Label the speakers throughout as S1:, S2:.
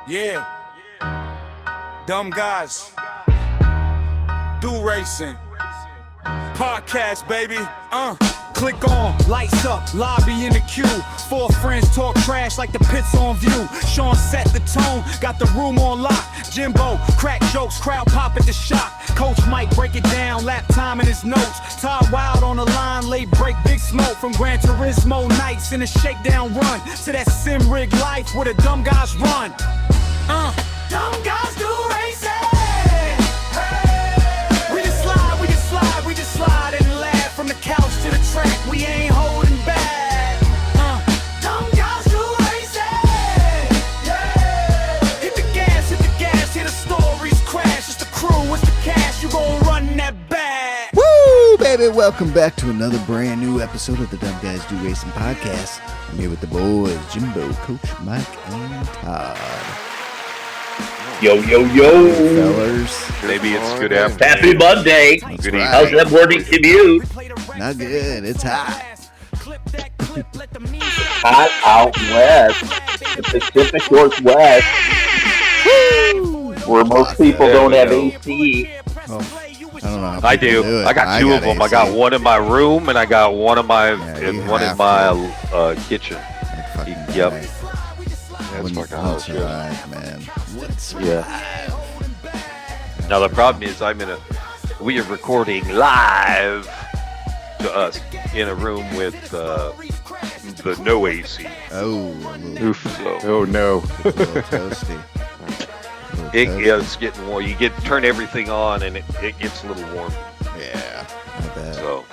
S1: Yeah. Dumb guys. Do racing. Podcast, baby. Click on, lights up, lobby in the queue. Four friends talk trash like the pit's on view. Sean set the tone, got the room on lock. Jimbo, crack jokes, crowd pop at the shock. Coach Mike break it down, lap time in his notes. Todd Wild on the line, late break, big smoke. From Gran Turismo nights in a shakedown run to that sim rig life where the dumb guys run. Dumb guys do racing. We just slide and laugh from the couch to the track. We ain't holding back. Dumb guys do racing. Yeah. Hit the gas, hear the stories crash. It's the crew, it's the cash. You gon' run that back.
S2: Woo, baby! Welcome back to another brand new episode of the Dumb Guys Do Racing podcast. I'm here with the boys, Jimbo, Coach Mike, and Todd.
S3: Yo,
S2: Fellas.
S4: Maybe it's good afternoon.
S3: happy Monday.
S2: That's
S4: Good
S2: right.
S3: How's that morning commute?
S2: Not good. It's hot.
S3: Hot out west, the Pacific Northwest, where most people
S4: There
S3: don't
S4: we
S3: have
S4: go.
S3: AC.
S2: Oh, I don't know how
S4: I
S2: people
S4: do.
S2: it.
S4: I got two of them. I
S2: AC.
S4: got one in my room, and I got one in my
S2: you
S4: one in
S2: have
S4: my kitchen.
S2: Like fucking
S4: Yep.
S2: right.
S4: That's
S2: Wouldn't
S4: fucking hot.
S2: survive, man. Wouldn't survive.
S4: Yeah. Now the problem is we are recording live to us in a room with the no AC.
S2: Oh, a little,
S4: Oh no.
S2: a little toasty.
S4: It is getting warm. You turn everything on, and it gets a little warm.
S2: Yeah, I bet.
S4: So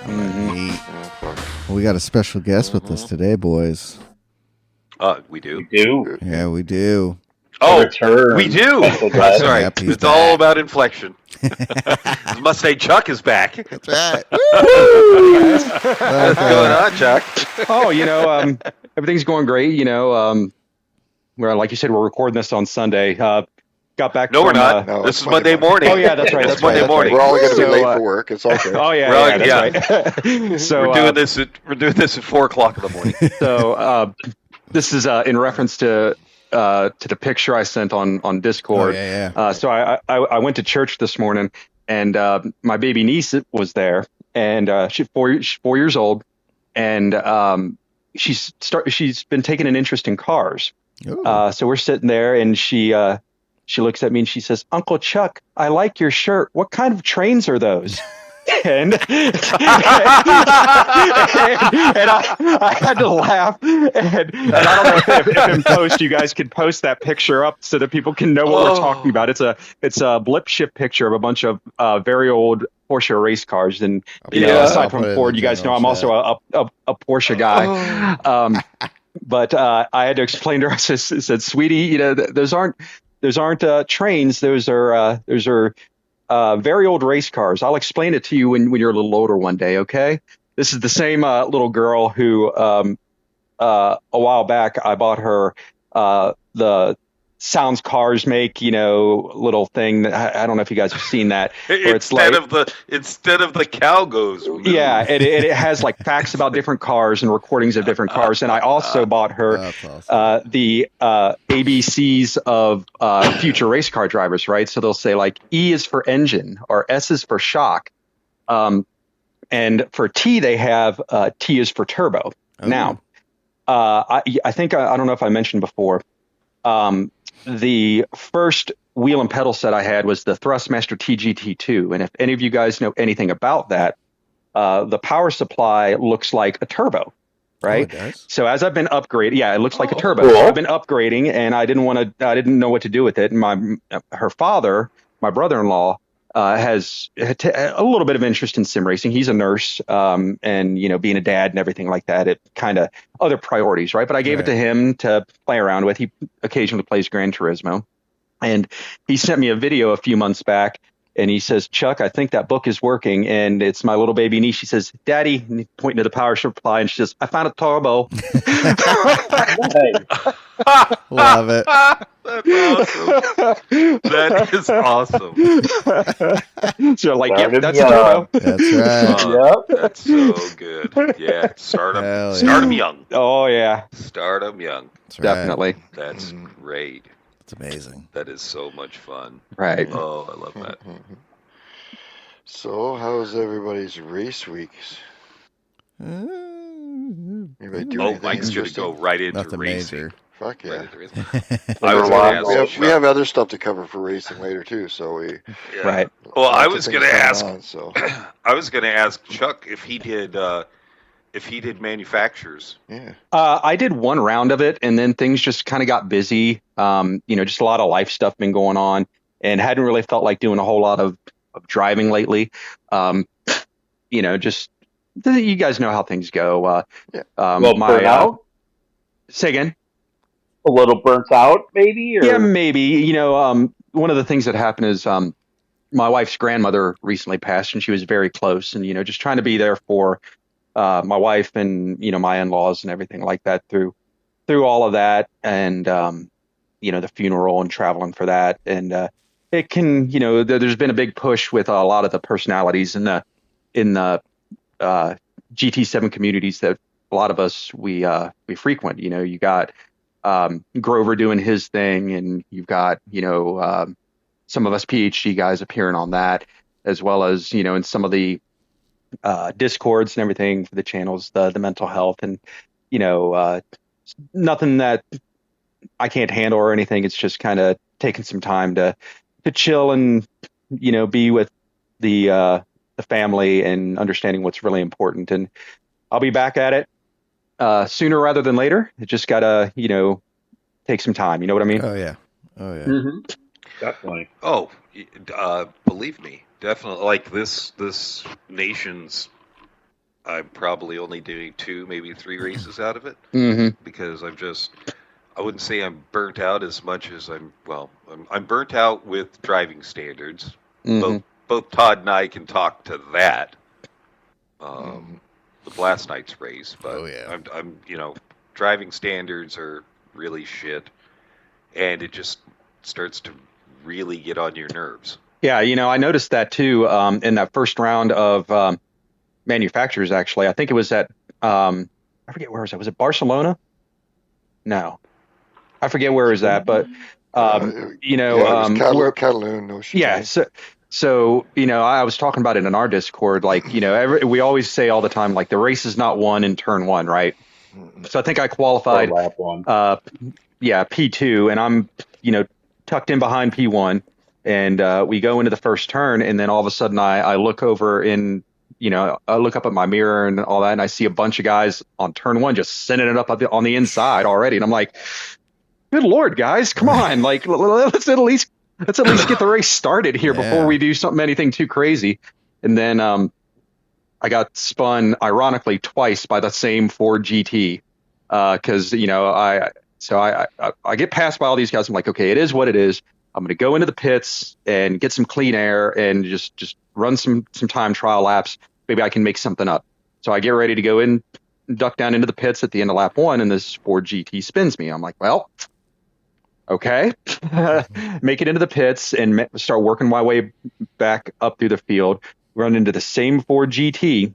S2: Neat. Well, we got a special guest with us today, boys.
S4: we do.
S3: Do
S2: Yeah, we do.
S4: Oh,
S3: return.
S4: we do.
S3: Special
S4: That's
S3: guest.
S4: right.
S2: Yep, he's
S4: It's all
S2: back.
S4: about inflection. Mustang Chuck is back.
S2: That's right.
S4: What's going on, Chuck?
S5: Oh, everything's going great. Where, like you said, we're recording this on Sunday. Got back.
S4: No, we're
S5: from,
S4: not.
S6: No,
S4: this
S6: it's
S4: is Monday
S6: Monday
S4: morning.
S5: Oh yeah, that's right.
S4: It's
S5: That's
S4: Monday
S5: right,
S4: morning.
S6: We're all going to be
S5: So,
S6: late for work. It's all good.
S5: Oh yeah,
S4: Well,
S5: that's right. So
S4: we're doing this at 4:00 in the morning.
S5: So this is in reference to the picture I sent on Discord.
S2: Oh, yeah.
S5: So I went to church this morning, and my baby niece was there, and she's 4 years old, and she's been taking an interest in cars.
S2: Ooh.
S5: So we're sitting there, and she looks at me and she says, "Uncle Chuck, I like your shirt. What kind of trains are those?" And I had to laugh. And I don't know if in post you guys could post that picture up so that people can know what we're talking about. It's a blip ship picture of a bunch of very old Porsche race cars. And aside
S2: I'll put
S5: from
S2: it in
S5: Ford,
S2: the
S5: you guys know
S2: general
S5: I'm also a Porsche guy. But I had to explain to her. I said, "Sweetie, those aren't trains. Those are very old race cars. I'll explain it to you when you're a little older one day, okay?" This is the same little girl who a while back I bought her the Sounds Cars Make, little thing that I don't know if you guys have seen that. Where
S4: instead of the cow goes.
S5: Yeah, it has like facts about different cars and recordings of different cars. And I also bought her
S2: That's awesome.
S5: the ABCs of future race car drivers, right? So they'll say like E is for engine or S is for shock. And for T, they have T is for turbo.
S2: Oh.
S5: Now, I think, I don't know if I mentioned before, the first wheel and pedal set I had was the Thrustmaster TGT2. And if any of you guys know anything about that, the power supply looks like a turbo, right?
S2: Oh, it does?
S5: So as I've been upgrading, yeah, it looks like a turbo.
S3: Cool.
S5: So I've been upgrading, and I didn't know what to do with it. And her father, my brother-in-law, has a little bit of interest in sim racing. He's a nurse, and being a dad and everything like that. It kind of other priorities, right? But I gave it to him to play around with. He occasionally plays Gran Turismo, and he sent me a video a few months back. And he says, "Chuck, I think that book is working." And it's my little baby niece. She says, "Daddy," pointing to the power supply, and she says, "I found a turbo."
S2: Love it.
S4: That is awesome.
S5: So like, yep,
S3: Started
S5: that's a
S3: young.
S5: turbo.
S2: That's right.
S3: Yep.
S4: That's so good. Yeah, start
S2: Hell yeah.
S4: them young.
S5: Oh yeah,
S4: Start them young.
S2: That's right.
S5: definitely.
S4: That's great.
S2: It's amazing.
S4: That is so much fun.
S5: Right.
S4: Oh, I love that.
S6: So, how's everybody's race weeks? Anybody do
S4: Oh,
S6: anything
S4: Mike's going to
S6: interesting?
S4: go right into
S2: Nothing
S4: racing.
S2: major.
S6: Fuck yeah.
S4: Right into racing.
S6: We
S4: I was
S6: have,
S4: going to ask
S6: we
S4: Chuck.
S6: have other stuff to cover for racing later too, so we.
S4: Yeah.
S5: Right.
S4: Well, I
S6: lots of
S4: was
S6: things
S4: going to
S6: going
S4: ask.
S6: on, so
S4: I was going to ask Chuck if he did manufacturers.
S6: yeah.
S5: I did one round of it, and then things just kind of got busy. Just a lot of life stuff been going on, and hadn't really felt like doing a whole lot of driving lately. Just you guys know how things go.
S6: Yeah.
S3: Well, burnt out?
S5: Say again.
S3: A little burnt out, maybe? Or?
S5: Yeah, maybe. One of the things that happened is my wife's grandmother recently passed, and she was very close, and just trying to be there for my wife and my in-laws and everything like that through all of that, and the funeral and traveling for that, and it can there's been a big push with a lot of the personalities in the GT7 communities that a lot of us we frequent. You got Grover doing his thing, and you've got some of us PHG guys appearing on that, as well as in some of the discords and everything for the channels, the mental health, and nothing that I can't handle or anything. It's just kind of taking some time to chill and be with the family and understanding what's really important. And I'll be back at it sooner rather than later. It just gotta take some time. You know what I mean?
S2: Oh yeah.
S3: Mm-hmm. Definitely.
S4: Oh, believe me, definitely. Like this nation's, I'm probably only doing 2, maybe 3 races out of it, because I wouldn't say I'm burnt out as much as I'm burnt out with driving standards. Both Todd and I can talk to that. With last night's race, but I'm driving standards are really shit, and it just starts to really get on your nerves.
S5: Yeah, I noticed that too in that first round of manufacturers. Actually, I think it was at I forget where was that. Was it Barcelona? No, I forget where it was at, but
S6: Catalan, no shit.
S5: Yeah, so I was talking about it in our Discord. Like we always say all the time, like the race is not won in turn 1, right? So I think I qualified
S3: lap 1.
S5: P2, and I'm tucked in behind P1, and we go into the first turn, and then all of a sudden I look over in I look up at my mirror and all that, and I see a bunch of guys on turn 1 just sending it up on the inside already, and I'm like, good Lord, guys, come on, like let's at least get the race started here before we do anything too crazy. And then I got spun ironically twice by the same Ford GT because I get passed by all these guys. I'm like, okay, it is what it is. I'm going to go into the pits and get some clean air and just run some time trial laps. Maybe I can make something up. So I get ready to go in, duck down into the pits at the end of lap 1, and this Ford GT spins me. I'm like, well, okay, make it into the pits and start working my way back up through the field. Run into the same Ford GT,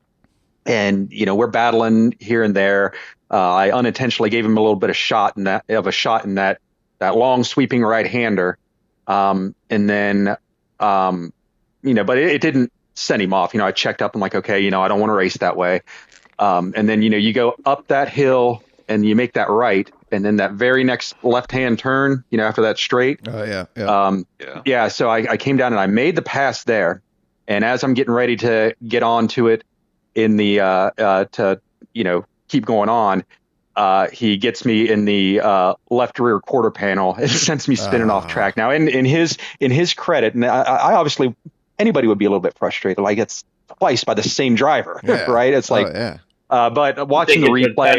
S5: and we're battling here and there. I unintentionally gave him a little bit of shot in that long sweeping right hander, and then but it didn't send him off. I checked up. I'm like, okay, I don't want to race that way. And then you go up that hill and you make that right. And then that very next left-hand turn, after that straight.
S2: Oh, yeah.
S5: So I came down and I made the pass there. And as I'm getting ready to get onto it in the keep going on, he gets me in the left rear quarter panel and sends me spinning off track. Now, in his credit, and I obviously anybody would be a little bit frustrated. Like, it's twice by the same driver, right? It's like, but watching the replay,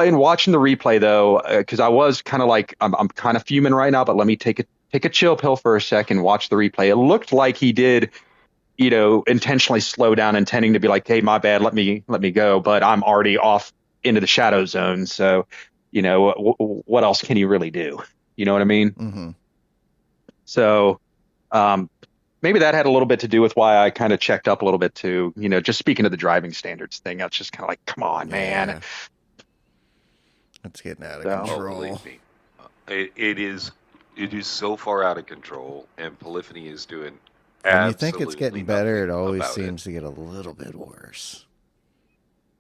S5: in watching the replay though, because I was kind of like, I'm kind of fuming right now, but let me take a chill pill for a second, watch the replay. It looked like he did, intentionally slow down, intending to be like, hey, my bad, let me go, but I'm already off into the shadow zone. So, what else can he really do? You know what I mean?
S2: Mm-hmm.
S5: So, maybe that had a little bit to do with why I kind of checked up a little bit too. Just speaking of the driving standards thing, that's just kind of like, come on, man.
S2: It's getting out of
S5: So,
S2: control.
S4: Believe me. It is so far out of control, and Polyphony is doing.
S2: When you think it's getting better, it
S4: nothing
S2: always
S4: about
S2: seems to get a little bit worse.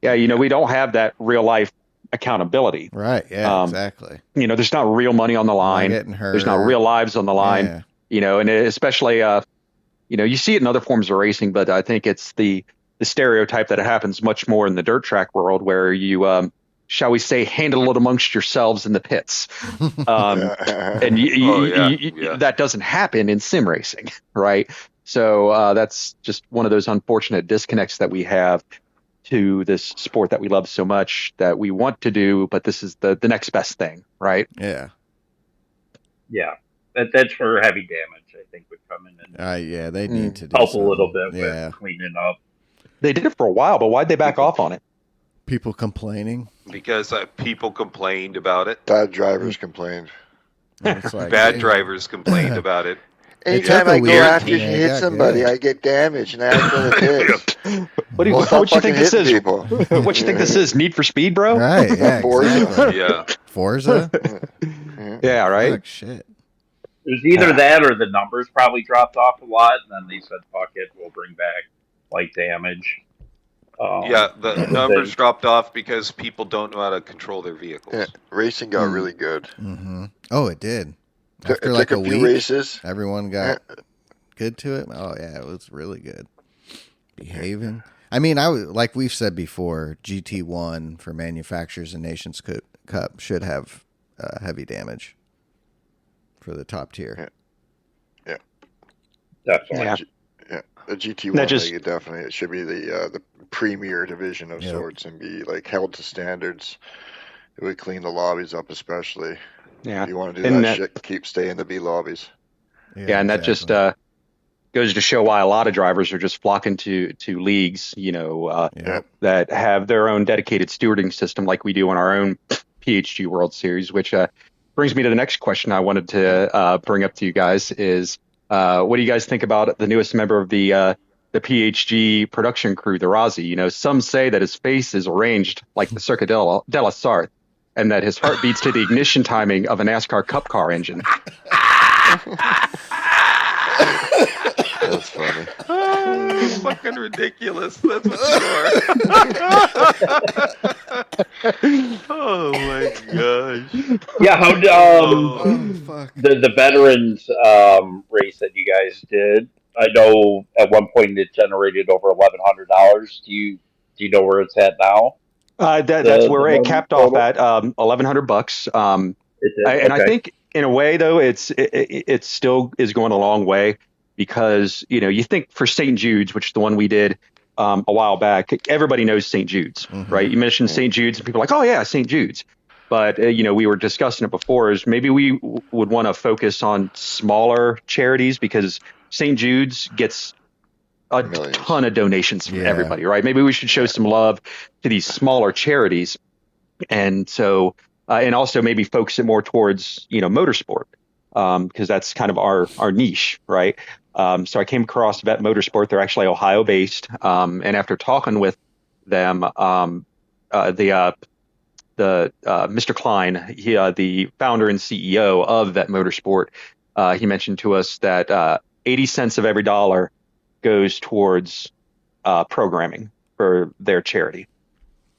S5: Yeah, we don't have that real life accountability.
S2: Right. Yeah. Exactly.
S5: There's not real money on the line.
S2: Not getting hurt.
S5: There's not real lives on the line.
S2: Yeah.
S5: And especially you see it in other forms of racing, but I think it's the stereotype that it happens much more in the dirt track world, where you shall we say, handle it amongst yourselves in the pits. And that doesn't happen in sim racing, right? So that's just one of those unfortunate disconnects that we have to this sport that we love so much, that we want to do, but this is the next best thing, right?
S2: Yeah.
S7: Yeah. That's where heavy damage, I think, would come in and
S2: yeah, they need to do
S7: help
S2: something.
S7: a little bit with cleaning up.
S5: They did it for a while, but why'd they back off on it?
S2: People complaining.
S4: Because people complained about it.
S6: Bad drivers complained.
S2: It's like,
S4: Bad drivers complained about it.
S6: Anytime I go after
S2: Yeah,
S6: hit
S2: got
S6: somebody,
S2: good.
S6: I get damaged, and that's what it is.
S5: What do you think this is? What you think this is? Need for Speed, bro?
S2: Right. Yeah.
S6: Forza.
S2: Exactly.
S4: Yeah.
S2: Forza.
S5: Yeah, right.
S2: Fuck, shit.
S7: It was either that or the numbers probably dropped off a lot, and then they said, fuck it, we'll bring back light damage.
S4: The numbers dropped off because people don't know how to control their vehicles.
S6: Yeah, racing got really good.
S2: Mm-hmm. Oh, it did.
S6: It
S2: After
S6: took
S2: like
S6: a few
S2: week,
S6: races.
S2: everyone got good to it. Oh yeah, it was really good. Behaving. I mean, like we've said before, GT1 for Manufacturers and Nations Cup should have heavy damage for the top tier.
S6: Yeah.
S7: Definitely.
S6: Yeah. The GT1 league, definitely. It should be the premier division of sorts and be like held to standards. It would clean the lobbies up, especially.
S5: Yeah.
S6: If you want to do that shit, keep staying in the B lobbies.
S5: Yeah, and that just goes to show why a lot of drivers are just flocking to leagues, that have their own dedicated stewarding system, like we do on our own PHG World Series. Which brings me to the next question I wanted to bring up to you guys is, what do you guys think about the newest member of the PHG production crew, the Razi? Some say that his face is arranged like the Circuit della Sarthe, and that his heart beats to the ignition timing of a NASCAR Cup car engine.
S6: That's funny.
S4: It's fucking ridiculous. That's what you are. Oh my gosh.
S7: Yeah, how
S2: fuck.
S7: the veterans race that you guys did? I know at one point it generated over $1,100. Do you know where it's at now?
S5: That's where it capped off at $1,100. And I think in a way though, it still is going a long way, because you think for St. Jude's, which is the one we did a while back, everybody knows St. Jude's, right? You mentioned St. Jude's and people are like, oh yeah, St. Jude's. But we were discussing it before, is maybe we would want to focus on smaller charities, because St. Jude's gets a ton of donations from everybody, right? Maybe we should show some love to these smaller charities, and so and also maybe focus it more towards motorsport, because that's kind of our niche, right? So I came across Vet Motorsport. They're actually Ohio based, and after talking with them, the Mr. Klein, the founder and CEO of Vet Motorsport, he mentioned to us that 80 cents of every dollar goes towards programming for their charity.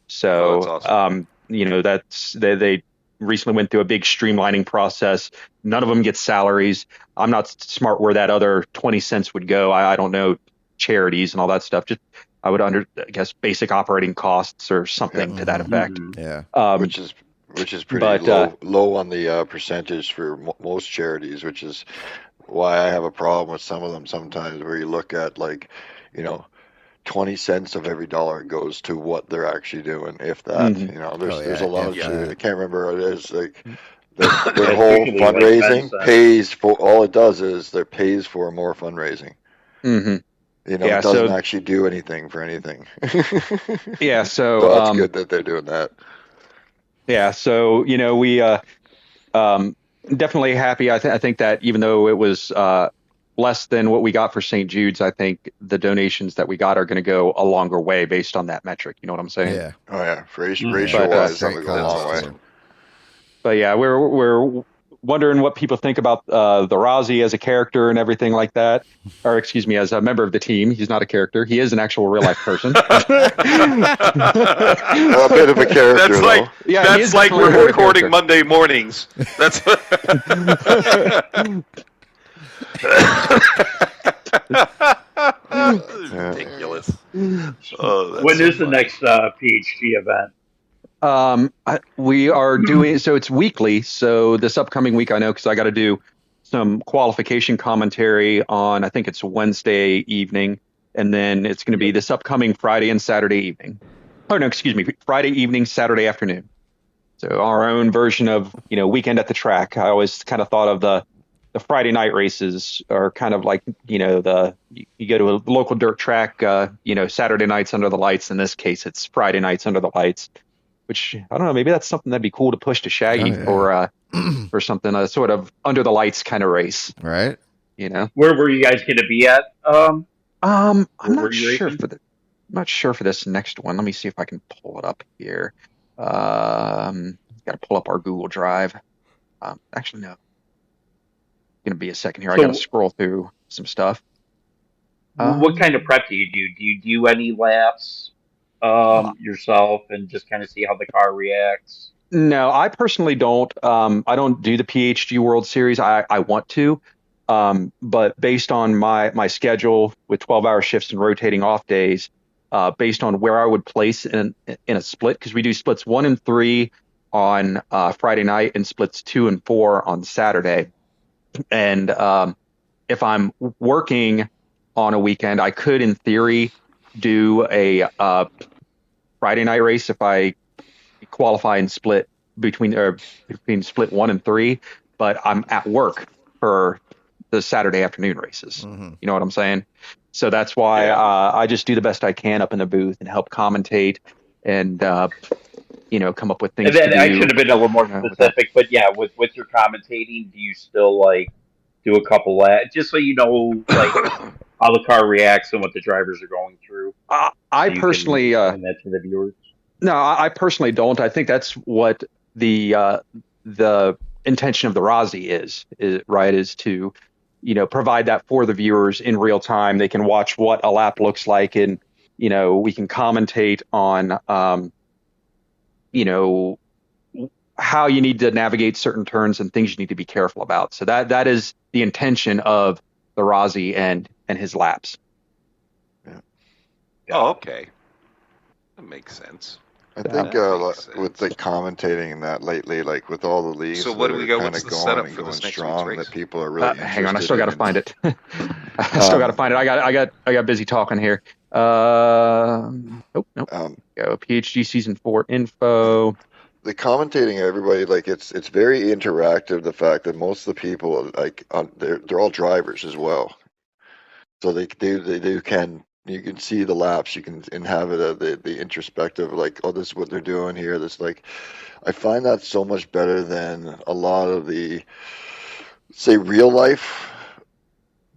S5: So,
S4: that's awesome.
S5: they recently went through a big streamlining process. None of them get salaries. I'm not smart where that other 20 cents would go. I don't know charities and all that stuff. Just I would basic operating costs or something to that effect.
S2: Yeah.
S6: Which is pretty low on the percentage for most charities, which is why I have a problem with some of them sometimes, where you look at 20 cents of every dollar goes to what they're actually doing, if that. There's a lot of I can't remember what it is, like their whole fundraising pays for, all it does is it pays for more fundraising. It doesn't actually do anything for anything.
S5: So
S6: that's good that they're doing that.
S5: So we definitely happy. I think that even though it was less than what we got for St. Jude's, I think the donations that we got are going to go a longer way based on that metric. You know what I'm saying?
S2: Yeah.
S6: Oh yeah, ratio wise, that would go a long way.
S5: But yeah, we're wondering what people think about the Rossi as a character and everything like that. Or excuse me, as a member of the team. He's not a character. He is an actual real life person.
S6: A bit of a character,
S4: That's like,
S6: though.
S4: that's like we're recording Monday mornings. That's ridiculous. Oh,
S7: when is the next PHG event?
S5: We are doing, so it's weekly. So this upcoming week, I know, because I got to do some qualification commentary on, I think it's Wednesday evening. And then it's going to be this upcoming Friday and Saturday evening. Oh, no, excuse me. Friday evening, Saturday afternoon. So our own version of, weekend at the track. I always kind of thought of the Friday night races are kind of like, you go to a local dirt track, Saturday nights under the lights. In this case, it's Friday nights under the lights, which I don't know. Maybe that's something that'd be cool to push to Shaggy for something, a sort of under the lights kind of race.
S2: Right.
S7: Where were you guys going to be at?
S5: I'm not sure for this next one. Let me see if I can pull it up here. Got to pull up our Google Drive. Actually, no. Going to be a second here. I got to scroll through some stuff.
S7: What kind of prep do you do? Do you do any laps yourself and just kind of see how the car reacts?
S5: No, I personally don't. I don't do the PHG World Series. I want to. But based on my schedule with 12-hour shifts and rotating off days, based on where I would place in a split, because we do splits 1 and 3 on Friday night and splits 2 and 4 on Saturday. And if I'm working on a weekend, I could, in theory, do a Friday night race if I qualify and split between split 1 and 3. But I'm at work for the Saturday afternoon races. Mm-hmm. You know what I'm saying? So that's why I just do the best I can up in the booth and help commentate and come up with things.
S7: And then I should have been a little more specific, but with your commentating, do you still do a couple laps just so you know how the car reacts and what the drivers are going through?
S5: I personally
S7: and that to the viewers.
S5: No, I personally don't. I think that's what the intention of the Rossi is to provide that for the viewers in real time. They can watch what a lap looks like, and we can commentate on how you need to navigate certain turns and things you need to be careful about. So that is the intention of the Rossi and his laps.
S4: Yeah. Oh, okay. That makes sense.
S6: I think with the commentating and that lately, with all the leagues,
S4: so what do we go? What's the setup for this next
S6: strong,
S4: race?
S6: that people are really
S5: hang on, I still got to find it. I got busy talking here. Nope. Go PHG Season 4 info.
S6: The commentating, everybody, it's very interactive. The fact that most of the people they're all drivers as well, so they can. You can see the laps. You can inhabit the introspective, this is what they're doing here. I find that so much better than a lot of the, say, real life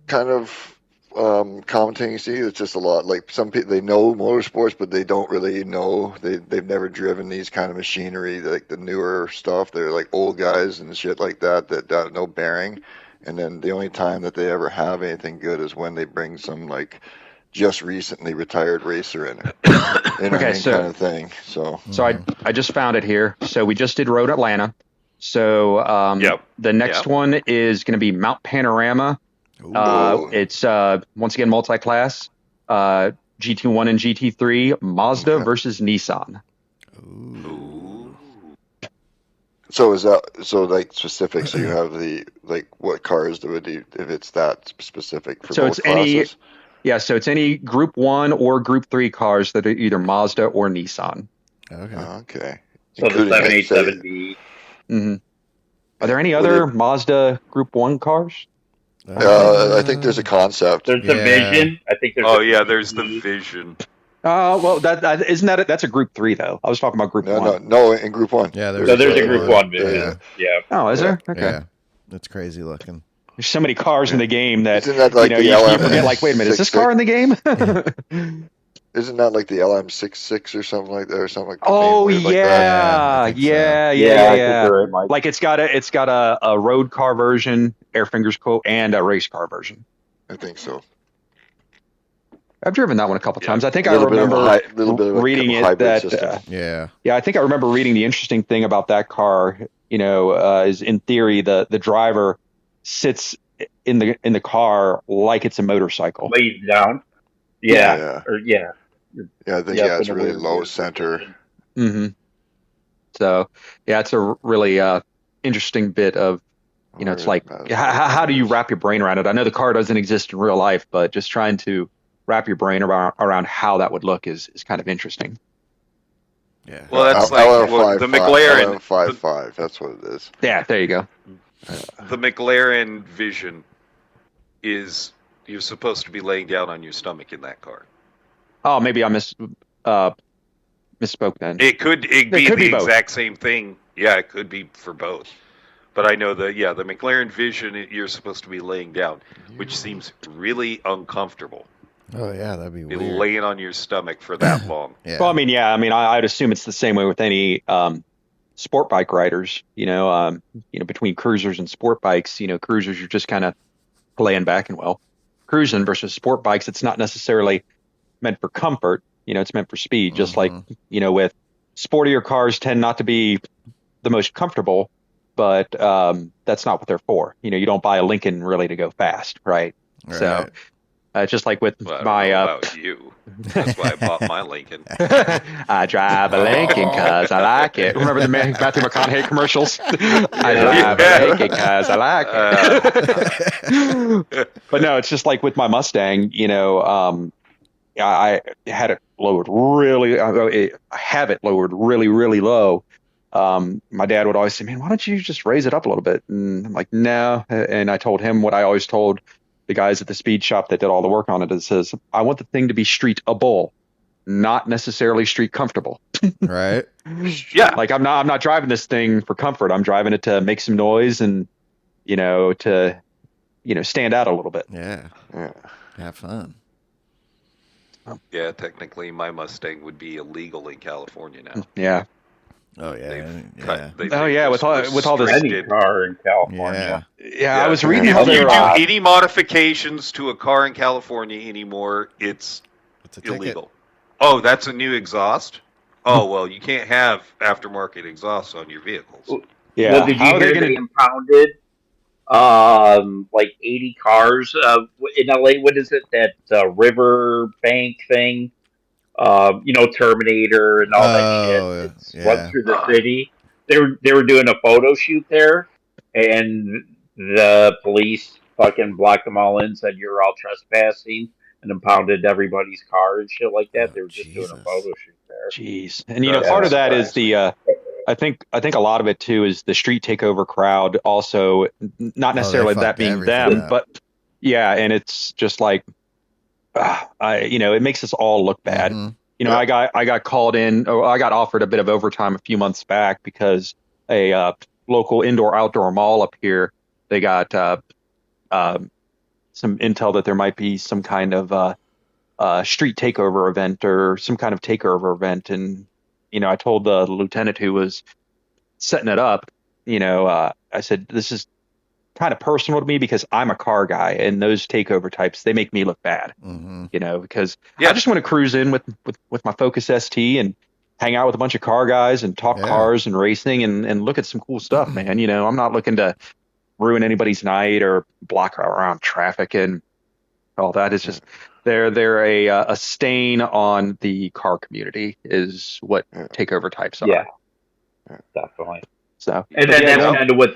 S6: kind of commentating. You see, it's just a lot. Some people, they know motorsports, but they don't really know. They've never driven these kind of machinery, the newer stuff. They're old guys and shit like that have no bearing. And then the only time that they ever have anything good is when they bring some just recently retired racer in it. Kind of thing. So
S5: I just found it here. So we just did Road Atlanta. So the next one is going to be Mount Panorama. It's once again multi-class. GT1 and GT3 Mazda versus Nissan.
S2: Ooh.
S6: So is that specific? So you have the what cars do it if it's that specific for both classes?
S5: So it's any Group 1 or Group 3 cars that are either Mazda or Nissan.
S6: Okay.
S7: So the 787B.
S5: Mm-hmm. Are there any other Mazda Group 1 cars?
S6: I think there's a concept.
S7: There's the Vision. I think there's.
S4: There's the Vision.
S5: Well, that isn't that. That's a Group 3 though. I was talking about Group 1.
S6: No, in Group 1.
S2: Yeah,
S7: there's a Group 1 Vision. Yeah.
S5: Oh, is there? Okay.
S2: Yeah. That's crazy looking.
S5: There's so many cars in the game that,
S6: Isn't that
S5: you forget, wait a minute, is this car in the game?
S6: Isn't that like the LM66 or something like that, or something like that?
S5: Oh
S6: Like that?
S2: Yeah, I think so.
S5: yeah.
S3: I think you're right, Mike.
S5: Like it's got a road car version, Air Fingers quote, and a race car version.
S6: I think so.
S5: I've driven that one a couple times. I think I
S6: Little bit of
S5: remember
S6: a
S5: reading it
S6: hybrid
S5: that
S6: system.
S2: Yeah.
S5: yeah, I think I remember reading the interesting thing about that car. Is in theory the driver sits in the car like it's a motorcycle.
S7: Laid down.
S6: Yeah.
S7: Yeah.
S6: I think
S7: Yeah,
S6: it's
S7: in a
S6: really
S7: weird
S6: low
S7: position.
S6: center.
S5: Mm-hmm. So yeah, it's a really interesting bit of it's like how do you wrap your brain around it? I know the car doesn't exist in real life, but just trying to wrap your brain around how that would look is kind of interesting.
S2: Yeah.
S4: Well, that's the McLaren
S6: LM55. That's what it is.
S5: Yeah, there you go.
S4: The McLaren Vision is you're supposed to be laying down on your stomach in that car.
S5: Oh, maybe I misspoke then.
S4: It could be
S5: both.
S4: the exact same thing. Yeah, it could be for both. But I know the McLaren Vision you're supposed to be laying down, which seems really uncomfortable.
S2: Oh yeah, that'd be weird.
S4: Laying on your stomach for that long.
S2: Yeah.
S5: Well, I'd assume it's the same way with any sport bike riders. Between cruisers and sport bikes, cruisers you're just kind of laying back and cruising versus sport bikes. It's not necessarily meant for comfort. It's meant for speed. Just like with sportier cars tend not to be the most comfortable, but that's not what they're for. You don't buy a Lincoln really to go fast, right? So. Just like with my
S4: about you. That's why I bought my Lincoln.
S5: I drive a Lincoln because I like it. Remember the Matthew McConaughey commercials? I drive a Lincoln because I like it. But no, it's just like with my Mustang. I had it lowered really. I have it lowered really, really low. My dad would always say, "Man, why don't you just raise it up a little bit?" And I'm like, "No." And I told him what I always told the guys at the speed shop that did all the work on it. It says, I want the thing to be streetable, not necessarily street comfortable.
S2: Right.
S4: Yeah.
S5: Like I'm not driving this thing for comfort. I'm driving it to make some noise and, to, stand out a little bit.
S2: Yeah. Have fun.
S4: Yeah, technically my Mustang would be illegal in California now.
S5: Yeah.
S2: Oh yeah.
S5: With all this
S7: Any car in California.
S5: Yeah, I was reading how
S4: if you
S5: they
S4: do
S5: were
S4: any modifications to a car in California anymore, it's illegal. Oh, that's a new exhaust? Oh, well, you can't have aftermarket exhausts on your vehicles.
S5: Yeah.
S7: Well, did you hear they impounded like 80 cars in LA? What is it, that river bank thing? Terminator and all that shit. It's run through the city. They were doing a photo shoot there, and the police fucking blocked them all in, said you're all trespassing, and impounded everybody's car and shit like that. They were just doing a photo shoot there.
S5: Jeez, and part of that is the. I think a lot of it too is the street takeover crowd. Also, not necessarily that being them, but yeah, and it's just like. It makes us all look bad. Mm-hmm. I got called in. I got offered a bit of overtime a few months back because a local indoor-outdoor mall up here, they got some intel that there might be some kind of street takeover event or some kind of takeover event. And, I told the lieutenant who was setting it up, I said, this is kind of personal to me because I'm a car guy, and those takeover types, they make me look bad, because I just want to cruise in with my Focus ST and hang out with a bunch of car guys and talk cars and racing and look at some cool stuff, man. I'm not looking to ruin anybody's night or block around traffic and all that. It's just they're a stain on the car community is what takeover types are.
S7: Yeah, definitely.
S5: So
S7: and then that's kind of what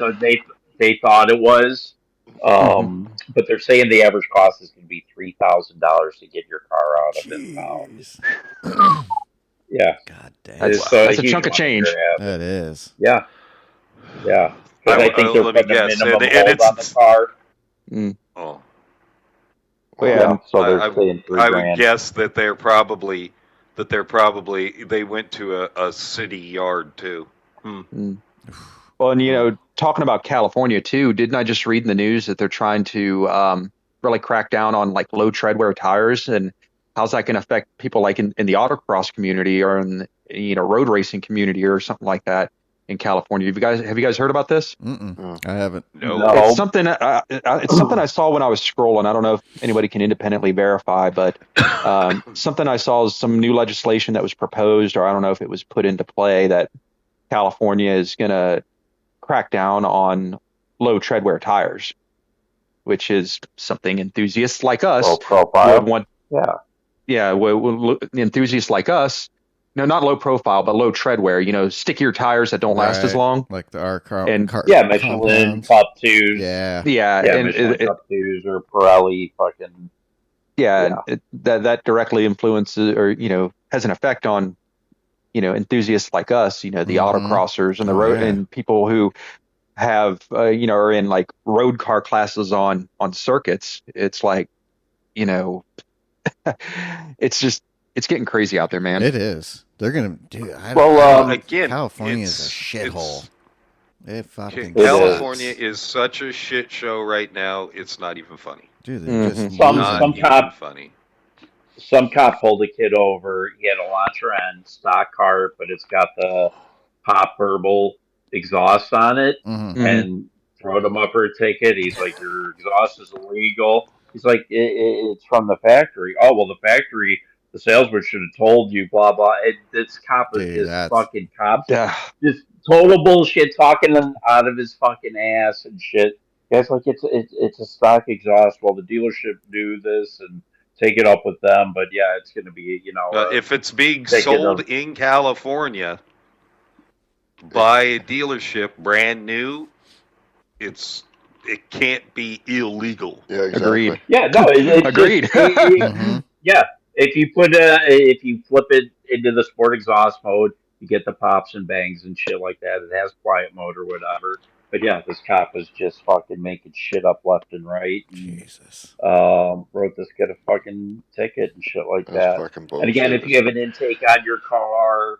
S7: they thought it was, but they're saying the average cost is going to be $3,000 to get your car out of impound. Yeah,
S2: God damn,
S5: that's a chunk of change.
S2: That is.
S7: Yeah. I think they're putting a minimum hold on the car.
S4: Oh,
S5: well, yeah.
S7: So they're saying
S4: I would guess that they went to a city yard too.
S5: Well, and talking about California too, didn't I just read in the news that they're trying to really crack down on like low tread wear tires? And how's that going to affect people like in the autocross community or in road racing community or something like that in California? Have you guys heard about this?
S2: I haven't.
S4: No.
S5: It's something I saw when I was scrolling. I don't know if anybody can independently verify, but something I saw is some new legislation that was proposed, or I don't know if it was put into play, that California is going to crack down on low treadwear tires, which is something enthusiasts like us
S7: Low profile.
S5: would want.
S7: Yeah.
S5: Enthusiasts like us, not low profile, but low treadwear, stickier tires that don't last as long.
S2: Like the
S7: Michelin Cup 2s.
S2: Yeah.
S5: And
S7: Michelin Cup 2s or Pirelli fucking.
S5: That directly influences or, has an effect on, enthusiasts like us, the autocrossers and the road and people who have, are in like road car classes on circuits. It's like, it's getting crazy out there, man.
S2: It is. They're going to do
S4: again,
S2: California is a shithole.
S4: California is such a shit show right now. It's not even funny.
S2: Dude, they're just
S7: funny. Some cop pulled a kid over. He had a launcher end, stock car, but it's got the pop verbal exhaust on it, and throwed him up for a ticket. He's like, "Your exhaust is illegal." He's like, "It's from the factory." Oh well, the factory. The salesman should have told you, blah blah. This cop is just fucking cops, just total bullshit, talking out of his fucking ass and shit. Guys, like it's a stock exhaust. Well, the dealership knew this and take it up with them. But yeah, it's going to be
S4: if it's being sold in California by a dealership brand new, it can't be illegal.
S6: Yeah, exactly.
S5: Agreed.
S7: Yeah, no,
S5: agreed.
S7: Yeah. If you flip it into the sport exhaust mode, you get the pops and bangs and shit like that. It has quiet mode or whatever. But yeah, this cop is just fucking making shit up left and right. And,
S2: Jesus.
S7: Wrote this kid a fucking ticket and shit like that. And again, if you have an intake on your car,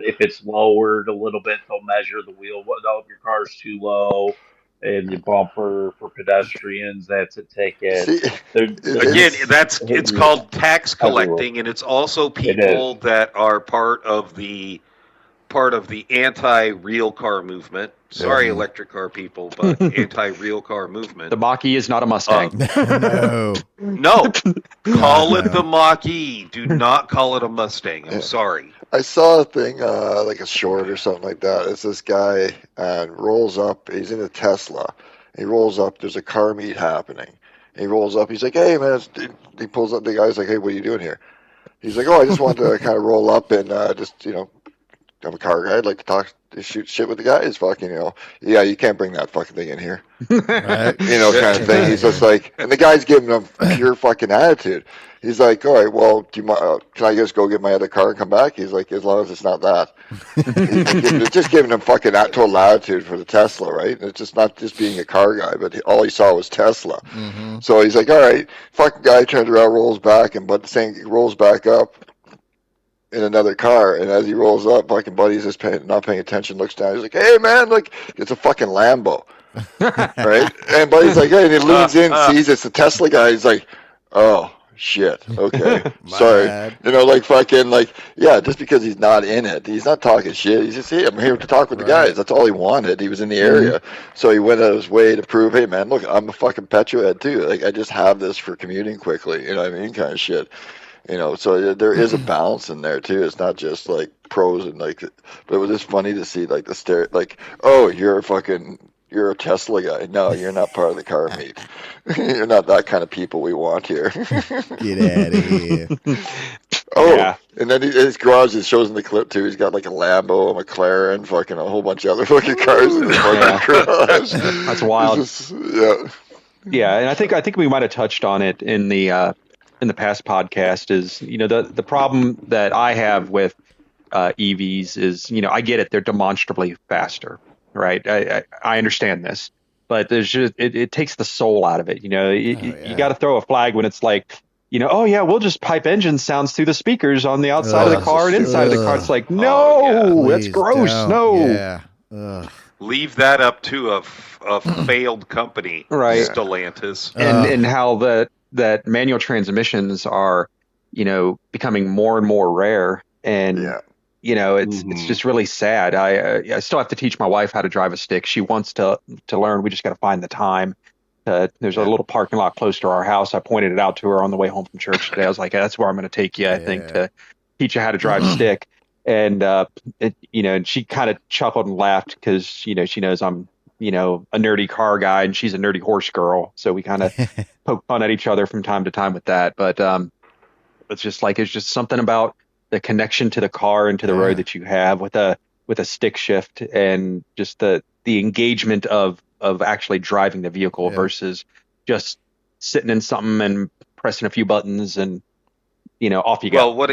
S7: if it's lowered a little bit, they'll measure the wheel. If your car's too low, and the bumper for pedestrians, that's a ticket.
S4: It's called tax collecting, and it's also people that are part of the anti-real car movement. Sorry, electric car people, but anti-real car movement.
S5: The Mach-E is not a Mustang.
S4: No. Call it the Mach-E. Do not call it a Mustang. I'm sorry.
S6: I saw a thing, like a short or something like that. It's this guy rolls up. He's in a Tesla. He rolls up. There's a car meet happening. He rolls up. He's like, "Hey, man." He pulls up. The guy's like, "Hey, what are you doing here?" He's like, "Oh, I just wanted to kind of roll up and I'm a car guy. I'd like to shoot shit with the guys. Fucking, yeah, you can't bring that fucking thing in here." Right? Kind of thing. He's just like, and the guy's giving him pure fucking attitude. He's like, "All right, well, do you can I just go get my other car and come back?" He's like, "As long as it's not that." He's just giving him fucking total attitude for the Tesla, right? And it's just not just being a car guy, but all he saw was Tesla. So he's like, "All right," fucking guy turns around, rolls back, but the thing rolls back up in another car, and as he rolls up, fucking buddy's just not paying attention, looks down, he's like, "Hey man," like, it's a fucking Lambo. Right? And buddy's like, "Hey," and he leans in, sees it's the Tesla guy, he's like, "Oh shit, okay, sorry." Just because he's not in it, he's not talking shit, he's just, "Hey, I'm here to talk with the guys." That's all he wanted. He was in the area, so he went out of his way to prove, "Hey man, look, I'm a fucking petrohead too, like I just have this for commuting quickly," you know what I mean, kind of shit. So there is a balance in there too. It's not just like pros and like, but it was just funny to see like the like, "Oh, you're a Tesla guy. No, you're not part of the car meet. You're not that kind of people we want here."
S2: Get out of here.
S6: And then his garage, it shows in the clip too. He's got like a Lambo, a McLaren, fucking a whole bunch of other fucking cars in the fucking garage.
S5: That's wild.
S6: Yeah,
S5: and I think we might have touched on it in the past podcast. Is the problem that I have with EVs is I get it, they're demonstrably faster, right? I understand this, but there's just it takes the soul out of it. You got to throw a flag when it's like, "Oh yeah, we'll just pipe engine sounds through the speakers on the outside of the car and inside of the car." It's like, no, that's gross. No.
S2: Yeah.
S4: Leave that up to a failed company,
S5: right?
S4: Stellantis,
S5: and how that manual transmissions are becoming more and more rare. And,
S6: Yeah.
S5: It's just really sad. I still have to teach my wife how to drive a stick. She wants to learn. We just got to find the time. There's a little parking lot close to our house. I pointed it out to her on the way home from church today. I was like, that's where I'm going to take you, I think, to teach you how to drive a stick. And, and she kind of chuckled and laughed because, she knows I'm, a nerdy car guy and she's a nerdy horse girl. So we kind of poke fun at each other from time to time with that. But it's just something about the connection to the car and to the road that you have with a stick shift, and just the engagement of actually driving the vehicle versus just sitting in something and pressing a few buttons and off you go.
S4: Well,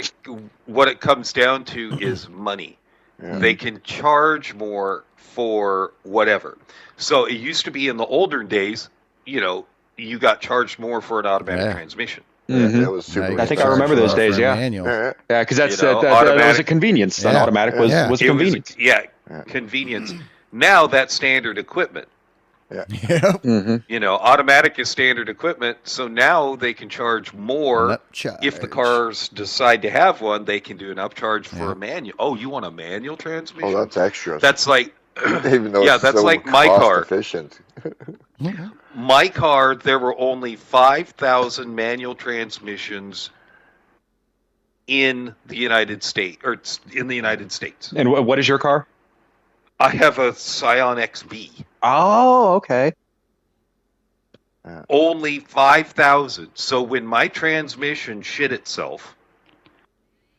S4: what it comes down to is money. They can charge more for whatever. So it used to be in the older days, you got charged more for an automatic transmission.
S6: That was super.
S5: I think I remember those days. Yeah, because that was a convenience. An automatic was a convenience.
S4: Convenience. Now that's standard equipment.
S6: Yeah.
S4: Automatic is standard equipment, so now they can charge more. If the cars decide to have one, they can do an upcharge for a manual. Oh, you want a manual transmission?
S6: Oh, that's extra.
S4: That's like,
S6: even though it's
S4: that's
S6: so
S4: like my car.
S6: Efficient.
S4: My car, there were only 5,000 manual transmissions in the United States,
S5: And what is your car?
S4: I have a Scion XB.
S5: Oh, okay.
S4: Only 5,000. So when my transmission shit itself,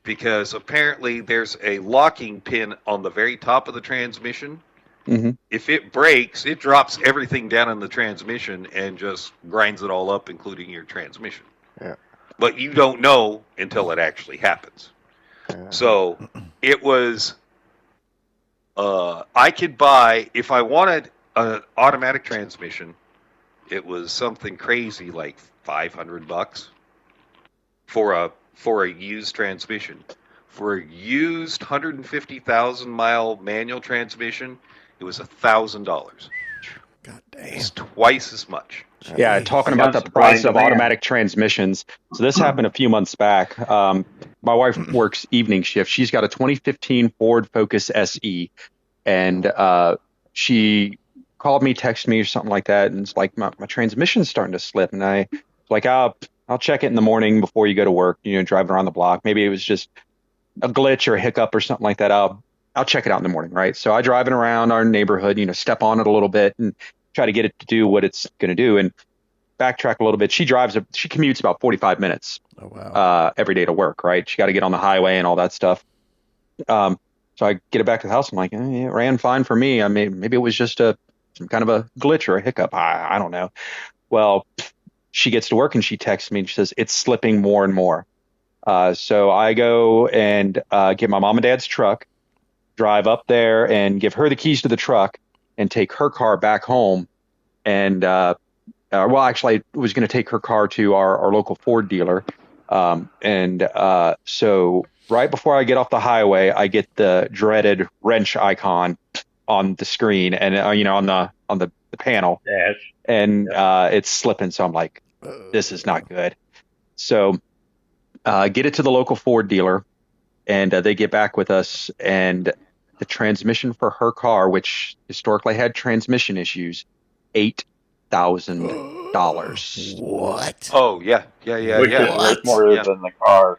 S4: because apparently there's a locking pin on the very top of the transmission, if it breaks, it drops everything down in the transmission and just grinds it all up, including your transmission.
S6: Yeah.
S4: But you don't know until it actually happens. So it was... I could buy, if I wanted an automatic transmission, it was something crazy like $500 for a used transmission. For a used 150,000 mile manual transmission, it was $1,000.
S2: God damn.
S4: It's twice as much.
S5: Yeah, talking about the price of automatic transmissions. So this happened a few months back. My wife works evening shift. She's got a 2015 Ford Focus SE, and she called me, texted me or something like that, and it's like, my transmission's starting to slip. And I was like, I'll check it in the morning before you go to work, driving around the block. Maybe it was just a glitch or a hiccup or something like that. I'll check it out in the morning, right? So I driving around our neighborhood, step on it a little bit and try to get it to do what it's going to do. And backtrack a little bit. She commutes about 45 minutes every day to work, right? She got to get on the highway and all that stuff. So I get it back to the house. I'm like, it ran fine for me. I mean, maybe it was just some kind of a glitch or a hiccup. I don't know. Well, she gets to work and she texts me and she says, it's slipping more and more. So I go and get my mom and dad's truck, drive up there and give her the keys to the truck and take her car back home. And, actually, I was going to take her car to our local Ford dealer. So right before I get off the highway, I get the dreaded wrench icon on the screen and, on the panel. And it's slipping. So I'm like, this is not good. So get it to the local Ford dealer, and they get back with us, and the transmission for her car, which historically had transmission issues, $8,000.
S2: What?
S4: Oh yeah.
S7: Which is worth more than the car.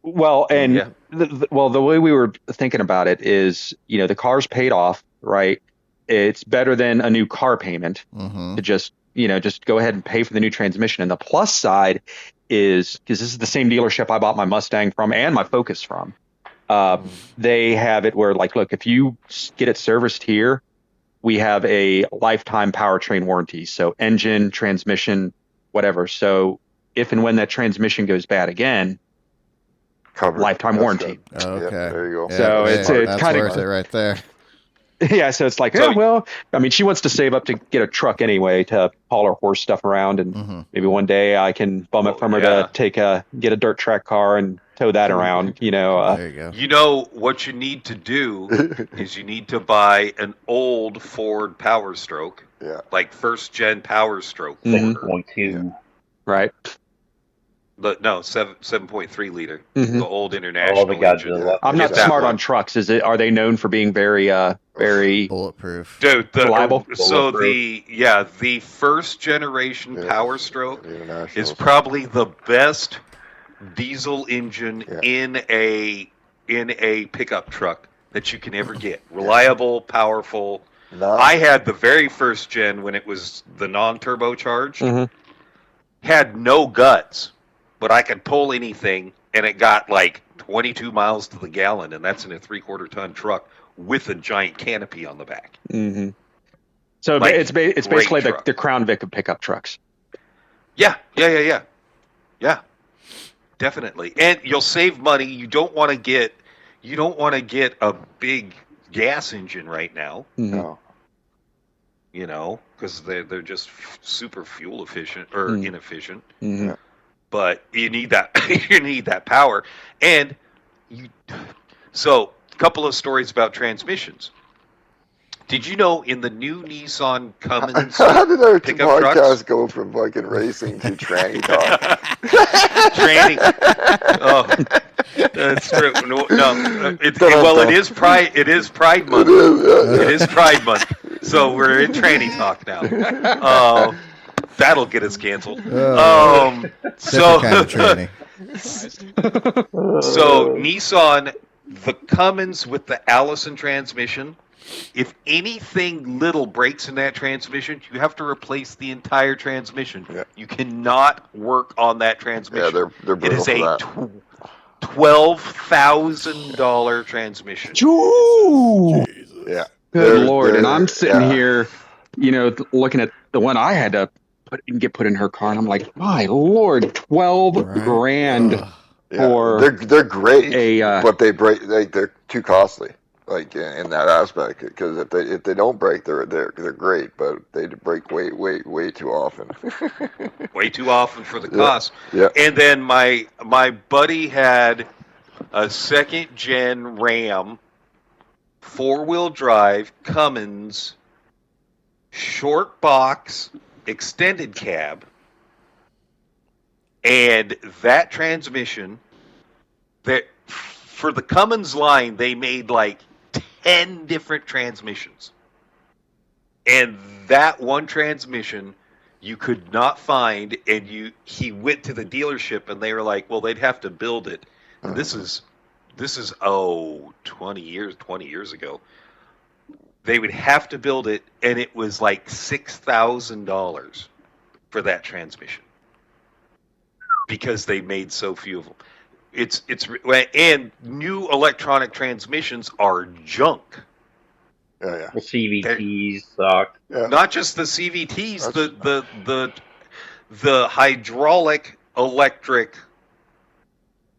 S5: Well, and the way we were thinking about it is, the car's paid off, right? It's better than a new car payment to just go ahead and pay for the new transmission. And the plus side is, because this is the same dealership I bought my Mustang from and my Focus from. They have it where, like, look, if you get it serviced here, we have a lifetime powertrain warranty. So engine, transmission, whatever. So if and when that transmission goes bad again,
S6: covered.
S5: Lifetime warranty.
S6: Good. Okay. Yep, there you go.
S5: So it's kind of
S2: worth it right there.
S5: Yeah, so it's like, she wants to save up to get a truck anyway to haul her horse stuff around, and maybe one day I can bum it from her to get a dirt track car and tow that around.
S2: There you go.
S4: What you need to do is you need to buy an old Ford Power Stroke, like first gen Power Stroke,
S7: 6.2,
S5: right?
S4: No, 7.3 liter,
S5: Mhm.
S4: the old international
S7: the
S4: engine.
S7: Godzilla.
S5: I'm not
S4: Get that
S5: smart
S4: one.
S5: on trucks. Are they known for being very
S2: Bulletproof.
S4: Dude,
S5: reliable?
S4: so
S7: Bulletproof.
S4: the first generation
S6: Yeah.
S4: Power Stroke
S6: The internationals.
S4: is probably the best diesel engine
S6: Yeah.
S4: in a pickup truck that you can ever get. Reliable, powerful.
S6: Not,
S4: I had the very first gen when it was the non-turbocharged.
S5: Mhm.
S4: Had no guts, but I could pull anything, and it got like 22 miles to the gallon, and that's in a 3/4 ton truck with a giant canopy on the back.
S5: Mm-hmm. So
S4: Like,
S5: it's
S4: great
S5: basically
S4: truck.
S5: the Crown Vic of pickup trucks.
S4: Yeah, definitely. And you'll save money. You don't want to get a big gas engine right now,
S5: Mhm.
S6: no.
S4: because they're just super fuel efficient or inefficient.
S5: Mhm.
S6: Yeah.
S4: But you need that you need that power. And so a couple of stories about transmissions. Did you know in the new Nissan Cummins
S6: How did our
S4: pickup
S6: podcast
S4: trucks?
S6: go from fucking racing to tranny talk?
S4: Training. Oh, that's true. No, it is Pride. It is Pride Month. It is Pride Month. So we're in tranny talk now. That'll get us canceled.
S2: Different
S4: So
S2: kind of tranny.
S4: so Nissan, the Cummins with the Allison transmission. If anything little breaks in that transmission, you have to replace the entire transmission.
S6: Yeah.
S4: You cannot work on that transmission.
S6: Yeah, they're
S4: It
S6: brutal
S4: is
S6: for
S4: a
S6: that.
S4: $12,000 transmission.
S5: Ooh,
S6: Yeah.
S5: good Lord! And I'm
S6: they're-
S5: sitting
S6: yeah.
S5: here, looking at the one I had to get put in her car, and I'm like, my Lord, 12
S2: Right.
S5: grand
S2: Ugh.
S6: Yeah,
S5: for
S6: they're great,
S5: a
S6: but they're too costly, like in that aspect. Because if they don't break, they're great, but they break way too often.
S4: Way too often for the
S6: Yeah.
S4: cost.
S6: Yeah.
S4: And then my buddy had a second gen Ram, 4-wheel drive, Cummins, short box, extended cab, and that transmission, that for the Cummins line, they made like 10 different transmissions. And that one transmission you could not find, and he went to the dealership and they were like, well, they'd have to build it. And this is 20 years ago. They would have to build it, and it was like $6,000 for that transmission because they made so few of them. And new electronic transmissions are junk.
S6: Yeah.
S7: The CVTs suck.
S6: Yeah.
S4: Not just the CVTs, the hydraulic, electric,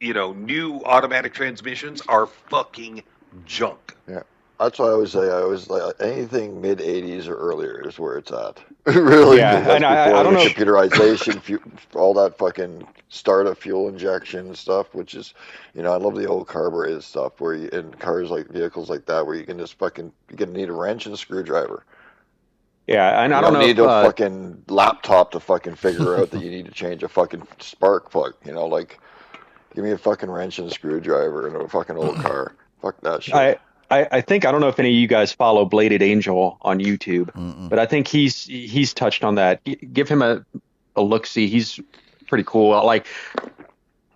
S4: new automatic transmissions are fucking junk.
S6: Yeah. That's why I always say anything mid 80s or earlier is where it's at. Really,
S5: Yeah,
S6: that's
S5: and I
S6: before
S5: don't
S6: the
S5: know if-
S6: computerization, all that fucking startup fuel injection stuff, which is, I love the old carbureted stuff where in cars like vehicles like that where you can just you're gonna need a wrench and a screwdriver.
S5: Yeah, and
S6: You
S5: I don't know
S6: need
S5: if,
S6: a fucking laptop to fucking figure out that you need to change a fucking spark plug. Like, give me a fucking wrench and a screwdriver in a fucking old car. Fuck that shit.
S5: I think, I don't know if any of you guys follow Bladed Angel on YouTube,
S2: Mm-mm.
S5: but I think he's touched on that. Give him a look-see. He's pretty cool. Like,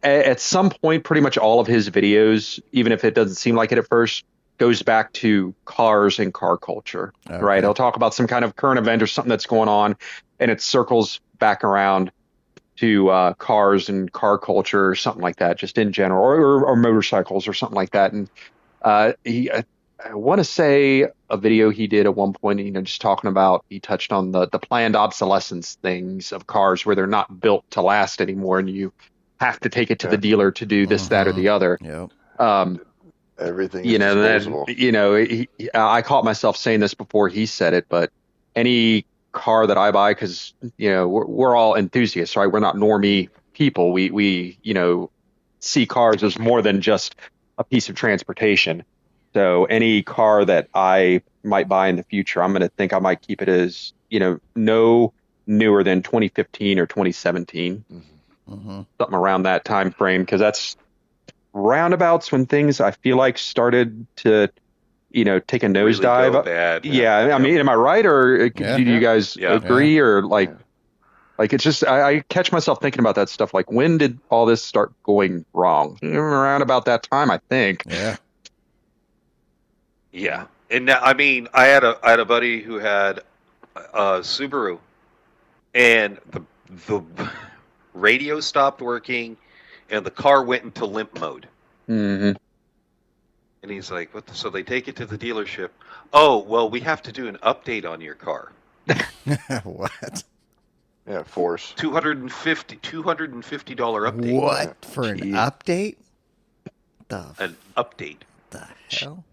S5: at some point, pretty much all of his videos, even if it doesn't seem like it at first, goes back to cars and car culture,
S2: Okay.
S5: right? He'll talk about some kind of current event or something that's going on, and it circles back around to cars and car culture or something like that, just in general, or motorcycles or something like that. And I want to say a video he did at one point, just talking about, he touched on the planned obsolescence things of cars where they're not built to last anymore, and you have to take it to the dealer to do this, that, or the other.
S2: Yep.
S6: Everything is disposable.
S5: I caught myself saying this before he said it, but any car that I buy, because we're all enthusiasts, right? We're not normie people. We see cars as more than just a piece of transportation. So any car that I might buy in the future, I'm going to think I might keep it as no newer than 2015 or 2017. something around that time frame, because that's roundabouts when things I feel like started to, take a nosedive.
S4: Really bad.
S5: I mean, am I right, or do you guys agree, or like it's just I catch myself thinking about that stuff. Like, when did all this start going wrong? Around about that time, I think.
S4: Yeah, and now, I mean, I had a buddy who had a Subaru, and the radio stopped working, and the car went into limp mode.
S5: Mm-hmm.
S4: And he's like, "What?" So they take it to the dealership. Oh, well, we have to do an update on your car.
S2: What?
S6: Yeah, force.
S4: $250 update.
S2: What for an update?
S4: An update.
S2: The hell?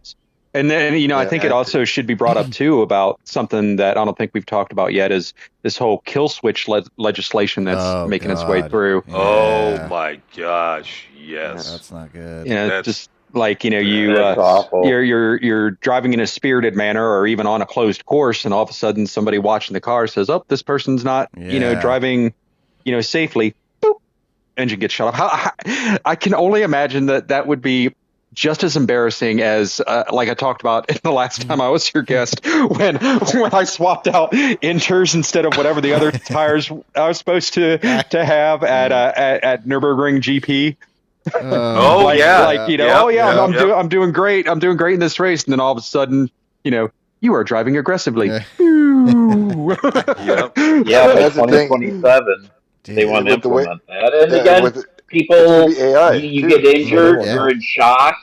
S5: And then, I think it also should be brought up too about something that I don't think we've talked about yet, is this whole kill switch legislation that's making its way through.
S2: Yeah.
S4: Oh my gosh, yes.
S2: Yeah, that's not good.
S5: Just like, you're driving in a spirited manner, or even on a closed course, and all of a sudden somebody watching the car says, "Oh, this person's not, driving, safely." Boop, engine gets shut off. I can only imagine that would be just as embarrassing as, like I talked about the last time I was your guest, when I swapped out inters instead of whatever the other tires I was supposed to have at Nürburgring GP. I'm doing great. I'm doing great in this race, and then all of a sudden, you are driving aggressively.
S7: Yeah, by 2027, they want to implement that. And again, people, you get injured, you're in shock.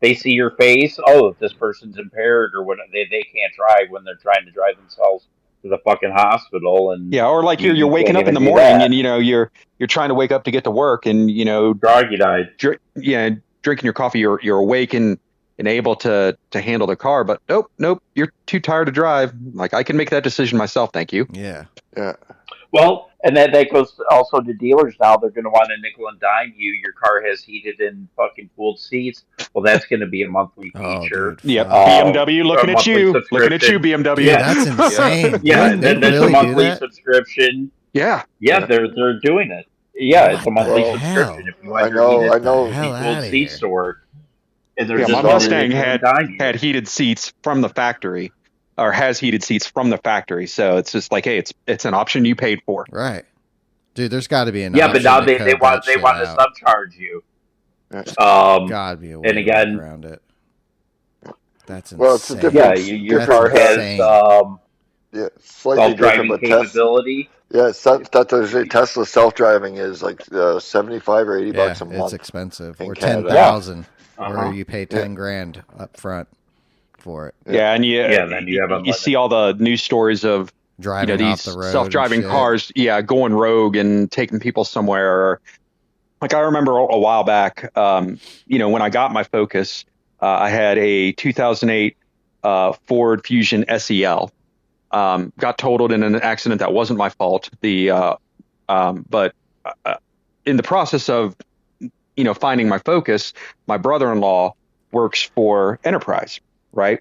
S7: They see your face. Oh, this person's impaired, or what? They can't drive when they're trying to drive themselves to the fucking hospital. And
S5: or like you're waking up in the morning, and you're trying to wake up to get to work, and
S7: groggy eyed.
S5: Drinking your coffee, you're awake and able to handle the car, but nope, you're too tired to drive. Like, I can make that decision myself, thank you.
S2: Yeah.
S7: Well, and that goes also to dealers now. They're going to want to nickel and dime you. Your car has heated and fucking cooled seats. Well, that's going to be a monthly feature.
S5: BMW looking at you, BMW.
S2: Yeah, that's insane.
S7: And then there's a monthly subscription.
S5: Yeah,
S7: they're doing it. Yeah, it's a monthly subscription if you want your cooled seats to work.
S5: My Mustang had heated seats from the factory, or has heated seats from the factory. So it's just like, hey, it's an option you paid for.
S2: Right. Dude, there's got to be an
S7: option. But now they want to subcharge you.
S2: Gotta be a way around it. That's insane.
S6: Well, it's a different.
S7: Your car has
S6: slightly
S7: self-driving
S6: different
S7: capability.
S6: Tesla self-driving is like $75 or $80 a month.
S2: It's expensive. Or
S6: Canada.
S2: $10,000, where you pay $10,000 up front for it.
S5: And you see all the news stories of
S2: driving
S5: these
S2: off the road,
S5: self-driving cars, going rogue and taking people somewhere. Like, I remember a while back, when I got my Focus, I had a 2008 Ford Fusion SEL. Got totaled in an accident that wasn't my fault. But in the process of finding my Focus, my brother-in-law works for Enterprise, right?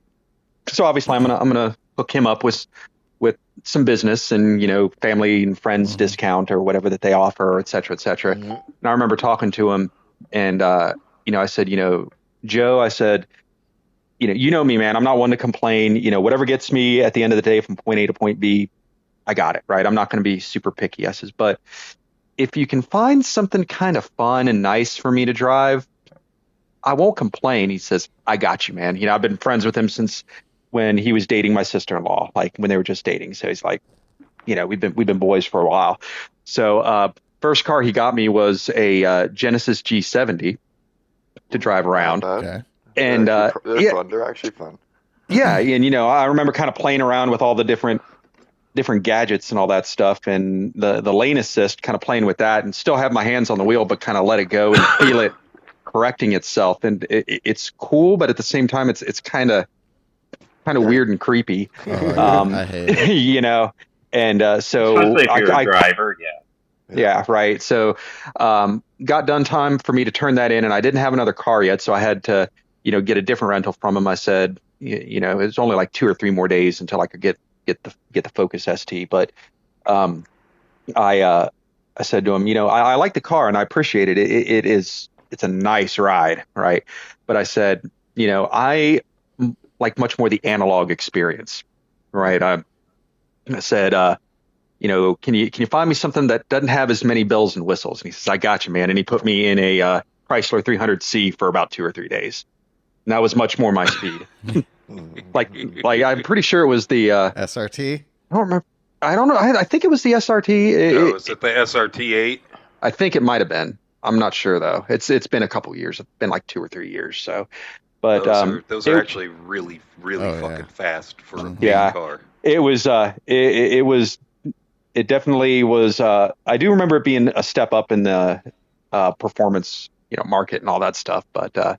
S5: So obviously I'm gonna hook him up with some business and family and friends discount or whatever that they offer, et cetera, et cetera. And I remember talking to him, and I said, Joe, I said, you know me, man, I'm not one to complain. Whatever gets me at the end of the day from point A to point B, I got it, right? I'm not going to be super picky. I says, but if you can find something kind of fun and nice for me to drive, I won't complain. He says, I got you, man. I've been friends with him since when he was dating my sister-in-law, like when they were just dating. So he's like, we've been boys for a while. So first car he got me was a Genesis G70 to drive around.
S6: Okay.
S5: And
S6: they're fun. They're actually fun.
S5: Yeah, and I remember kind of playing around with all the different gadgets and all that stuff, and the lane assist, kind of playing with that, and still have my hands on the wheel, but kind of let it go and feel it correcting itself. And it's cool, but at the same time, it's kind of weird and creepy.
S2: I hate it.
S5: And so
S7: especially if you're a driver,
S5: yeah, right. So got done time for me to turn that in, and I didn't have another car yet, so I had to get a different rental from him. I said, it's only like 2 or 3 more days until I could get the Focus ST, but I I said to him, I like the car and I appreciate it. It's a nice ride, right? But I said, I like much more the analog experience, right? I said, can you find me something that doesn't have as many bells and whistles? And he says, I got you, man. And he put me in a Chrysler 300C for about 2 or 3 days. And that was much more my speed. like I'm pretty sure it was the
S2: SRT.
S5: I don't remember. I don't know. I think it was the SRT.
S4: Was it the SRT8?
S5: I think it might have been. I'm not sure though. It's been a couple years. It's been like 2 or 3 years. So, but
S4: those are actually really fucking fast for a car.
S5: It was. It definitely was. I do remember it being a step up in the performance, market and all that stuff. But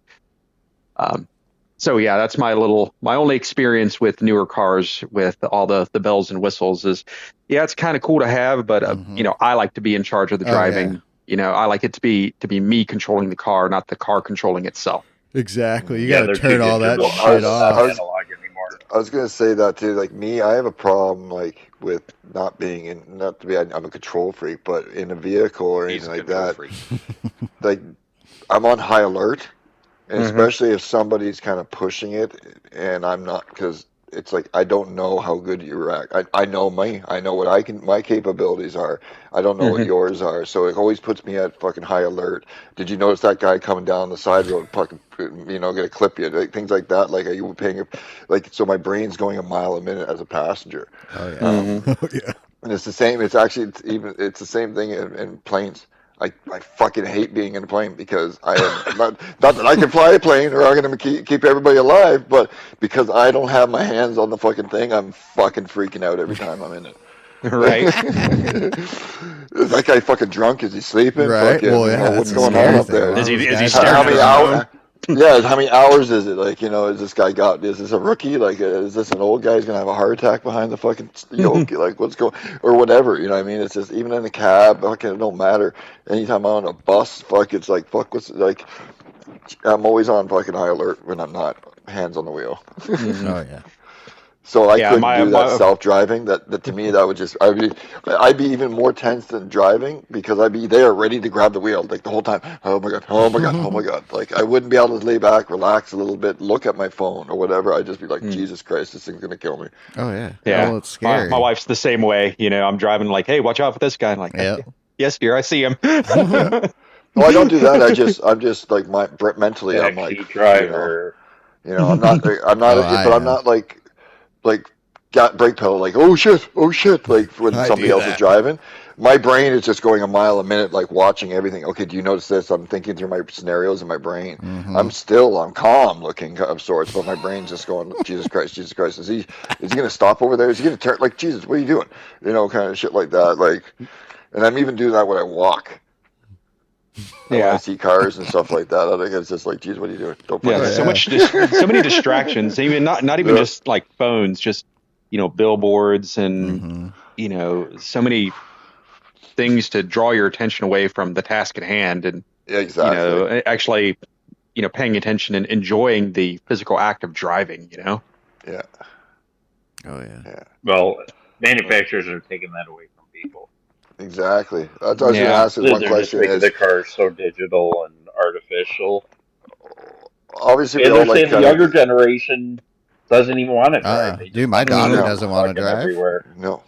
S5: so yeah, that's my only experience with newer cars with all the bells and whistles is, it's kind of cool to have, but I like to be in charge of the driving. I like it to be me controlling the car, not the car controlling itself.
S2: Exactly. You got to turn all that shit off.
S6: I was gonna say that too. Like me, I have a problem like with not being in. Not to be, I'm a control freak, but in a vehicle or anything like that, like I'm on high alert, and especially if somebody's kind of pushing it, and I'm not, because it's like I don't know how good you react. I know I know what my capabilities are. I don't know what yours are, so it always puts me at fucking high alert. Did you notice that guy coming down the side road, fucking, gonna clip you? Like, things like that. Like, are you paying? Like, so my brain's going a mile a minute as a passenger.
S2: Oh yeah. Oh yeah.
S6: And it's the same. It's the same thing in planes. I fucking hate being in a plane because I am not that I can fly a plane or I'm going to keep everybody alive, but because I don't have my hands on the fucking thing, I'm fucking freaking out every time I'm in it.
S5: Right.
S6: Is that guy fucking drunk? Is he sleeping?
S2: Right.
S6: Fucking,
S2: Well, yeah,
S6: what's going on up there?
S5: Is he
S6: How
S5: staring
S6: many
S5: at his
S6: hours? Yeah, how many hours is it? Like, is this guy is this a rookie? Like, is this an old guy who's gonna have a heart attack behind the fucking yoke? Like, what's going, or whatever? You know what I mean? It's just, even in the cab, fucking, it don't matter. Anytime I'm on a bus, it's like, what's like? I'm always on fucking high alert when I'm not hands on the wheel.
S2: Oh yeah.
S6: So I couldn't do that self-driving. That to me, that would just, I'd be even more tense than driving because I'd be there ready to grab the wheel like the whole time. Oh my god, oh my god, oh my god. Like, I wouldn't be able to lay back, relax a little bit, look at my phone or whatever. I'd just be like, Jesus Christ, this thing's gonna kill me.
S2: Oh yeah.
S5: Yeah.
S2: Oh, it's scary.
S5: My wife's the same way. I'm driving like, hey, watch out for this guy. I'm like, yes, dear, I see him.
S6: Well, I don't do that. I'm just like mentally, I'm like
S7: driver.
S6: I'm not, but I'm not like got brake pedal, like, oh shit, like when somebody else is driving. My brain is just going a mile a minute, like watching everything. Okay, do you notice this? I'm thinking through my scenarios in my brain. I'm calm looking of sorts, but my brain's just going, Jesus Christ. Is he gonna stop over there? Is he gonna turn? Like, Jesus, what are you doing? Kind of shit like that. Like, and I'm even doing that when I walk. When I see cars and stuff like that, I think it's just like, geez, what are you doing? Don't play
S5: so many distractions. Even not even just like phones, just billboards and so many things to draw your attention away from the task at hand, and actually paying attention and enjoying the physical act of driving.
S6: Yeah.
S2: Oh yeah.
S7: Well, manufacturers are taking that away from people.
S6: Exactly. That's what I was going to ask. One question is,
S7: the car so digital and artificial.
S6: Obviously,
S7: and the younger generation doesn't even want to drive.
S2: Dude, my daughter doesn't want to drive.
S7: Everywhere.
S6: No.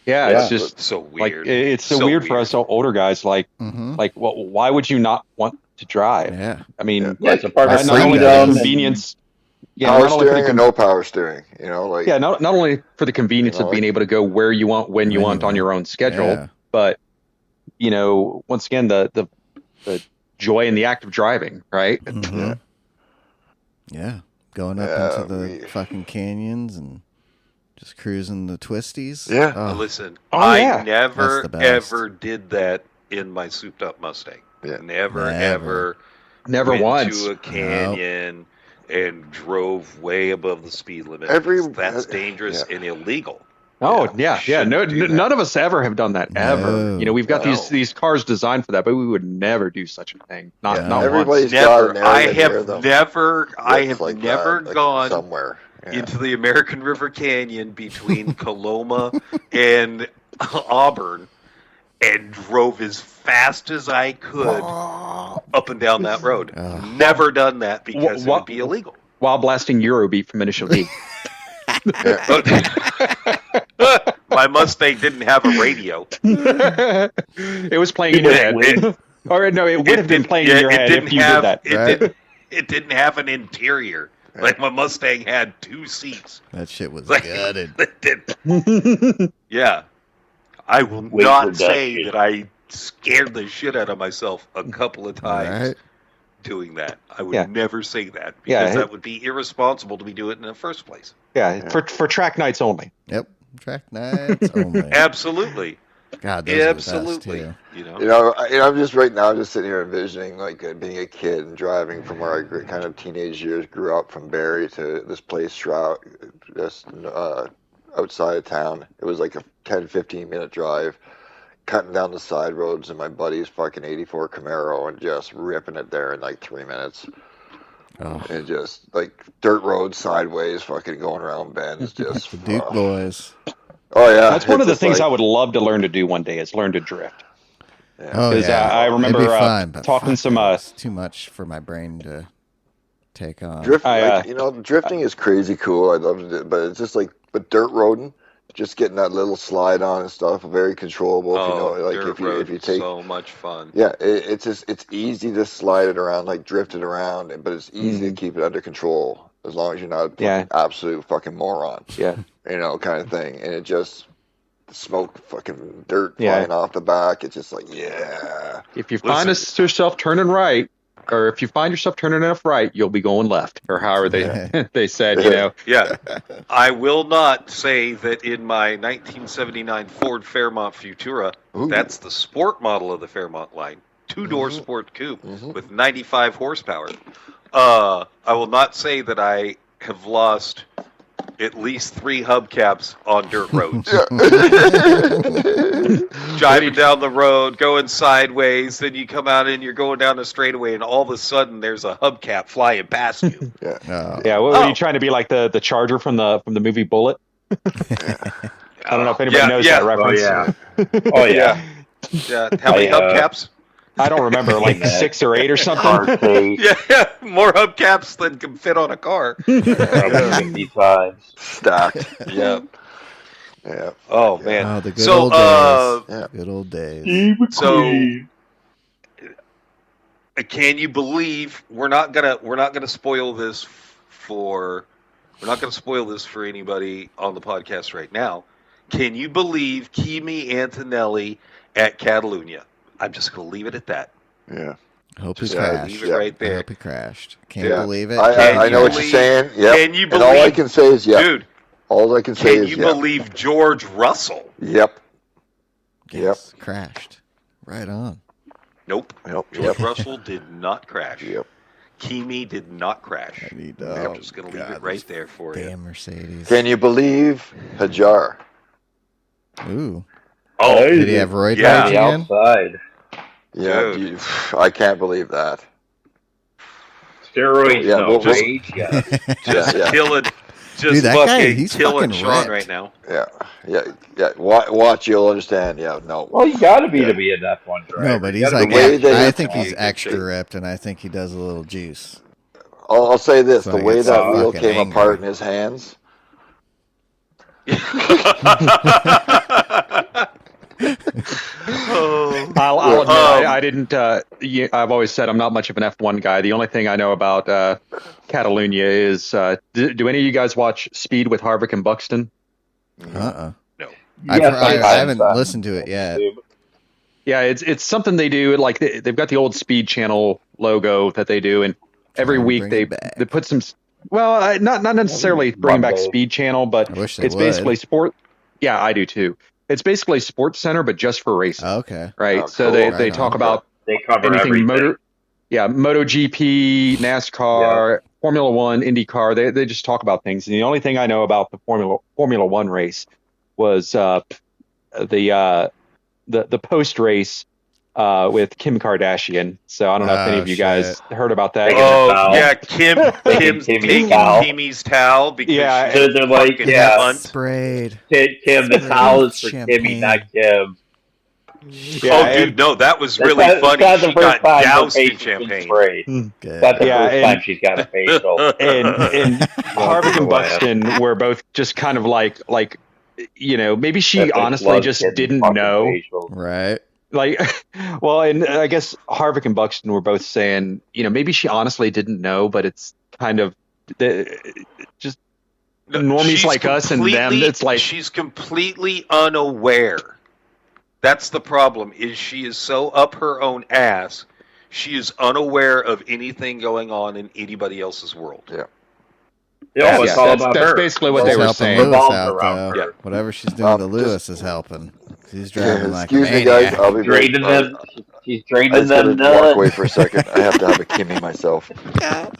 S5: Yeah, it's just
S4: so weird.
S5: Like, it's so weird for us older guys. Like, well, why would you not want to drive?
S2: Yeah.
S5: I mean,
S7: it's a part of
S5: not only the convenience.
S6: Power steering or no power steering, like,
S5: not only for the convenience of being able to go where you want, when you want on your own schedule, but once again, the joy in the act of driving, right?
S2: Yeah, going up into the fucking canyons and just cruising the twisties.
S6: Yeah.
S2: Oh.
S4: Listen, I never ever did that in my souped up Mustang.
S6: Yeah.
S4: Never went
S5: once
S4: to a canyon and drove way above the speed limit. That's dangerous and illegal.
S5: Oh yeah. No, none of us ever have done that ever.
S2: No.
S5: We've got these cars designed for that, but we would never do such a thing. Not
S6: everybody's
S5: once.
S6: got an area
S4: I have
S6: like
S4: never
S6: that,
S4: gone
S6: somewhere
S4: into the American River Canyon between Coloma and Auburn and drove as fast as I could up and down that road. Never done that because it would be illegal.
S5: While blasting Eurobeat from Initial D.
S4: My Mustang didn't have a radio.
S5: It was playing in your head. Or no, it would have been playing in your head if you did that.
S4: It didn't have an interior. Like my Mustang had 2 seats.
S2: That shit was gutted.
S4: Yeah. I will not say that I scared the shit out of myself a couple of times doing that. I would never say that because that would be irresponsible to be doing it in the first place.
S5: Yeah, for track nights only.
S2: Yep, track nights only.
S4: Absolutely.
S2: God, those
S4: absolutely.
S2: Are the best,
S6: too. I'm just right now just sitting here envisioning like being a kid and driving from where I kind of teenage years grew up from Barrie to this place Shroud, just outside of town. It was like a 10-15 minute drive, cutting down the side roads in my buddy's fucking 84 Camaro and just ripping it there in like 3 minutes. And just like dirt road sideways, fucking going around bends, just
S2: the Duke boys.
S6: Oh yeah,
S5: that's one of the things I would love to learn to do one day is learn to drift. I remember talking some.
S2: It's too much for my brain to take on.
S6: Drifting is crazy cool. I love it, but it's just like dirt roading. Just getting that little slide on and stuff, very controllable.
S4: If you take so much fun.
S6: Yeah, it's easy to slide it around, like drift it around, but it's easy to keep it under control as long as you're not an absolute fucking moron.
S5: Yeah,
S6: kind of thing. And it just smoke, fucking dirt flying off the back. It's just like
S5: If you find yourself turning right. Or if you find yourself turning enough right, you'll be going left. Or however they said,
S4: Yeah. I will not say that in my 1979 Ford Fairmont Futura, that's the sport model of the Fairmont line, 2-door sport coupe with 95 horsepower. I will not say that I have lost at least 3 hubcaps on dirt roads. Driving down the road, going sideways, then you come out and you're going down a straightaway, and all of a sudden there's a hubcap flying past you.
S5: What were you trying to be like the Charger from the movie Bullet? I don't know if anybody knows that reference.
S6: Oh yeah.
S4: How many hubcaps?
S5: I don't remember, like 6 or 8 or something.
S4: More hubcaps than can fit on a car.
S7: 50 times
S6: stacked.
S4: Yeah. Oh man.
S2: Oh, the good old days. Good old days.
S4: So, can you believe we're not gonna spoil this for anybody on the podcast right now? Can you believe Kimi Antonelli at Catalunya? I'm just going to leave it at that.
S6: Yeah.
S2: I hope he crashed.
S4: Leave it right there.
S2: I hope he crashed. Can't believe it.
S6: I know what you're saying. Yep.
S4: Can you believe?
S6: And all I can say is
S4: dude.
S6: All I can say is
S4: Can you believe George Russell?
S6: Yep.
S2: Yes, crashed. Right on.
S4: Nope. George Russell did not crash.
S6: Yep.
S4: Kimi did not crash. I'm just going to leave it right there for you.
S2: Damn Mercedes.
S6: Can you believe Hajar?
S2: Ooh.
S7: Oh,
S2: did he have roid rage again?
S7: Outside.
S6: Yeah, I can't believe that.
S7: Steroids, rage,
S4: just killing,
S2: dude, that guy, he's
S4: killing Sean
S2: ripped
S4: right now.
S6: Yeah. Watch, you'll understand. Yeah, no.
S7: Well, you got to be an F1 driver.
S2: No, but he's like, I think he's extra ripped, and I think he does a little juice.
S6: I'll say this:
S2: So
S6: the
S2: he
S6: way
S2: gets
S6: that
S2: so
S6: wheel
S2: fucking
S6: came
S2: angry.
S6: apart in his hands.
S5: I'll admit, I didn't. I've always said I'm not much of an F1 guy. The only thing I know about Catalunya is, do any of you guys watch Speed with Harvick and Buxton?
S2: No.
S7: I
S2: haven't listened to it yet.
S5: Yeah, it's something they do. Like they've got the old Speed Channel logo that they do, and every week they put some. Well, not necessarily bring back Speed Channel, but it's basically sport. Yeah, I do too. It's basically Sports Center, but just for racing.
S2: Okay.
S5: Right. So they talk about
S7: cover
S5: anything
S7: everything.
S5: MotoGP, NASCAR, Formula One, IndyCar. They just talk about things. And the only thing I know about the Formula One race was the post race with Kim Kardashian. So I don't know if any of you guys heard about that.
S4: Oh yeah, Kim's taking Kimmy's towel because
S7: they're like
S2: sprayed.
S7: Kim, the towel is for Kimmy, not Kim.
S4: Oh, dude, no, that was really funny. She got doused in champagne.
S7: That's the first time she's got a facial.
S5: And Harvick and Buxton were both just kind of like maybe she honestly just didn't know.
S7: Facials.
S2: Right.
S5: Like, well, and I guess Harvick and Buxton were both saying, maybe she honestly didn't know, but it's kind of just normies like us and them. It's like
S4: she's completely unaware. That's the problem. Is she is so up her own ass. She is unaware of anything going on in anybody else's world.
S6: Yeah.
S7: It's all about her.
S5: That's basically what they were saying.
S2: Lewis out, though. Whatever she's doing to Lewis is helping. He's driving like a
S6: excuse me,
S2: maniac.
S6: guys. I'll be
S7: draining them. She's draining them.
S6: Walk away for a second. I have to have a Kimmy myself.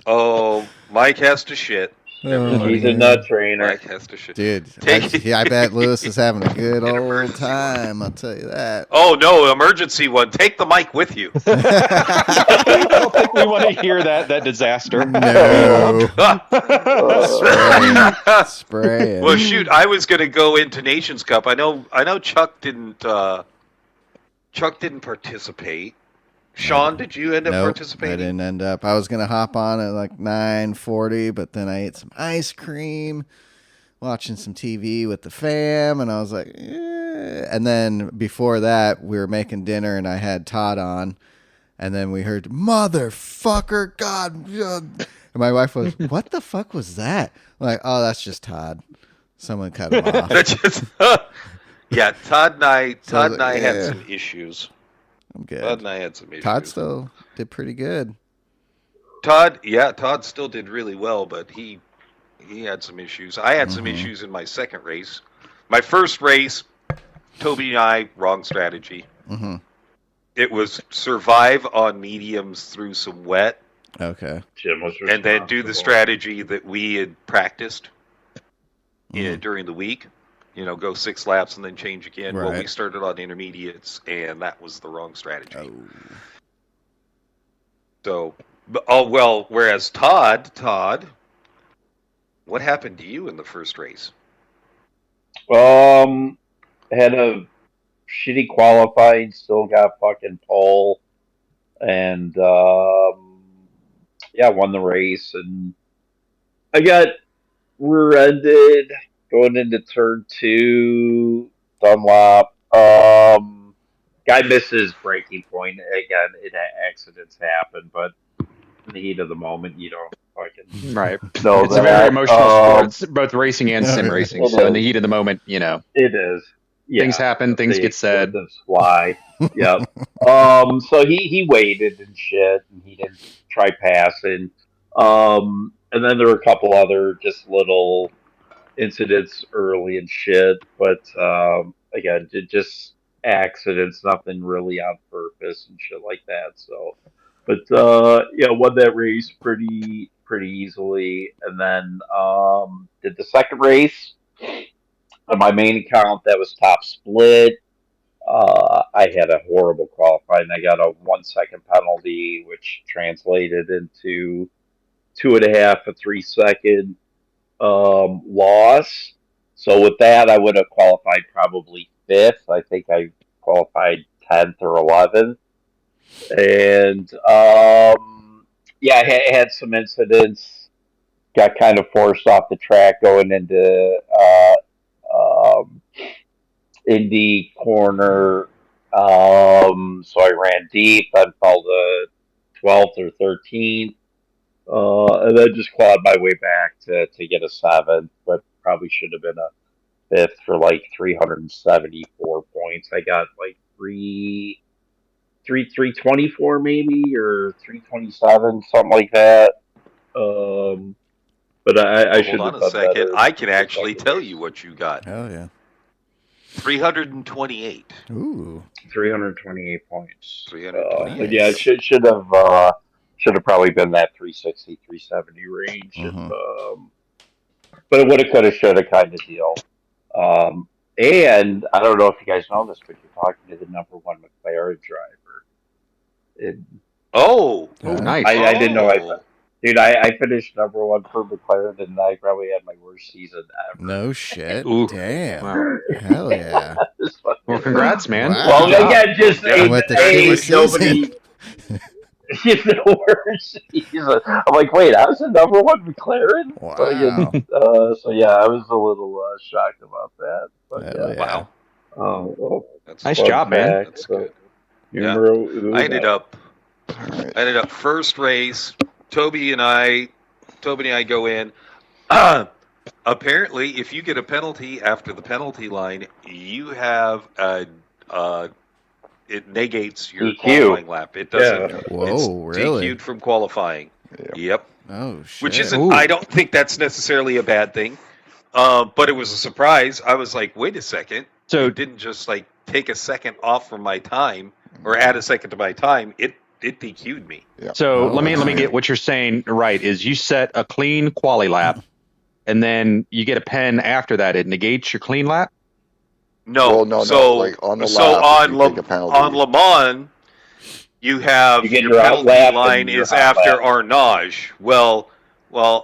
S4: Oh, Mike has to shit.
S7: He's a nut trainer.
S4: Mike has to shit.
S2: Dude, I bet Lewis is having a good old time. I'll tell you that.
S4: Oh, no, emergency one. Take the mic with you.
S5: I don't think we want to hear that disaster.
S2: No. Spray it.
S4: Well, shoot, I was going to go into Nations Cup. I know Chuck didn't participate. Sean, did you end up participating?
S2: I didn't end up. I was going to hop on at like 9:40, but then I ate some ice cream, watching some TV with the fam, and I was like, eh. And then before that, we were making dinner, and I had Todd on, and then we heard, motherfucker, God. And my wife was, what the fuck was that? I'm like, oh, that's just Todd. Someone cut him off.
S4: That's just, yeah, Todd and I had some issues.
S2: I'm good.
S4: Todd and I had some issues.
S2: Todd still did pretty good.
S4: Todd still did really well, but he had some issues. I had some issues in my second race. My first race, Toby and I, wrong strategy. Mm-hmm. It was survive on mediums through some wet.
S2: Okay.
S4: And then do the strategy that we had practiced during the week. Go 6 laps and then change again.
S2: Right.
S4: Well, we started on intermediates, and that was the wrong strategy. So, whereas Todd, what happened to you in the first race?
S7: Had a shitty qualifying, still got fucking pole, and won the race, and I got rear-ended going into turn 2, Dunlop. Guy misses breaking point. Again, accidents happen, but in the heat of the moment, you don't fucking
S5: right.
S7: know
S5: it's a very emotional sport, both racing and sim racing. So in the heat of the moment,
S7: it is. Yeah,
S5: things happen, things get said.
S7: Fly. Yep. So he waited and shit, and he didn't try passing. And then there were a couple other just little incidents early and shit, but again, just accidents, nothing really on purpose and shit like that. So, but won that race pretty easily, and then did the second race on my main account. That was top split. I had a horrible qualifying. I got a 1 second penalty, which translated into 2.5 a 3 second loss. So with that, I would have qualified probably 5th. I think I qualified 10th or 11th. And I had some incidents. Got kind of forced off the track going into Indy corner. So I ran deep. I fell to 12th or 13th. And then just clawed my way back to get a 7th, but probably should have been a 5th for like 374 points. I got like 324 maybe, or 327, something like that. But I should have done better. Hold on a second.
S4: I can actually tell you what you got.
S2: Oh yeah.
S4: 328.
S2: Ooh.
S7: 328 points.
S4: 328.
S7: Yeah, it should have probably been that 360, 370 range. But it would have, could have, should have kind of deal. And I don't know if you guys know this, but you're talking to the number 1 McLaren driver.
S5: Nice.
S7: I didn't know. Dude, I finished number 1 for McLaren, and I probably had my worst season ever.
S2: No shit.
S5: Ooh.
S2: Damn.
S5: Wow.
S2: Hell yeah.
S5: Well, Well, congrats, man.
S2: Wow.
S7: Well, again, just
S2: With the shitty
S7: nobody. I'm like, wait, I was the number one McLaren.
S2: Wow.
S7: So yeah, I was a little shocked about that. But
S2: Hell yeah.
S4: Wow.
S7: well,
S4: That's
S5: Nice
S7: fun
S5: job, man.
S7: fact,
S4: That's
S7: so
S4: good.
S7: you
S4: Yeah.
S7: remember who
S4: I ended up
S2: All right.
S4: first race. Toby and I go in. Apparently, if you get a penalty after the penalty line, you have it negates your
S7: DQ.
S4: qualifying lap. It doesn't.
S7: Yeah.
S2: Whoa,
S4: It's
S2: really?
S4: DQ'd from qualifying. Yep.
S2: Oh, shit.
S4: Which isn't.
S5: Ooh.
S4: I don't think that's necessarily a bad thing. But it was a surprise. I was like, wait a second.
S5: So
S4: It didn't just like take a second off from my time or add a second to my time. It DQ'd me.
S5: So
S2: Oh,
S5: let me
S2: wow.
S5: get what you're saying right. Is you set a clean quali lap, and then you get a pen after that. It negates your clean lap.
S4: No,
S6: Well, no,
S4: so
S6: like on the
S4: so
S6: lap,
S4: on
S6: if you take a penalty.
S4: on Le Mans, you have
S7: You get
S4: your
S7: your out
S4: penalty
S7: lap
S4: line
S7: and your
S4: is
S7: hot
S4: after
S7: lap.
S4: Arnage. Well,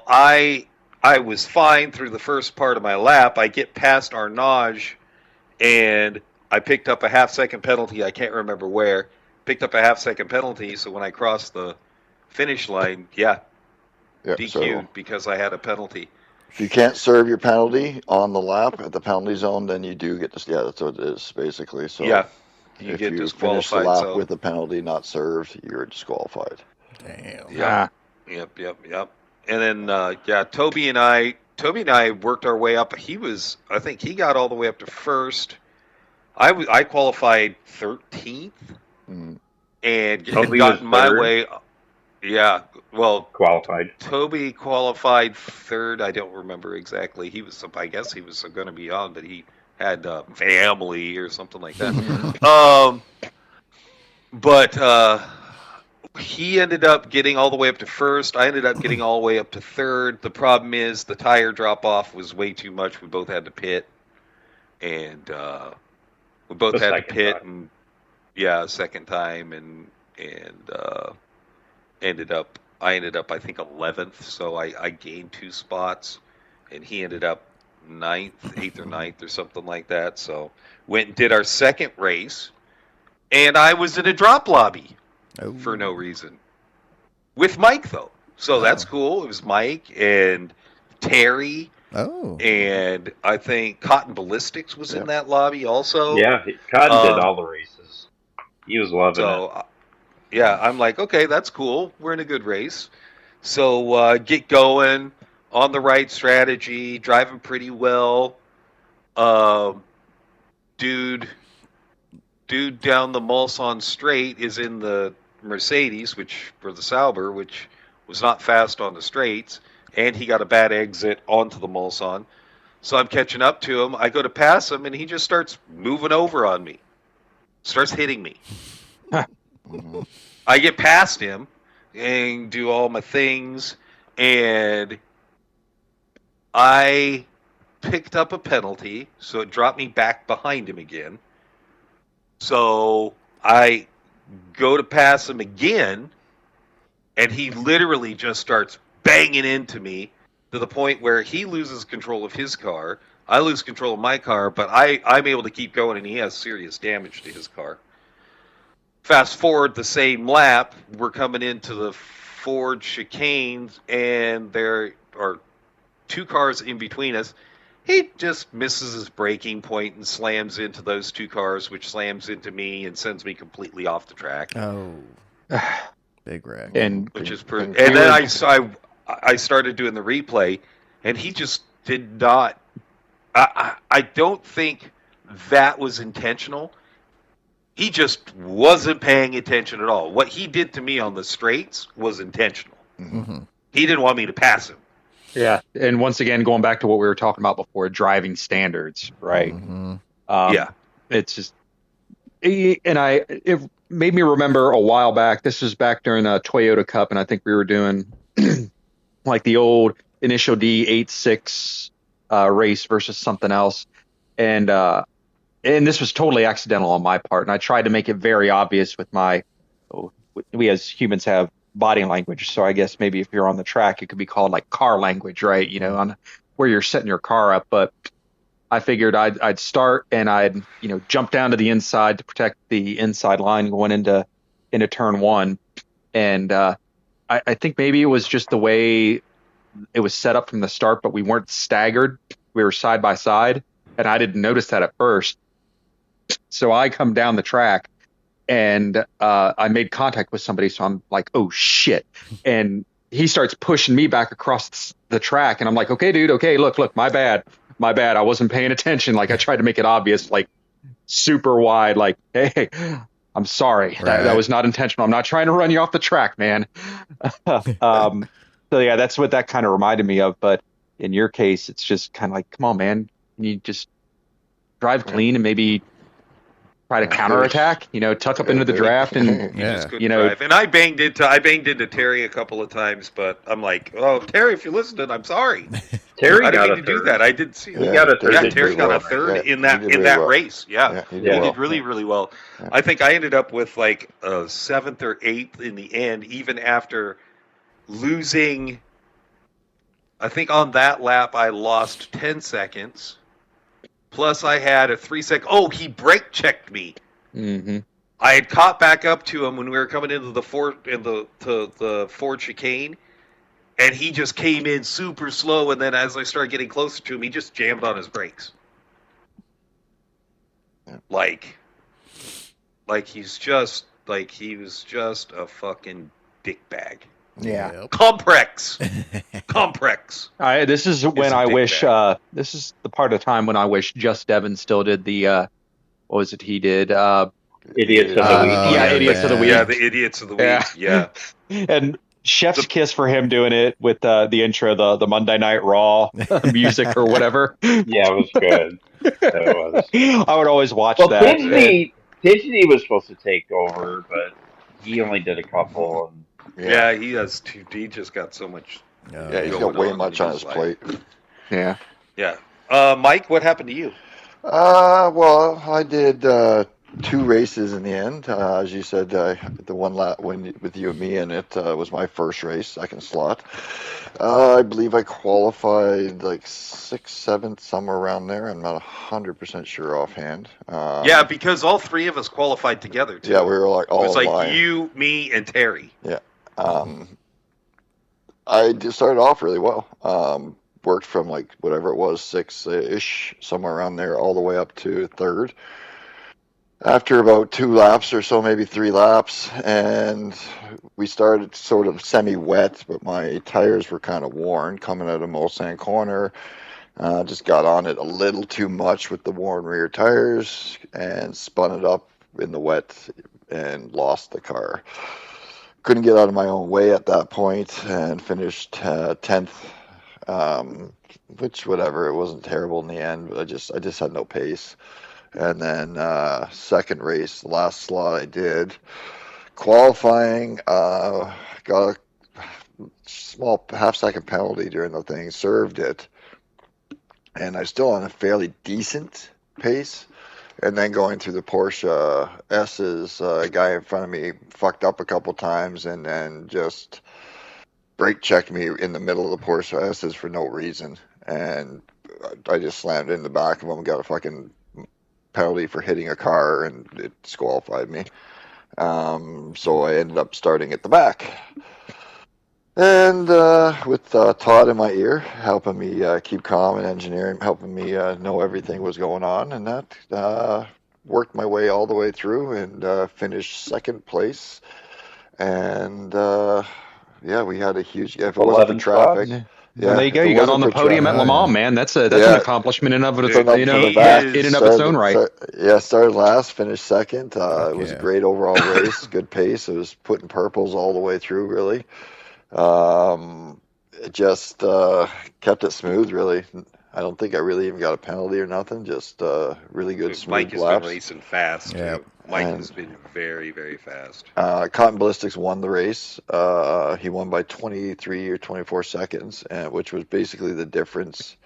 S4: I was fine through the first part of my lap. I get past Arnage, and I picked up a half-second penalty. I can't remember where. Picked up a half-second penalty, so when I crossed the finish line, DQ'd
S6: So
S4: because I had a penalty.
S6: if you can't serve your penalty on the lap at the penalty zone, then you do get this. Yeah, that's what it is basically. So
S4: Yeah, you
S6: if
S4: get
S6: you finish the
S4: disqualified.
S6: lap
S4: So
S6: with a penalty not served, you're disqualified.
S2: Damn.
S4: yeah. Yep. And then, Toby and I worked our way up. I think he got all the way up to first. I qualified 13th
S6: Mm.
S4: and had
S7: Toby
S4: gotten
S7: was
S4: my
S7: third?
S4: way. Yeah, well,
S7: Qualified.
S4: Toby qualified third. I don't remember exactly. I guess he was going to be on, but he had family or something like that. But he ended up getting all the way up to first. I ended up getting all the way up to third. The problem is the tire drop off was way too much. We both had to pit, and we both
S7: The
S4: had to
S7: second
S4: pit,
S7: time.
S4: and a second time, and I ended up I think 11th. So I gained 2 spots, and he ended up 8th or 9th or something like that. So went and did our second race, and I was in a drop lobby.
S2: Oh.
S4: For no reason. With Mike, though. So that's cool. It was Mike and Terry,
S2: Oh.
S4: and I think Cotton Ballistics was in that lobby also.
S7: Yeah, Cotton did all the races. He was loving it.
S4: So, I'm like, okay, that's cool. We're in a good race. So get going on the right strategy, driving pretty well. Dude down the Mulsanne straight is in the Mercedes, for the Sauber, which was not fast on the straights, and he got a bad exit onto the Mulsanne. So I'm catching up to him. I go to pass him, and he just starts moving over on me, starts hitting me. I get past him and do all my things, and I picked up a penalty, so it dropped me back behind him again. So I go to pass him again, and he literally just starts banging into me to the point where he loses control of his car. I lose control of my car, but I'm able to keep going, and he has serious damage to his car. Fast forward the same lap, we're coming into the Ford chicanes, and there are 2 cars in between us. He just misses his braking point and slams into those 2 cars, which slams into me and sends me completely off the track.
S2: Oh. Big wreck.
S5: And
S4: Which is pretty. And then I started doing the replay, and he just did not. I don't think that was intentional. He just wasn't paying attention at all. What he did to me on the straights was intentional.
S2: Mm-hmm.
S4: He didn't want me to pass him.
S5: yeah, and once again, going back to what we were talking about before, driving standards, right?
S2: Mm-hmm.
S4: Yeah.
S5: It's just, it made me remember a while back. This was back during a Toyota Cup, and I think we were doing like the old Initial D 8.6 race versus something else, and this was totally accidental on my part, and I tried to make it very obvious with we as humans have body language, so I guess maybe if you're on the track, it could be called like car language, right? On where you're setting your car up. But I figured I'd start and I'd jump down to the inside to protect the inside line going into turn one. And I think maybe it was just the way it was set up from the start, but we weren't staggered. We were side by side, and I didn't notice that at first. So I come down the track, and I made contact with somebody, so I'm like, oh, shit. And he starts pushing me back across the track, and I'm like, okay, dude, okay, look, my bad. I wasn't paying attention. Like, I tried to make it obvious, like, super wide, like, hey, I'm sorry.
S2: Right.
S5: That was not intentional. I'm not trying to run you off the track, man. So, yeah, that's what that kind of reminded me of. But in your case, it's just kind of like, come on, man. Can you just drive clean and maybe try to counterattack, tuck up into the draft and,
S4: just couldn't drive. And I banged into Terry a couple of times, but I'm like, oh, Terry, if you're listening, I'm sorry.
S7: Terry
S4: I didn't
S7: got
S4: mean
S7: a
S4: to do
S7: third.
S4: that. I did see
S7: He got a third.
S4: Yeah, Terry got a third in that race. Yeah,
S6: he
S4: he
S6: did
S4: did really, really well.
S6: Yeah.
S4: I think I ended up with like a 7th or 8th in the end, even after losing. I think on that lap I lost 10 seconds. Plus I had a 3-second. Oh, he brake checked me.
S5: Mm-hmm.
S4: I had caught back up to him when we were coming into the Ford chicane, and he just came in super slow. And then as I started getting closer to him, he just jammed on his brakes, like he was just a fucking dickbag.
S2: Yeah.
S4: Complex.
S5: This is when I wish. This is the part of the time when I wish Just Devin still did the. What was it he did?
S7: Idiots of the week.
S5: Yeah, Idiots of the Week.
S4: Yeah, the Idiots of the Week. Yeah.
S5: And chef's kiss for him doing it with the intro, the Monday Night Raw music or whatever.
S7: Yeah, it was good. It was.
S5: I would always watch
S7: Well,
S5: that.
S7: Disney was supposed to take over, but he only did a couple.
S4: Yeah, he has two. He just got so much.
S6: Yeah, he's got way much on his plate.
S5: Yeah.
S4: Yeah. Mike, what happened to you?
S6: Well, I did 2 races in the end. As you said, the one lap with you and me in it was my first race, second slot. I believe I qualified like 6th, 7th, somewhere around there. I'm not 100% sure offhand.
S4: Yeah, because all 3 of us qualified together, too.
S6: Yeah, we were like all
S4: It was like
S6: aligned.
S4: you, me, and Terry.
S6: Yeah. I just started off really well. Worked from like whatever it was, 6-ish, somewhere around there, all the way up to 3rd. After about 2 laps or so, maybe 3 laps, and we started sort of semi-wet, but my tires were kind of worn coming out of Mulsanne Corner. Just got on it a little too much with the worn rear tires and spun it up in the wet and lost the car. Couldn't get out of my own way at that point and finished 10th. Which whatever, it wasn't terrible in the end, but I just had no pace. And then second race, the last slot I did, qualifying, got a small half-second penalty during the thing, served it, and I was still on a fairly decent pace. And then going through the Porsche S's, a guy in front of me fucked up a couple times and then just brake checked me in the middle of the Porsche S's for no reason. And I just slammed in the back of him, got a fucking penalty for hitting a car, and it disqualified me. So I ended up starting at the back. And with Todd in my ear, helping me keep calm and engineering, helping me know everything was going on, and that worked my way all the way through and finished 2nd place. And yeah, we had a huge. If it wasn't for traffic,
S5: yeah, well, there you go. You got on the podium at Le Mans, man. That's an accomplishment in and of its own right.
S6: Started last, finished 2nd. It was a great overall race, good pace. It was putting purples all the way through, really. It just kept it smooth, really. I don't think I really even got a penalty or nothing. Just really good smooth
S4: Mike has
S6: laps.
S4: been racing fast.
S2: Yeah.
S4: Mike has been very, very fast.
S6: Cotton Ballistics won the race. He won by 23 or 24 seconds, which was basically the difference.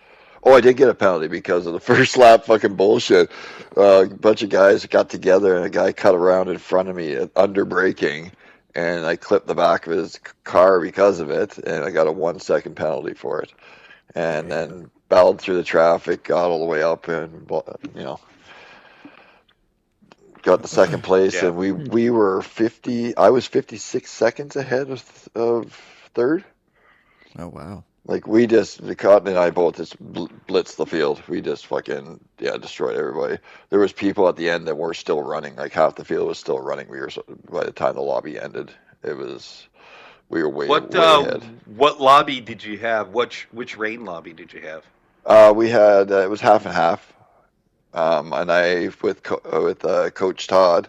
S6: Oh, I did get a penalty because of the first lap fucking bullshit. A bunch of guys got together and a guy cut around in front of me under braking, and I clipped the back of his car because of it, and I got a 1-second penalty for it. And then battled through the traffic, got all the way up, and got the second place. And we were 50. I was 56 seconds ahead of third.
S2: Oh wow!
S6: Like the Cotton and I both just blitzed the field. We just fucking destroyed everybody. There was people at the end that were still running. Like half the field was still running. By the time the lobby ended, we were way ahead.
S4: What lobby did you have? Which rain lobby did you have?
S6: We had it was half and half. And I with Coach Todd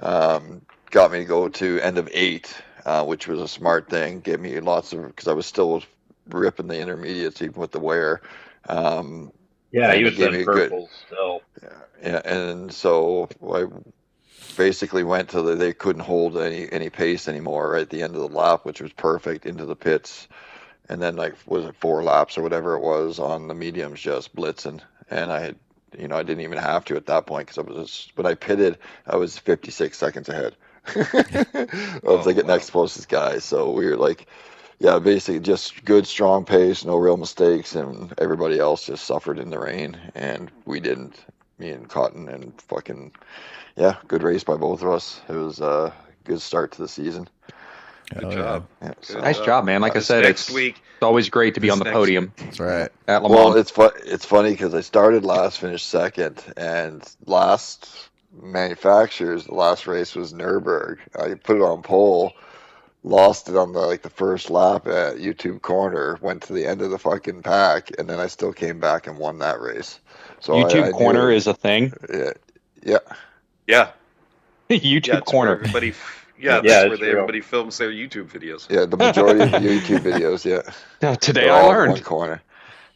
S6: got me to go to end of 8, which was a smart thing. Gave me lots of because I was still ripping the intermediates even with the wear.
S7: He was in purple still.
S6: Yeah, and so I basically went to they couldn't hold any pace anymore right at the end of the lap, which was perfect into the pits, and then was it 4 laps or whatever it was on the mediums just blitzing, and I didn't even have to at that point because when I pitted, I was 56 seconds ahead. I was next closest guy, so we were basically just good, strong pace, no real mistakes, and everybody else just suffered in the rain, and we didn't. Me and Cotton, and fucking, good race by both of us. It was a good start to the season.
S4: Good job.
S6: Yeah,
S5: nice job, man. Like I said, it's always great to be on the podium.
S2: That's right.
S5: At Le Mans.
S6: Well, it's funny because I started last, finished second, and last manufacturers, the last race was Nürburgring. I put it on pole. Lost it on the first lap at YouTube corner, went to the end of the fucking pack, and then I still came back and won that race. So
S5: YouTube corner is a thing.
S6: Yeah.
S5: YouTube corner.
S4: Everybody, everybody films their YouTube videos.
S6: Yeah, the majority of the YouTube videos. Yeah.
S5: Today I learned
S6: one corner.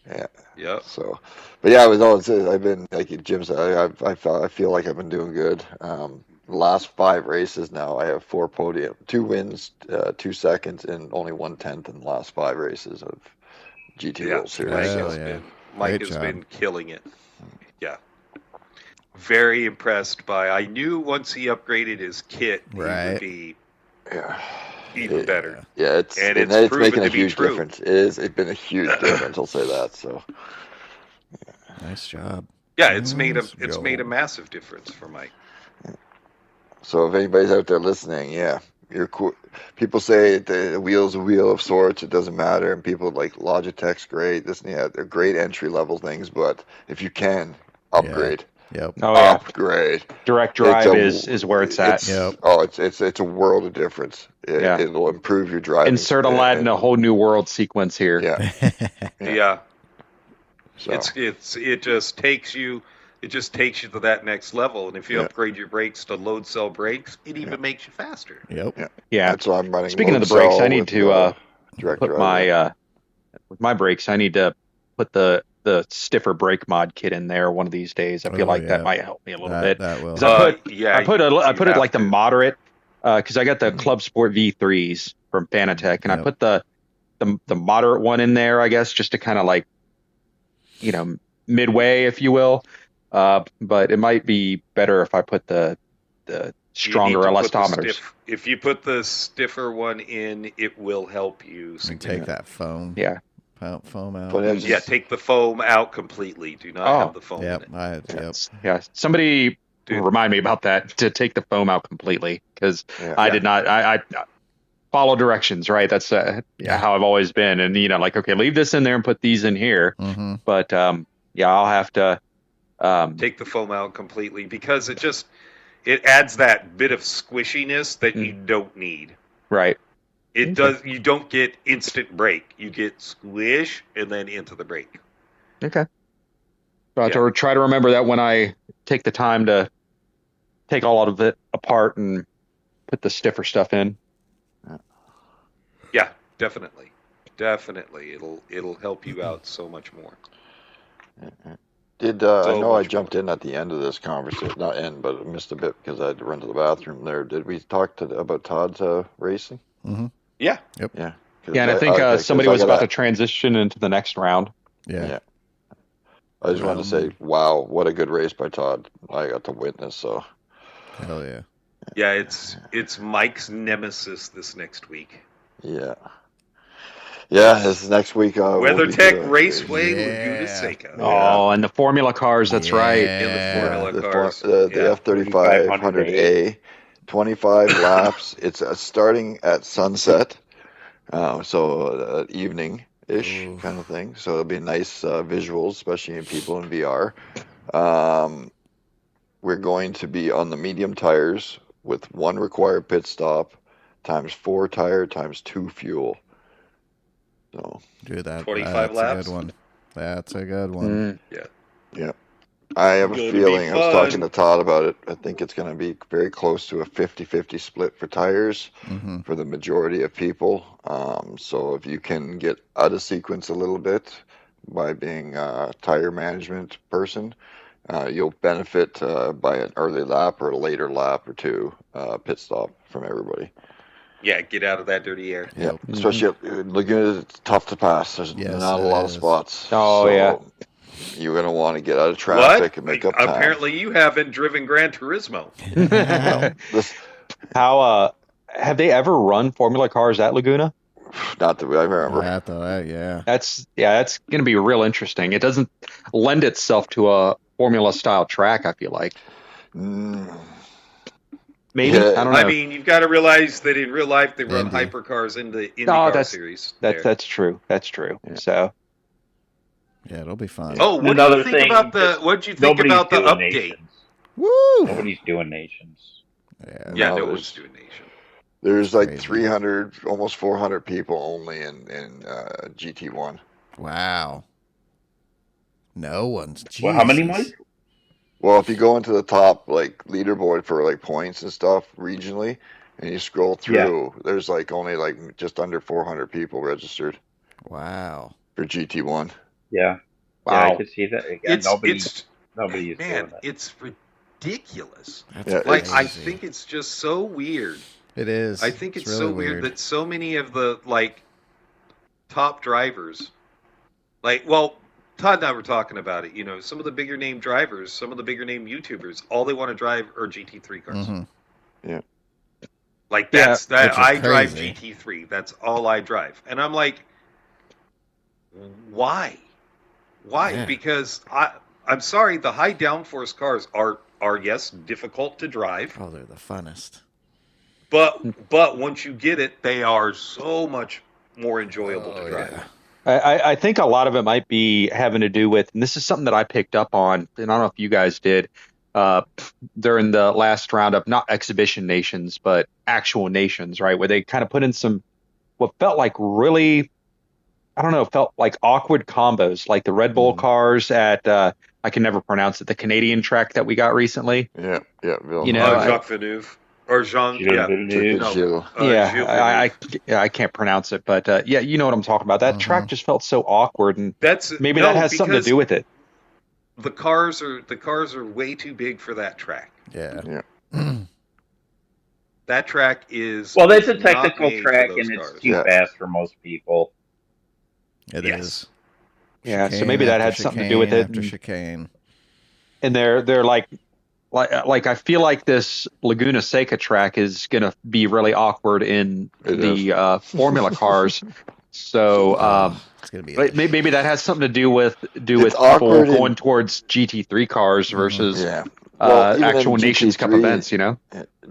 S6: Yeah.
S4: Yeah.
S6: So, but yeah, I've been like Jim said. I feel like I've been doing good. The last 5 races now, I have 4 podium, 2 wins, 2 seconds, and only 1/10 in the last 5 races of GT World Series.
S4: Mike has been killing it. Yeah. Very impressed by. I knew once he upgraded his kit, he would be even better.
S6: Yeah, it's making a huge difference. It's been a huge difference. I'll say that. So.
S2: Nice job.
S4: Yeah, it's made a massive difference for Mike.
S6: So if anybody's out there listening, you're cool. People say the wheel's a wheel of sorts. It doesn't matter, and people like Logitech's great. They're great entry level things. But if you can upgrade,
S2: Yep.
S5: Oh yeah.
S6: Upgrade.
S5: Direct drive is where it's at.
S6: It's a world of difference. It'll improve your driving.
S5: Insert Aladdin a whole new world sequence here.
S6: Yeah.
S4: So. It just takes you to that next level, and if you upgrade your brakes to load cell brakes, it even makes you faster.
S2: Yep.
S5: Yeah.
S6: That's why I'm running.
S5: Speaking of the brakes, I need to
S6: direct
S5: put
S6: drive.
S5: with my brakes. I need to put the stiffer brake mod kit in there one of these days. I feel that might help me a little bit.
S2: That will.
S5: I put it like the moderate because I got the Club Sport V3s from Fanatec, and I put the moderate one in there, I guess, just to kind of midway, if you will. But it might be better if I put the stronger elastometers.
S4: If you put the stiffer one in, it will help you.
S2: And take that foam.
S5: Yeah.
S2: Foam out.
S4: Take the foam out completely. Do not have the foam in it.
S5: Yeah. Somebody remind me about that, to take the foam out completely, because I did not. I follow directions, right? That's how I've always been. And okay, leave this in there and put these in here.
S2: Mm-hmm.
S5: But I'll have to
S4: take the foam out completely, because it adds that bit of squishiness that you don't need.
S5: Right.
S4: It does. You don't get instant brake. You get squish and then into the brake.
S5: Okay. So I have to try to remember that when I take the time to take all of it apart and put the stiffer stuff in.
S4: Yeah, definitely. It'll help you out so much more.
S6: I know I jumped in at the end of this conversation, not end, but I missed a bit because I had to run to the bathroom there. Did we talk about Todd's racing?
S2: Mm-hmm.
S4: Yeah.
S2: Yep.
S6: Yeah.
S5: Yeah, and I think somebody was about to transition into the next round.
S2: Yeah.
S6: I just wanted to say, wow, what a good race by Todd. I got to witness, so.
S2: Hell yeah.
S4: Yeah, it's Mike's nemesis this next week.
S6: Yeah. Yeah, this is next week. We'll be
S4: WeatherTech
S6: doing-
S4: Raceway,
S2: Yeah.
S4: Laguna Seca.
S5: Oh, and the Formula cars. That's right.
S4: In the Formula
S6: the
S4: cars.
S6: the F3500A, 25 laps. It's starting at sunset, so evening ish kind of thing. So it'll be nice visuals, especially in people in VR. We're going to be on the medium tires with 1 required pit stop times 4 tire times 2 fuel. So
S2: Do that.
S4: 25
S2: That's
S4: laps?
S2: a good one. That's a good one.
S6: yeah, I have a
S4: Gonna be
S6: feeling. I was
S4: fun.
S6: talking to Todd about it. I think it's going to be very close to a 50-50 split for tires for the majority of people. So if you can get out of sequence a little bit by being a tire management person, you'll benefit by an early lap or a later lap or 2 pit stop from everybody.
S4: Yeah, get out of that dirty air.
S6: Yeah, especially up Laguna, it's tough to pass. There's
S2: Yes,
S6: not a
S2: it
S6: lot of
S2: is.
S6: spots.
S5: Oh,
S6: so
S5: yeah.
S6: You're going to want to get out of traffic and make up time.
S4: Apparently, you haven't driven Gran Turismo.
S6: Well, this,
S5: How have they ever run Formula cars at Laguna?
S6: not that I remember.
S2: Yeah.
S5: That's going to be real interesting. It doesn't lend itself to a Formula style track, I feel like.
S6: Mm,
S5: Maybe.
S6: Yeah.
S5: I don't know.
S4: I mean, you've got to realize that in real life they run
S2: Indy.
S4: hypercars in the IndyCar series. there.
S5: That's true. That's true. So
S2: Yeah, it'll be fun.
S4: Oh, what did
S7: Another
S4: you think
S7: thing,
S4: about the? What did you think
S7: Nobody's
S4: about the
S7: doing
S4: update?
S7: nations.
S2: Woo!
S7: Nobody's doing nations.
S2: Yeah.
S4: Yeah,
S6: No,
S4: no
S6: there's-
S4: one's doing nation.
S6: There's like
S2: Crazy.
S6: 300, almost 400 people only in GT1.
S2: Wow. No one's.
S7: Well, how many,
S2: Jesus.
S7: Mike?
S6: Well, if you go into the top like leaderboard for like points and stuff regionally, and you scroll through, there's like only like just under 400 people registered
S2: Wow.
S6: for GT1.
S7: Yeah.
S5: wow.
S7: Yeah, I could see that. Again, nobody is doing
S4: Man,
S7: that.
S4: it's ridiculous.
S2: That's
S6: Yeah,
S4: Like, I
S2: crazy.
S4: think it's just so weird.
S2: it is.
S4: I think it's
S2: really
S4: so weird that so many of the like top drivers, like, well, Todd and I were talking about it. You know, some of the bigger name drivers, some of the bigger name YouTubers, all they want to drive are GT3 cars.
S2: Mhm.
S4: Like
S5: Yeah,
S4: that's that
S2: which is
S4: I drive
S2: crazy.
S4: GT3. That's all I drive, and I'm like, why?
S2: Yeah.
S4: Because I'm sorry, the high downforce cars are yes difficult to drive.
S2: Oh, they're the funnest.
S4: But once you get it, they are so much more enjoyable to drive.
S2: Yeah.
S5: I think a lot of it might be having to do with, and this is something that I picked up on, and I don't know if you guys did, during the last roundup, not exhibition nations, but actual nations, right? Where they kind of put in some, what felt like really, I don't know, felt like awkward combos, like the Red Bull cars at, I can never pronounce it, the Canadian track that we got recently.
S6: Yeah.
S5: You know,
S4: Jacques Villeneuve or Jean. Yeah.
S6: Gilles.
S5: I can't pronounce it, but yeah, you know what I'm talking about. That track just felt so awkward, and
S4: That's
S5: maybe
S4: no,
S5: that has something to
S4: because
S5: do with it.
S4: The cars are way too big for that track.
S2: Yeah.
S4: That track is
S7: Well, that's a
S4: not
S7: technical
S4: made for
S7: track,
S4: those
S7: and
S4: cars.
S7: it's too fast for most people.
S2: It
S4: Yes.
S2: is.
S5: Yeah, so
S2: Chicane
S5: maybe that had
S2: after
S5: something to do with it.
S2: After chicane.
S5: And they're like I feel like this Laguna Seca track is going to be really awkward in the Formula cars. So
S2: It's gonna be.
S5: maybe that has something to do with people
S6: awkward in-
S5: going towards GT3 cars versus
S6: Yeah. Well, even in
S5: actual Nations Cup
S6: GT3
S5: events. You know,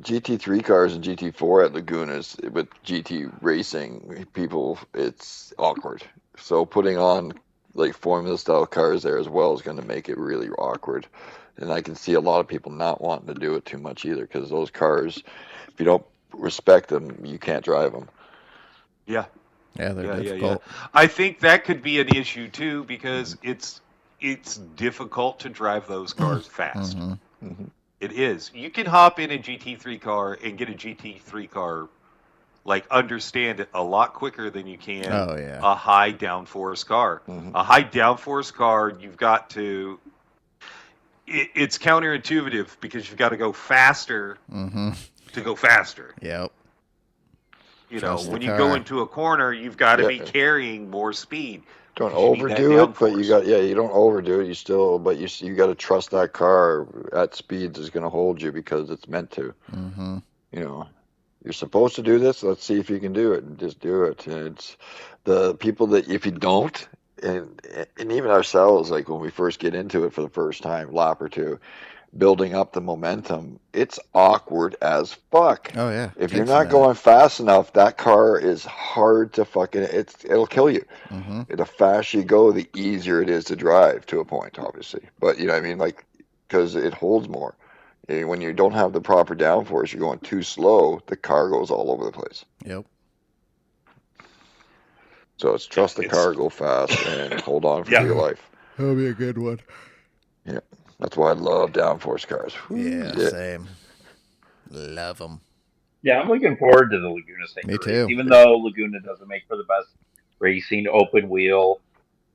S6: GT3 cars and GT4 at Lagunas with GT racing people, it's awkward. So putting on like Formula style cars there as well is going to make it really awkward. And I can see a lot of people not wanting to do it too much either, because those cars, if you don't respect them, you can't drive them.
S4: Yeah.
S2: Yeah, they're difficult.
S4: I think that could be an issue too, because it's difficult to drive those cars fast. It is. You can hop in a GT3 car and get a GT3 car, like, understand it a lot quicker than you can a high downforce car. A high downforce car, you've got to. It's counterintuitive because you've got to go faster to go faster.
S2: Yep.
S4: You
S2: Trust
S4: know,
S2: the
S4: when you
S2: car.
S4: go into a corner, you've got to be carrying more speed.
S6: Don't
S4: because you need that
S6: overdo it, but
S4: downforce.
S6: you don't overdo it. You got to trust that car at speeds is going to hold you because it's meant to. You know. You're supposed to do this. Let's see if you can do it, and just do it. And it's the people that if you don't, and even ourselves, like when we first get into it for the first time, lap or two, building up the momentum, it's awkward as fuck.
S2: Oh yeah.
S6: If you're not going fast enough, that car is hard to fucking. It'll kill you.
S2: Mm-hmm.
S6: The faster you go, the easier it is to drive to a point, obviously. But you know what I mean, like because it holds more. When you don't have the proper downforce, you're going too slow. The car goes all over the place.
S2: Yep.
S6: So it's trust the car, go fast, and hold on for your life.
S2: That'll be a good one.
S6: Yeah, that's why I love downforce cars.
S2: Yeah, same. Love them.
S7: Yeah, I'm looking forward to the Laguna Seca
S2: Me
S7: race.
S2: too.
S7: Even though Laguna doesn't make for the best racing, open wheel,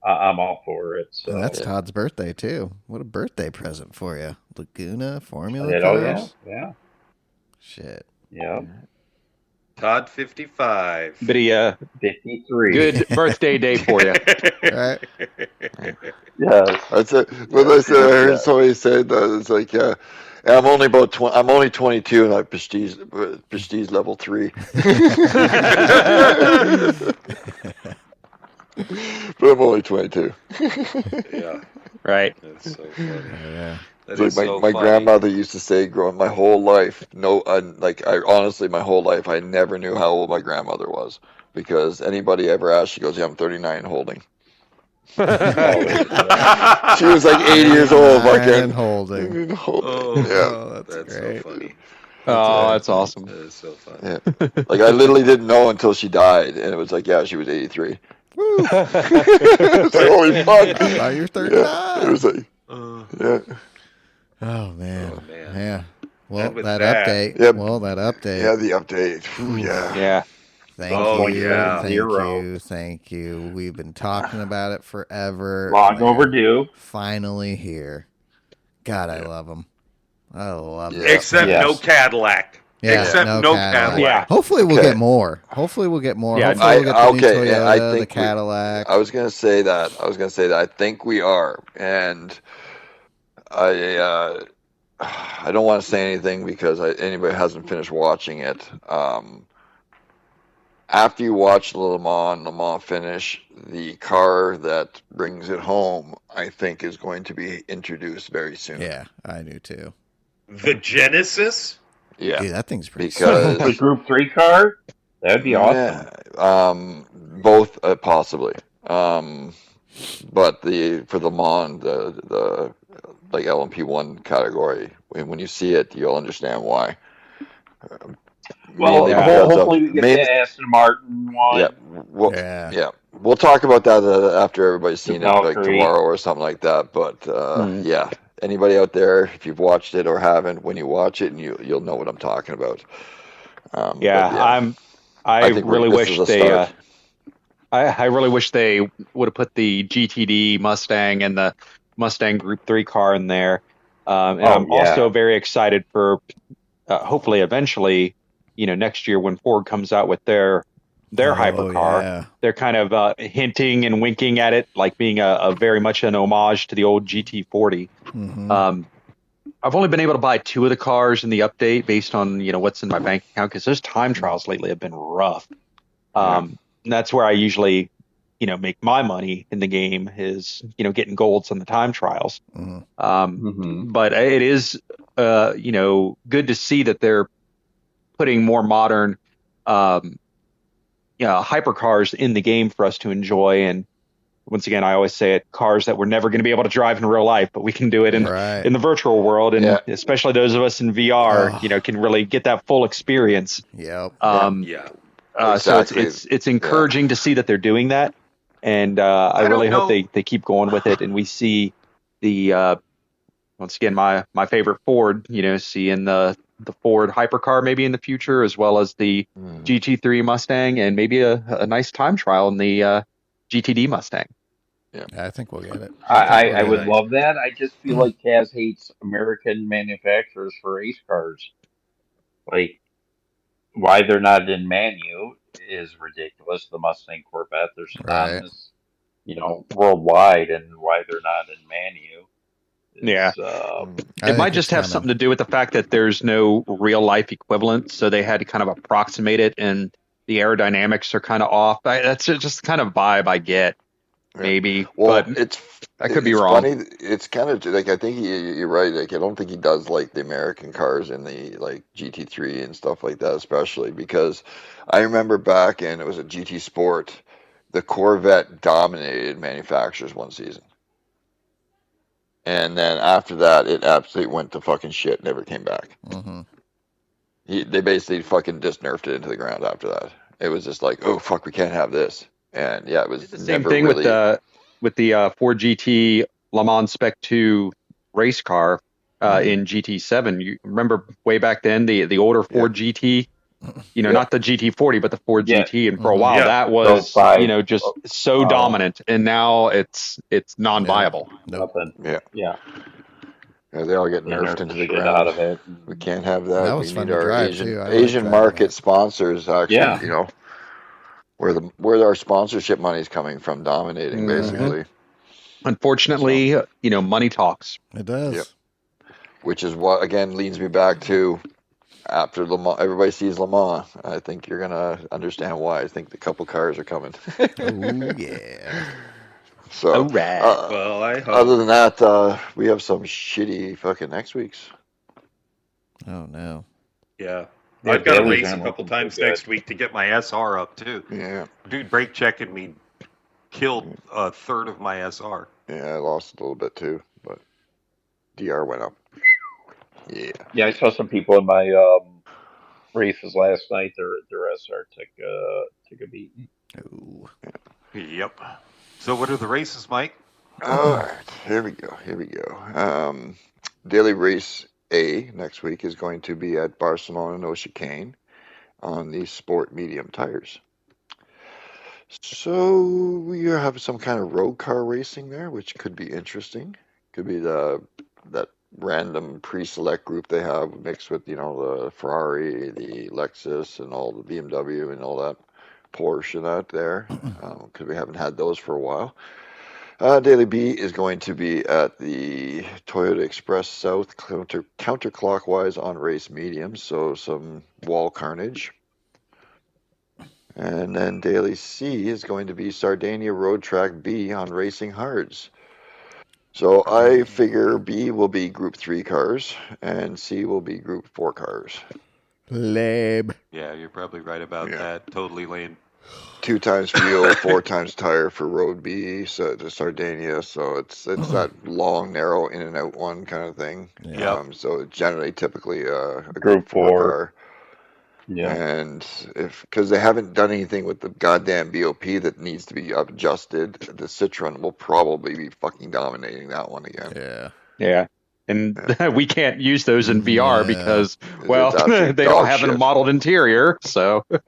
S7: I'm all for it. So.
S2: And that's Todd's birthday too. What a birthday present for you. Laguna Formula Cars.
S7: Oh yeah.
S2: Shit.
S7: Yeah.
S4: Todd 55.
S5: Pretty
S7: 53.
S5: good birthday day for you.
S2: Right.
S6: Yeah, that's it. When I heard somebody say that, it's like, yeah, I'm only about 20. I'm only 22, and I prestige level 3. But I'm only 22.
S4: Yeah.
S5: Right.
S4: That's so funny.
S2: Yeah.
S4: That
S6: It's
S4: is
S6: like
S4: so
S6: my
S4: funny.
S6: grandmother used to say, growing my whole life. Honestly, my whole life, I never knew how old my grandmother was because anybody ever asked, she goes, "Yeah, I'm 39 holding." She was like 80 years old,
S2: And holding.
S6: Yeah,
S4: That's
S2: great.
S4: so funny.
S5: Oh, that's awesome.
S4: That is so funny.
S6: yeah. Like I literally didn't know until she died, and it was like, yeah, she was 83.
S2: Woo!
S6: It's like, holy fuck!
S2: Oh, you're 39.
S6: Yeah, it was like, yeah.
S2: Oh man.
S4: Oh, man.
S2: Yeah. Well,
S4: And with
S2: that
S4: that-
S2: update.
S6: Yep.
S2: Well, that update.
S6: Yeah, the update. Ooh, yeah.
S5: Yeah.
S2: Thank
S4: Oh,
S2: you.
S4: yeah.
S2: Thank
S7: Zero.
S2: you. Thank you. We've been talking about it forever.
S7: Long
S2: Man,
S7: overdue.
S2: Finally here. God, I love them. I love
S6: Yeah.
S2: them.
S4: Except
S7: Yes.
S4: no Cadillac.
S2: Yeah,
S4: Except
S2: no
S4: no
S2: Cadillac.
S4: Cadillac.
S5: Yeah.
S2: Hopefully we'll
S6: Okay.
S2: get more. Hopefully we'll get more.
S5: Yeah,
S2: Hopefully we'll get the new Toyota,
S6: I think
S2: the Cadillac.
S6: I was gonna say that. I think we are, and I don't want to say anything because anybody hasn't finished watching it. After you watch the Le Mans finish, the car that brings it home, I think, is going to be introduced very soon.
S2: Yeah, I do too.
S4: The Genesis?
S6: Yeah.
S2: Dude, that thing's pretty
S6: Because
S7: The Group 3 car? That'd be awesome.
S6: Yeah, both possibly. But for the Mon, the like LMP1 category, when you see it, you'll understand why.
S7: Well,
S6: Mainly because of-
S7: hopefully we get
S6: mainly-
S7: the Aston Martin one.
S6: Yeah,
S2: Yeah.
S6: we'll talk about that after everybody's seen it, like
S7: Valkyrie.
S6: tomorrow or something like that. But yeah, anybody out there, if you've watched it or haven't, when you watch it, and you'll know what I'm talking about.
S5: Yeah, I
S6: think
S5: really
S6: this
S5: wish
S6: is a
S5: they.
S6: start.
S5: I really wish they would have put the GTD Mustang and the Mustang Group 3 car in there. And I'm also very excited for hopefully eventually, next year when Ford comes out with their hypercar.
S2: Yeah.
S5: They're kind of hinting and winking at it like being a very much an homage to the old GT40.
S2: Mm-hmm.
S5: I've only been able to buy 2 of the cars in the update based on what's in my bank account because those time trials lately have been rough. And that's where I usually make my money in the game is getting golds on the time trials. But it is good to see that they're putting more modern hypercars in the game for us to enjoy. And once again, I always say it, cars that we're never going to be able to drive in real life, but we can do it in the virtual world. And especially those of us in VR, can really get that full experience.
S2: Yep.
S6: Exactly.
S5: So it's encouraging to see that they're doing that. And I really hope they keep going with it. And we see the, once again, my favorite Ford, seeing the Ford hypercar maybe in the future, as well as the GT3 Mustang and maybe a nice time trial in the GTD Mustang.
S6: Yeah,
S2: I think we'll get it.
S7: I would love that. I just feel like Kaz hates American manufacturers for race cars. Like, why they're not in Manu is ridiculous. The Mustang Corvette, they're synonymous, worldwide, and why they're not in Manu
S5: Yeah. It might just have something to do with the fact that there's no real life equivalent, so they had to kind of approximate it, and the aerodynamics are kind of off. That's just the kind of vibe I get, maybe.
S6: Well,
S5: but I could be wrong.
S6: Funny. It's kind of like, I think you're right. Like, I don't think he does like the American cars in the like GT3 and stuff like that, especially because I remember back in, it was a GT Sport, the Corvette dominated manufacturers one season. And then after that, it absolutely went to fucking shit. Never came back.
S2: Mm-hmm.
S6: They basically fucking just nerfed it into the ground after that. It was just like, oh fuck, we can't have this. And yeah, it was
S5: the same thing with the Ford GT Le Mans Spec 2 race car in GT7. You remember way back then the older Ford GT. Not the GT40, but the Ford GT, and for a while that was just so dominant, and now it's non-viable.
S7: Nothing.
S6: Yeah, they all get nerfed into the ground.
S7: Out of it.
S6: We can't have that.
S2: That was
S6: we
S2: fun
S6: need
S2: to
S6: our
S2: drive too.
S6: Asian market sponsors actually. Where our sponsorship money is coming from, dominating basically.
S5: Unfortunately, money talks.
S2: It does.
S6: Yep. Which is what again leads me back to. After Le Mans, everybody sees Le Mans. I think you're gonna understand why. I think the couple cars are coming.
S2: Oh yeah.
S6: So,
S5: all right.
S4: Well, I hope.
S6: Other than that, we have some shitty fucking next week's.
S2: Oh no.
S4: Yeah. I've got to race a couple times next week to get my SR up too.
S6: Yeah.
S4: Dude, brake checking me killed a third of my SR.
S6: Yeah, I lost a little bit too, but DR went up. Yeah.
S7: Yeah, I saw some people in my races last night. Their SR took a beating.
S2: Oh.
S4: Yep. So what are the races, Mike?
S6: All right, here we go. Daily race A next week is going to be at Barcelona no chicane on the sport medium tires. So we have some kind of road car racing there, which could be interesting. Could be that random pre-select group they have mixed with the Ferrari, the Lexus, and all the BMW and all that Porsche and that there, because we haven't had those for a while. Daily B is going to be at the Toyota Express South counterclockwise on race medium, so some wall carnage. And then Daily C is going to be Sardinia Road Track B on racing hards. So I figure B will be Group 3 cars, and C will be Group 4 cars.
S2: Lame.
S4: Yeah, you're probably right about that. Totally lame.
S6: 2 times fuel, 4 times tire for Road B, so to Sardinia. So it's that long, narrow, in and out one kind of thing.
S2: Yeah.
S6: So generally, typically a
S7: Group 4
S6: car.
S7: Yeah.
S6: And because they haven't done anything with the goddamn BOP that needs to be adjusted, the Citroen will probably be fucking dominating that one again.
S2: Yeah.
S5: Yeah. And we can't use those in VR because,
S6: It's
S5: they don't have a modeled interior. So
S6: you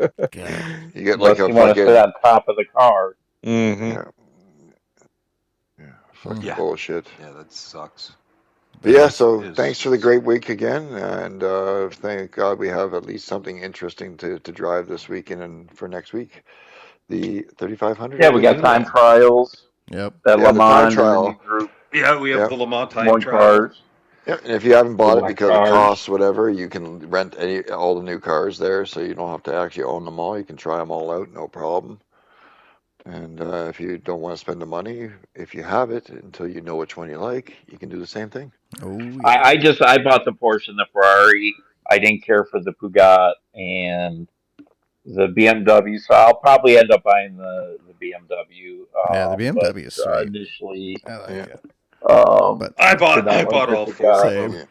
S6: get like
S7: you want to sit on top of the car.
S5: Mm-hmm.
S6: Fucking bullshit.
S4: Yeah, that sucks.
S6: But yeah, so thanks for the great week again, and thank God we have at least something interesting to drive this weekend and for next week. The 3500.
S7: Yeah, we got time trials.
S2: Yep.
S7: That Le Mans
S6: trial.
S7: Group.
S4: Yeah, we have the Le Mans time trial.
S7: Cars.
S6: Yeah, and if you haven't bought it because of costs, whatever, you can rent all the new cars there, so you don't have to actually own them all. You can try them all out, no problem. And if you don't want to spend the money, if you have it until you know which one you like, you can do the same thing.
S2: Oh, yeah.
S7: I bought the Porsche and the Ferrari. I didn't care for the Peugeot and the BMW, so I'll probably end up buying the BMW.
S2: Yeah, the BMW is sweet.
S7: Initially,
S2: I like it.
S4: But I bought all 4 of them.
S6: Yeah.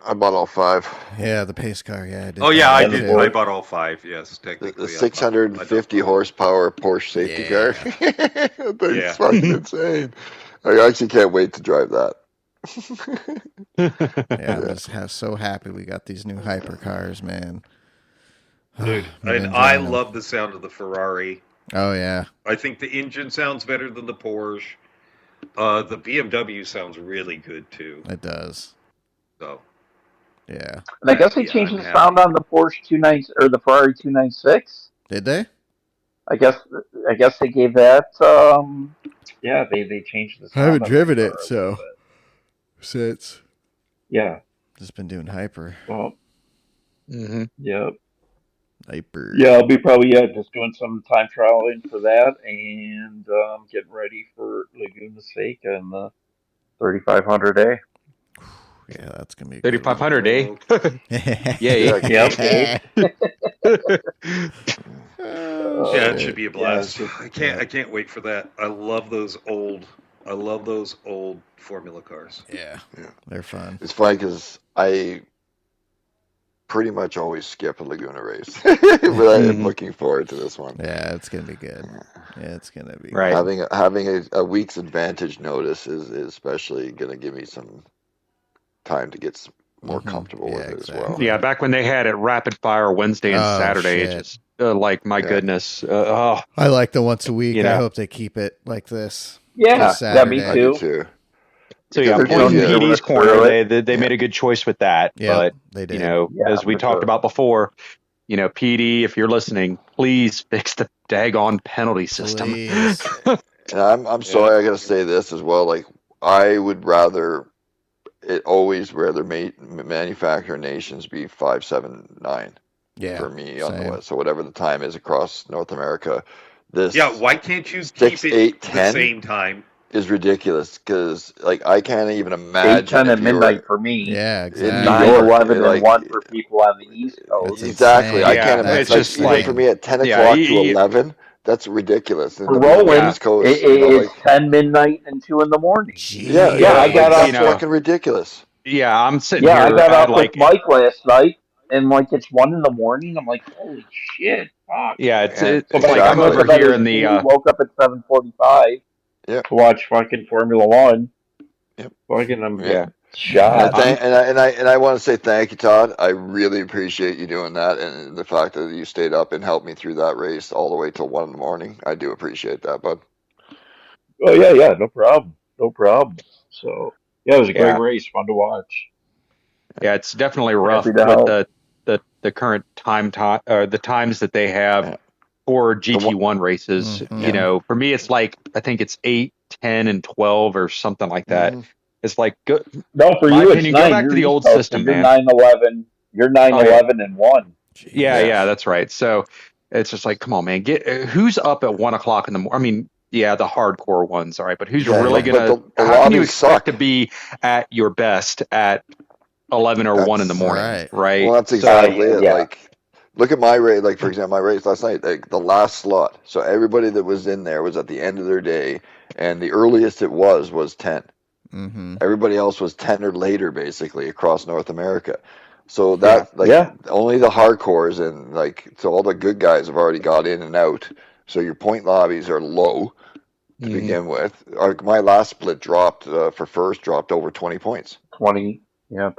S6: I bought all 5.
S2: Yeah, the pace car. Yeah, I did.
S4: Oh yeah, I
S2: did.
S4: did. I bought all 5. Yes, technically.
S6: The 650 horsepower Porsche safety car. That thing's fucking insane. I actually can't wait to drive that.
S2: I'm just so happy we got these new hypercars, man.
S4: Dude, and I love the sound of the Ferrari.
S2: Oh yeah.
S4: I think the engine sounds better than the Porsche. The BMW sounds really good too.
S2: It does.
S4: So.
S2: Yeah.
S7: And I guess they changed the sound on the Porsche 29 or the Ferrari 296.
S2: Did they?
S7: I guess they gave that. They changed the sound.
S2: I haven't driven it, so since.
S7: Yeah.
S2: Just been doing hyper.
S7: Well. Yeah.
S2: Hyper.
S7: Yeah, I'll be probably just doing some time trialing for that and getting ready for Laguna Seca and the 3500A.
S2: Yeah, that's gonna be
S5: 3,500, eh?
S2: yeah.
S4: Yeah, it should be a blast.
S7: Yeah,
S4: I can't wait for that. I love those old Formula cars.
S2: Yeah, they're fun.
S6: It's funny because I pretty much always skip a Laguna race, but I am looking forward to this one.
S2: Yeah, it's gonna be good. Yeah, it's gonna be
S5: right.
S2: Good.
S6: Having a week's advantage notice is especially gonna give me some time to get more comfortable with it as well.
S5: Yeah, back when they had it rapid fire Wednesday and Saturday, it's just like my goodness. I
S2: like the once a week.
S5: You know?
S2: I hope they keep it like this.
S7: Yeah, me too.
S6: I do too.
S5: So yeah, I'm pointing PD's corner. They made a good choice with that.
S2: Yeah,
S5: but
S2: they did.
S5: You know, as we talked about before, you know, PD, if you're listening, please fix the daggone penalty system.
S6: And I'm sorry, I got to say this as well. Like, I would rather manufacturer nations be 579.
S2: Yeah,
S6: for me on the west. So whatever the time is across North America, this
S4: why can't you
S6: 6,
S4: keep
S6: 8,
S4: it
S6: 10
S4: the same time?
S6: Is ridiculous because like I can't even imagine
S7: 8, 10 at midnight for me.
S2: Yeah, exactly.
S7: 9, 11, and 1 for people on the East Coast.
S6: Exactly. I can't imagine.
S5: It's just
S6: even for me at 10 o'clock to 11. That's ridiculous.
S7: For Rowan, it's 10 midnight and 2 in the morning.
S6: Yeah,
S7: I got off.
S6: That's fucking ridiculous.
S5: Yeah, I'm sitting here.
S7: I got off with Mike last night, and like it's 1 in the morning. I'm like, holy shit! Fuck.
S5: Yeah, it's
S7: So
S5: like I'm over here in the.
S7: Woke up at 7:45.
S6: Yeah.
S7: To watch fucking Formula One.
S6: Yep.
S7: Fucking shot.
S6: And I want to say thank you, Todd. I really appreciate you doing that, and the fact that you stayed up and helped me through that race all the way till 1 in the morning. I do appreciate that, bud.
S7: Oh yeah, no problem. So yeah, it was a great race, fun to watch.
S5: Yeah, it's definitely rough with the current the times that they have for GT1 races. You know, for me, it's like I think it's 8, 10, and 12 or something like that. It's like good.
S7: No, for you, it's 9.
S5: Go back to the old system,
S7: you're
S5: man.
S7: 9-11. You're 9-11 and 1.
S5: Yeah, that's right. So it's just like, come on, man, who's up at 1 o'clock in the morning? I mean, yeah, the hardcore ones, all right, but who's really gonna? How can you expect to be at your best at 11 or 1 in the morning? Right.
S6: Well, that's exactly it. Like, look at my race. Like, for example, my race last night, like the last slot. So everybody that was in there was at the end of their day, and the earliest it was 10. Everybody else was 10 or later, basically across North America. So that only the hardcores and so all the good guys have already got in and out. So your point lobbies are low to begin with. My last split dropped for first dropped over 20 points.
S7: 20. Yeah.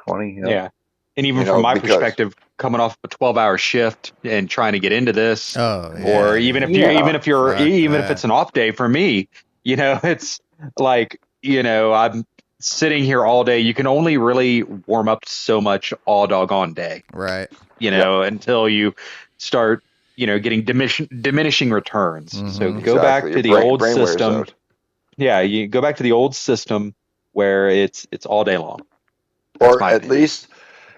S5: Yeah. And even from my perspective, coming off a 12-hour shift and trying to get into this, or even if it's an off day for me, you know, it's like, you know, I'm sitting here all day. You can only really warm up so much all doggone day,
S2: right?
S5: You know, until you start, you know, getting diminishing returns. So go back to the old system. Yeah, you go back to the old system where it's all day long.
S6: Or at least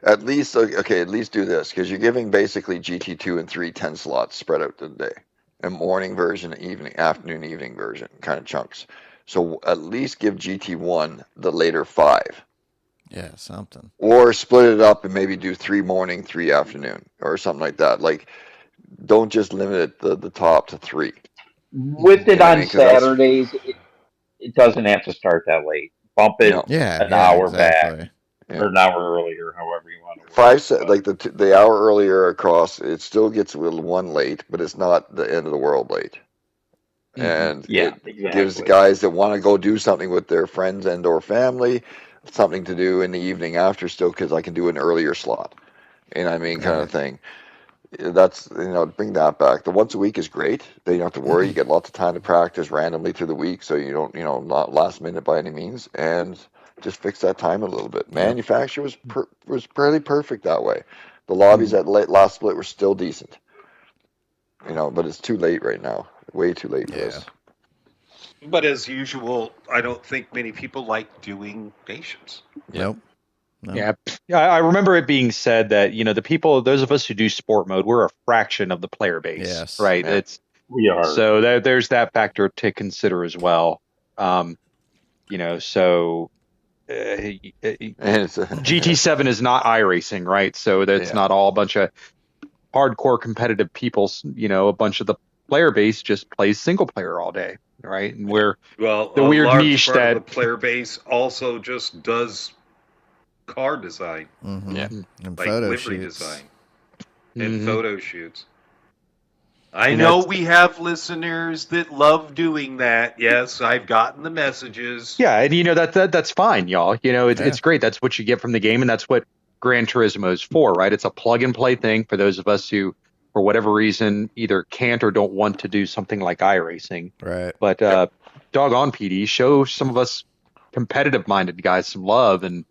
S6: do this, because you're giving basically GT2 and 3 10 slots spread out the day, a morning version, afternoon, evening version, kind of chunks. So at least give GT1 the later 5.
S2: Yeah, something.
S6: Or split it up and maybe do 3 morning, 3 afternoon, or something like that. Like, don't just limit it the top to 3.
S7: With it on Saturdays, it doesn't have to start that late. Bump it an hour back. Or an hour earlier, however you want to.
S6: The hour earlier across, it still gets a little 1 late, but it's not the end of the world late. And it gives guys that want to go do something with their friends and or family something to do in the evening after still, because I can do an earlier slot. And I mean, kind of thing. That's, you know, bring that back. The once a week is great. Then you don't have to worry. You get lots of time to practice randomly through the week, so you don't, not last minute by any means. And just fix that time a little bit. Manufacturer was pretty perfect that way. The lobbies at last split were still decent. But it's too late right now. Way too late for this.
S4: But as usual, I don't think many people like doing nations.
S2: Nope. No.
S5: Yeah, I remember it being said that the people, those of us who do sport mode, we're a fraction of the player base,
S2: Yes.
S5: right?
S6: Yeah.
S7: We are.
S5: So there's that factor to consider as well. So GT7 is not iRacing, right? So that's not all a bunch of hardcore competitive people. A bunch of the player base just plays single player all day, right? And we're
S4: Well,
S5: the
S4: a
S5: weird
S4: large
S5: niche
S4: part
S5: that
S4: of the player base also just does car design,
S2: Mm-hmm.
S6: Yeah.
S2: And
S4: like
S2: photo
S4: livery
S2: shoots.
S4: design, and
S5: Mhm.
S4: photo shoots. I
S5: And
S4: know
S5: that's-
S4: we have listeners that love doing that. Yes, I've gotten the messages.
S5: Yeah, and that's fine, y'all. It's great. That's what you get from the game, and that's what Gran Turismo is for, right? It's a plug and play thing for those of us who, for whatever reason, either can't or don't want to do something like iRacing.
S2: Right.
S5: But doggone PD, show some of us competitive minded guys some love, and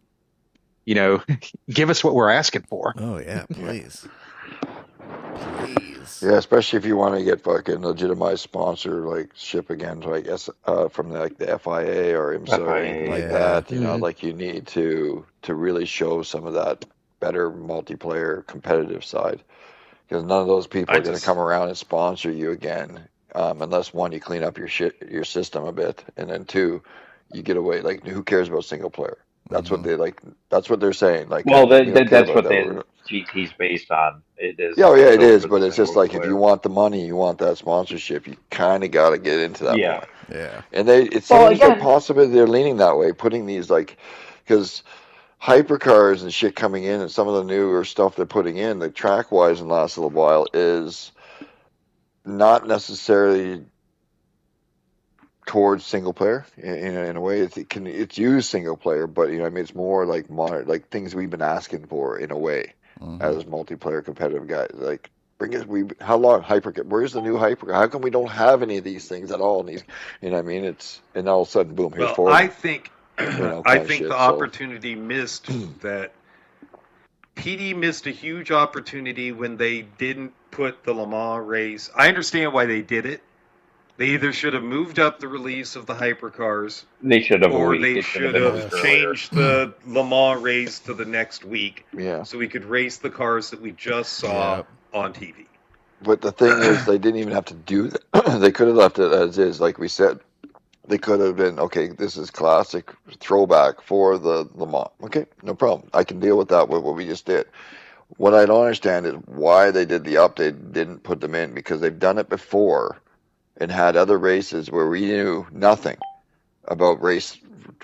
S5: give us what we're asking for.
S2: Oh yeah, please. Please.
S6: Yeah, especially if you want to get fucking legitimized sponsor, like ship again, so I guess from the FIA or IMSA or anything like that. Like you need to really show some of that better multiplayer competitive side, because none of those people are going to come around and sponsor you again, unless one, you clean up your system a bit, and then two, you get away. Like, who cares about single player? That's what they like. That's what they're saying. Like,
S7: Well,
S6: we don't care
S7: that's
S6: about
S7: what
S6: that.
S7: the GT's based on. It is.
S6: Yeah, it is,
S7: for
S6: but
S7: the
S6: it's just
S7: single
S6: like if
S7: player.
S6: you want the money, you want that sponsorship, you kind of got to get into that
S7: Yeah.
S6: point.
S2: Yeah.
S6: And it seems like possibly they're leaning that way, putting these because hypercars and shit coming in, and some of the newer stuff they're putting in, the track wise in the last little while, is not necessarily towards single player in a way. It's used single player, but it's more like modern, like things we've been asking for in a way. As multiplayer competitive guys, like how long where's the new hyper? How come we don't have any of these things at all? And it's, and all of a sudden, boom, here's four.
S4: I think the opportunity missed that PD missed a huge opportunity when they didn't put the Le Mans race. I understand why they did it. They either should have moved up the release of the hypercars,
S7: they should have,
S4: or they should have changed the Le Mans race to the next week, so we could race the cars that we just saw on TV.
S6: But the thing is, they didn't even have to do that. They could have left it as is, like we said. They could have been, okay, this is classic throwback for the Le Mans. Okay, no problem. I can deal with that with what we just did. What I don't understand is why they did the update, didn't put them in, because they've done it before and had other races where we knew nothing about race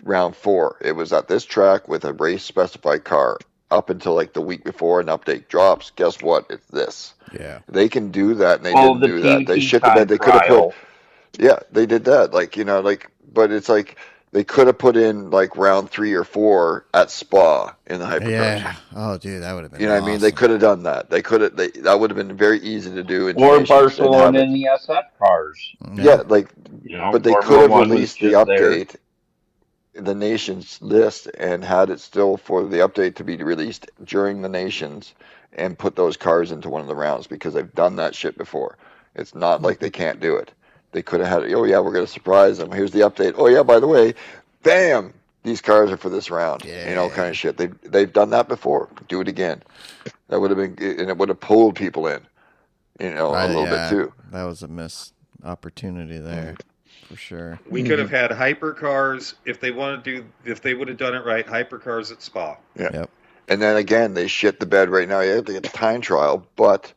S6: round 4. It was at this track with a race specified car up until like the week before an update drops. Guess what? It's this.
S2: Yeah.
S6: They can do that, and they didn't do that. They should have been. They could have put. Yeah, they did that. But it's like they could have put in like round 3 or 4 at Spa in the hypercars.
S2: Yeah. Oh, dude, that would have been.
S6: What I mean? They could have done that. They could have. That would have been very easy to do.
S7: Or Barcelona in the SF cars.
S6: Yeah, but they could have released the update, the nations list, and had it still for the update to be released during the nations, and put those cars into one of the rounds, because they've done that shit before. It's not like they can't do it. They could have had it. Oh yeah, we're going to surprise them. Here's the update. Oh yeah, by the way, bam, these cars are for this round.
S2: Yeah.
S6: Kind of shit. They've done that before. Do it again. That would have been, and it would have pulled people in. A little bit too.
S2: That was a missed opportunity there, for sure.
S4: We could have had hypercars if they would have done it right. Hypercars at Spa.
S6: Yeah.
S2: Yep.
S6: And then again, they shit the bed right now. Yeah, they get the time trial, but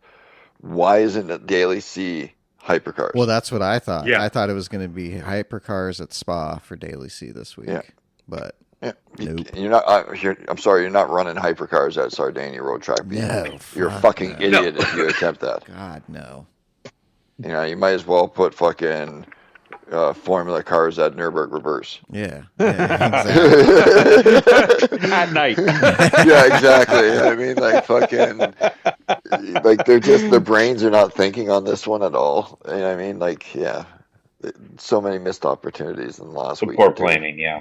S6: why isn't it Daily C hypercars?
S2: Well, that's what I thought.
S4: Yeah.
S2: I thought it was going to be hypercars at Spa for Daily C this week.
S6: Yeah.
S2: But
S6: nope. You're not. I'm sorry, you're not running hypercars at Sardinia Road Track.
S2: No,
S6: you're a fucking idiot if you attempt that.
S2: God, no.
S6: You might as well put fucking Formula cars at Nürburgring Reverse.
S2: Yeah, exactly.
S5: At night.
S6: Yeah, exactly. I mean, like fucking, like their brains are not thinking on this one at all. I mean, like, yeah, so many missed opportunities in the last week.
S7: Poor planning, yeah.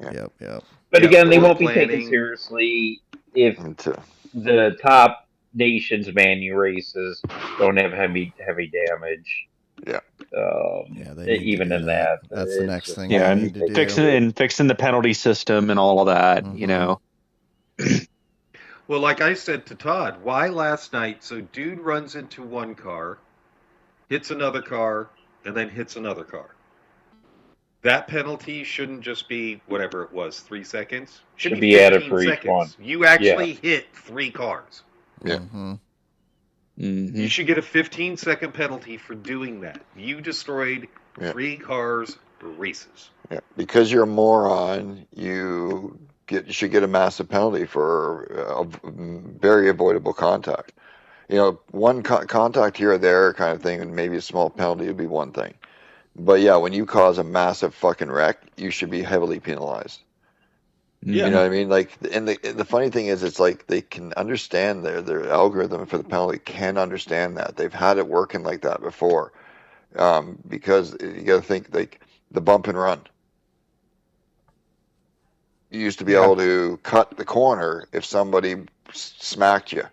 S2: Yep.
S7: But again, they won't be taken seriously if the top nations manu races don't have heavy damage.
S6: Yeah.
S7: even in that.
S2: That's the next thing.
S5: Yeah,
S2: we need to
S5: and fixing the penalty system and all of that.
S4: Well, like I said to Todd, why last night? So dude runs into one car, hits another car, and then hits another car. That penalty shouldn't just be whatever it was, 3 seconds.
S7: Should be added for each
S4: seconds.
S7: one.
S4: You actually hit 3 cars.
S6: Yeah.
S4: You should get a 15-second penalty for doing that. You destroyed 3 cars races.
S6: Yeah, because you're a moron, you should get a massive penalty for a very avoidable contact. One contact here or there kind of thing, and maybe a small penalty would be one thing. But yeah, when you cause a massive fucking wreck, you should be heavily penalized.
S4: Yeah.
S6: You know what I mean? Like, and the funny thing is, it's like they can understand their algorithm for the penalty can understand that. They've had it working like that before. Because you got to think, like, the bump and run. You used to be able to cut the corner if somebody smacked you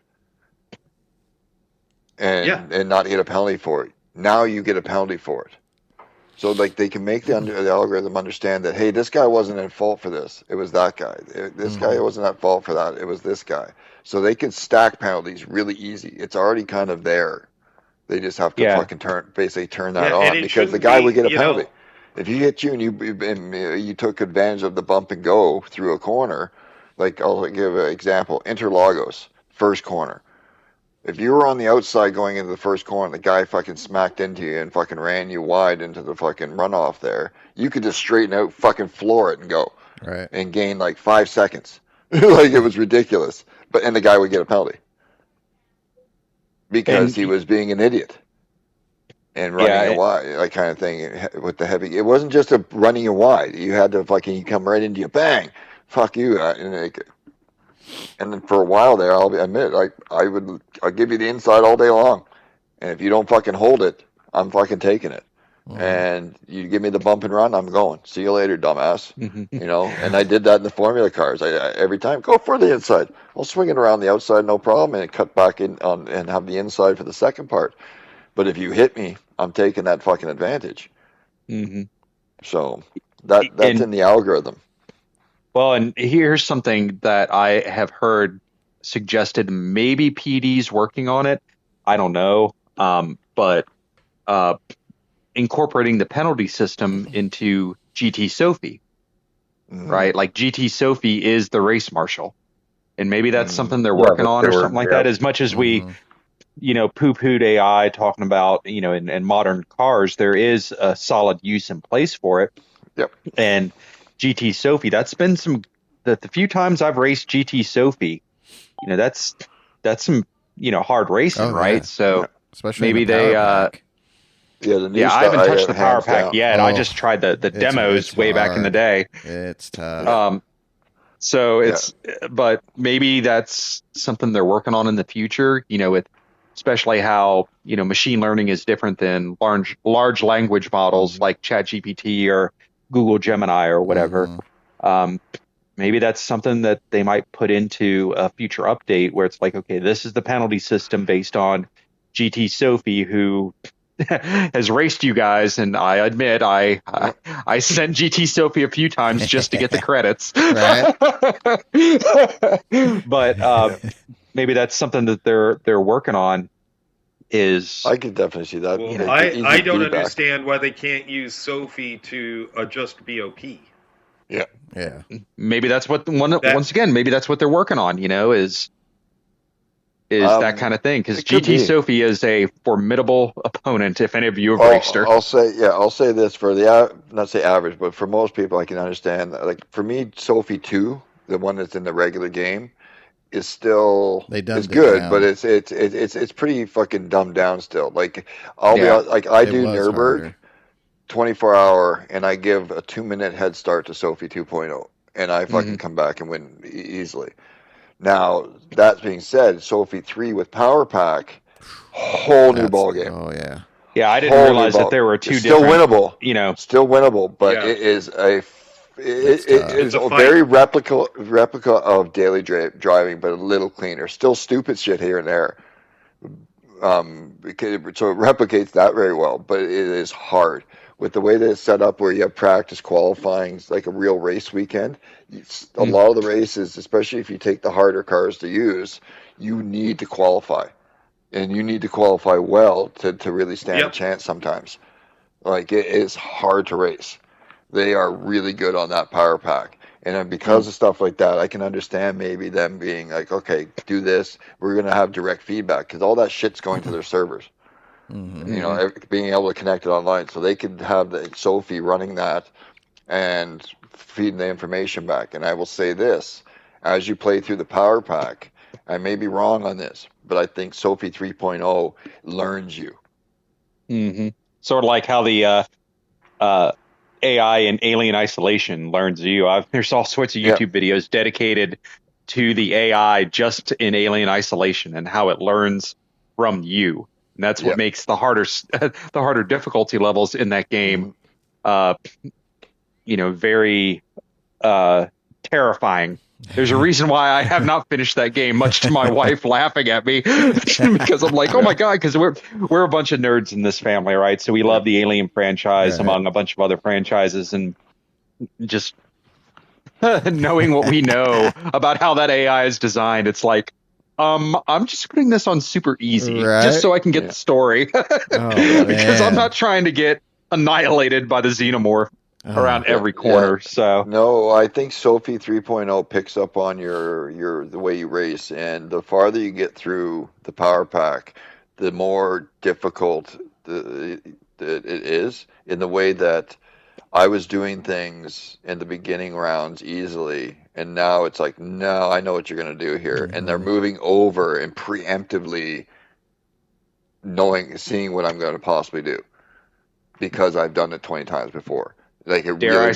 S6: and not get a penalty for it. Now you get a penalty for it. So, like, they can make the algorithm understand that, hey, this guy wasn't at fault for this. It was that guy. This guy wasn't at fault for that. It was this guy. So they can stack penalties really easy. It's already kind of there. They just have to fucking turn that on, because the guy would get a penalty. If he hit you and you took advantage of the bump and go through a corner, like, I'll give an example, Interlagos, first corner. If you were on the outside going into the first corner, the guy fucking smacked into you and fucking ran you wide into the fucking runoff there, you could just straighten out, fucking floor it and go.
S2: Right.
S6: And gain like 5 seconds. Like, it was ridiculous. And the guy would get a penalty. Because he was being an idiot. And running wide, like, kind of thing, with the heavy. It wasn't just a running you wide. You had to fucking come right into you, bang, fuck you. And then for a while there, I'll admit, I'll give you the inside all day long, and if you don't fucking hold it, I'm fucking taking it. And you give me the bump and run, I'm going. See you later, dumbass. And I did that in the Formula cars. I every time, go for the inside. I'll swing it around the outside, no problem, and cut back in on and have the inside for the second part. But if you hit me, I'm taking that fucking advantage. So that's in the algorithm.
S5: Well, and here's something that I have heard suggested. Maybe PD's working on it. I don't know. But incorporating the penalty system into GT Sophie, right? Like, GT Sophie is the race marshal. And maybe that's something they're working on or something like that. As much as we, poo-pooed AI talking about, in modern cars, there is a solid use in place for it.
S6: Yep.
S5: And GT Sophie, that's been the few times I've raced GT Sophie, that's some, hard racing, right? So
S2: especially
S5: maybe
S2: they,
S5: I haven't touched the power pack yet. I just tried the demos way back in the day.
S2: It's tough.
S5: So but maybe that's something they're working on in the future, with especially how, machine learning is different than large language models like ChatGPT or Google Gemini or whatever. Maybe that's something that they might put into a future update where it's like, okay, this is the penalty system based on GT Sophie, who has raced you guys, and I admit I sent GT Sophie a few times just to get the credits. But maybe that's something that they're working on.
S6: I could definitely see that.
S4: Well, I don't understand why they can't use Sophie to adjust BOP.
S6: Yeah.
S5: Maybe that's what once again, maybe that's what they're working on, is that kind of thing. Because GT Sophie is a formidable opponent if any of you have raced her.
S6: I'll say this for the not say average, but for most people, I can understand that. Like, for me, Sophie 2, the one that's in the regular game, is still is good, but it's pretty fucking dumbed down still. Like, I'll be like, I do Nürburgring 24-hour, and I give a 2-minute head start to Sophie 2.0, and I fucking come back and win easily. Now, that being said, Sophie 3 with Power Pack, whole new ball game.
S2: Oh yeah.
S5: Yeah, I didn't realize that there were two
S6: still
S5: different.
S6: Still winnable, but it is it's a very replica of daily driving, but a little cleaner. Still stupid shit here and there. so it replicates that very well, but it is hard with the way that it's set up, where you have practice qualifying, like a real race weekend. A lot of the races, especially if you take the harder cars to use, you need to qualify, and you need to qualify well to really stand a chance sometimes. Like, it is hard to race. They are really good on that power pack. And then because of stuff like that, I can understand maybe them being like, okay, do this. We're going to have direct feedback, because all that shit's going to their servers. Being able to connect it online. So they could have the Sophie running that and feeding the information back. And I will say this, as you play through the power pack, I may be wrong on this, but I think Sophie 3.0 learns you.
S5: Sort of like how the AI in Alien Isolation learns you. There's all sorts of YouTube videos dedicated to the AI just in Alien Isolation and how it learns from you. And that's what makes the harder difficulty levels in that game, very terrifying. There's a reason why I have not finished that game, much to my wife laughing at me, because I'm like, oh my God, because we're a bunch of nerds in this family, right? So we love the Alien franchise among a bunch of other franchises, and just knowing what we know about how that AI is designed, it's like, I'm just putting this on super easy, just so I can get the story, because I'm not trying to get annihilated by the xenomorph around every corner. So
S6: no, I think Sophie 3.0 picks up on the way you race, and the farther you get through the power pack, the more difficult it is, in the way that I was doing things in the beginning rounds easily, and now it's like, no, I know what you're going to do here, and they're moving over and preemptively seeing what I'm going to possibly do, because I've done it 20 times before. Like, it
S5: dare I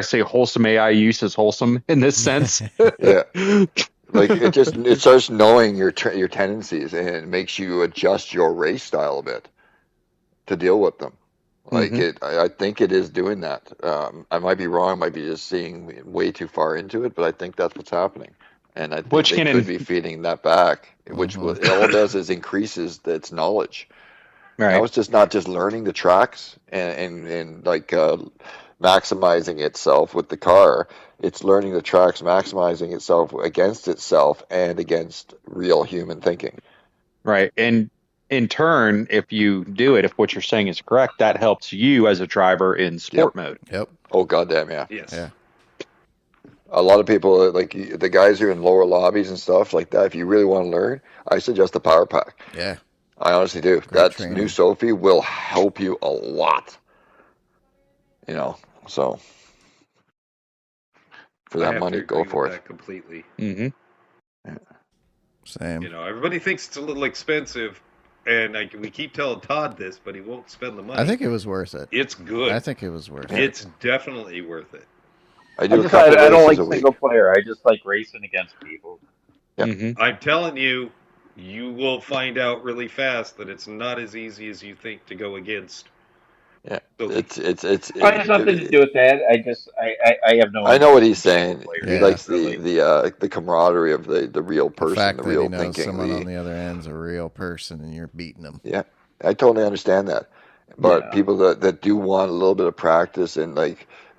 S5: say wholesome AI use is wholesome in this sense.
S6: Like, it starts knowing your tendencies, and it makes you adjust your race style a bit to deal with them. Like, I think it is doing that. I might be wrong. I might be just seeing way too far into it, but I think that's what's happening. And I think they could be feeding that back, which all it does is increases its knowledge. Right. Now it's just not just learning the tracks and maximizing itself with the car. It's learning the tracks, maximizing itself against itself and against real human thinking.
S5: Right. And in turn, if you do it, if what you're saying is correct, that helps you as a driver in sport mode.
S2: Yep.
S6: Oh, goddamn, yeah.
S4: Yes.
S2: Yeah.
S6: A lot of people, like the guys who are in lower lobbies and stuff like that, if you really want to learn, I suggest the power pack.
S2: Yeah.
S6: I honestly do. That new Sophie will help you a lot. So for that money, go for it.
S4: Completely.
S5: Yeah.
S2: Same.
S4: Everybody thinks it's a little expensive, and we keep telling Todd this, but he won't spend the money.
S2: I think it was worth it.
S4: It's good.
S2: I think it was worth it.
S4: It's definitely worth it.
S3: I don't like single player. I just like racing against people.
S6: Yeah.
S4: I'm telling you, you will find out really fast that it's not as easy as you think to go against.
S6: Yeah,
S3: it has nothing to do with that. I have no.
S6: I know what he's saying.
S3: He
S6: likes the camaraderie of the real person,
S2: the fact
S6: the
S2: that
S6: real
S2: he knows
S6: thinking.
S2: Someone on the other end's a real person, and you're beating them.
S6: Yeah, I totally understand that. But people that do want a little bit of practice and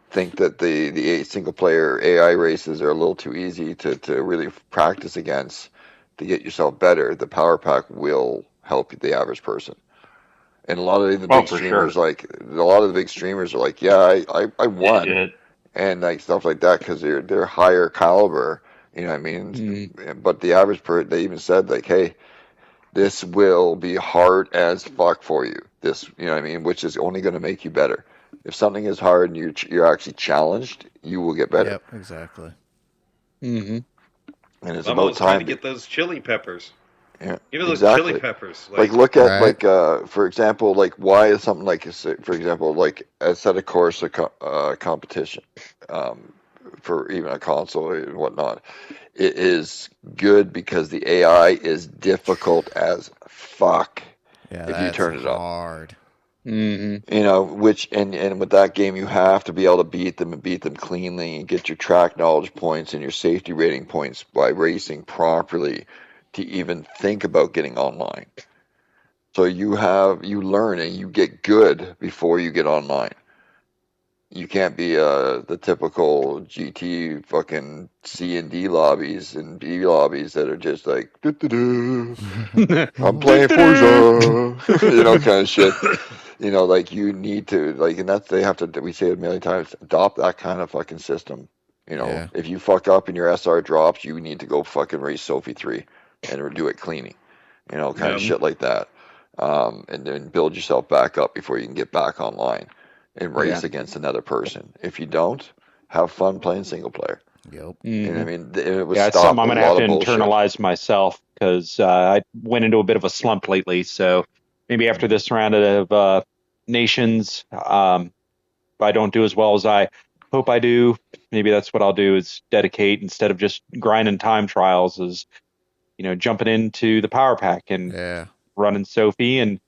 S6: think that the single player AI races are a little too easy to really practice against to get yourself better, the power pack will help the average person. And a lot of the big streamers, are like, yeah, I won, and stuff like that, because they're higher caliber. You know what I mean?
S5: Mm-hmm.
S6: But the average person, they even said hey, this will be hard as fuck for you. This, you know what I mean? Which is only going to make you better. If something is hard and you're actually challenged, you will get better.
S2: Yep, exactly.
S5: Mm-hmm.
S6: And it's
S4: I'm
S6: about time
S4: to get those chili peppers.
S6: Yeah,
S4: give me those chili peppers.
S6: Look at for example, why is something for example, a set of course competition for even a console and whatnot. It is good because the AI is difficult as fuck.
S2: Yeah,
S6: if you turn it up.
S2: Hard.
S5: Mm-hmm.
S6: Which and with that game you have to be able to beat them and beat them cleanly and get your track knowledge points and your safety rating points by racing properly to even think about getting online. So you learn and you get good before you get online. You can't be the typical GT fucking C and D lobbies and B lobbies that are just like, I'm playing Forza, kind of shit. Like you need to, like, and that's, we say it a million times, adopt that kind of fucking system. If you fuck up and your SR drops, you need to go fucking race Sophie 3 and do it cleaning, kind of shit like that. And then build yourself back up before you can get back online and race against another person. If you don't, have fun playing single player.
S2: Yep.
S5: Mm-hmm.
S6: I mean, it was
S5: it's something I'm going to have to internalize myself, because I went into a bit of a slump lately. So maybe after this round of nations, if I don't do as well as I hope I do, maybe that's what I'll do, is dedicate, instead of just grinding time trials, is jumping into the power pack and running Sophie and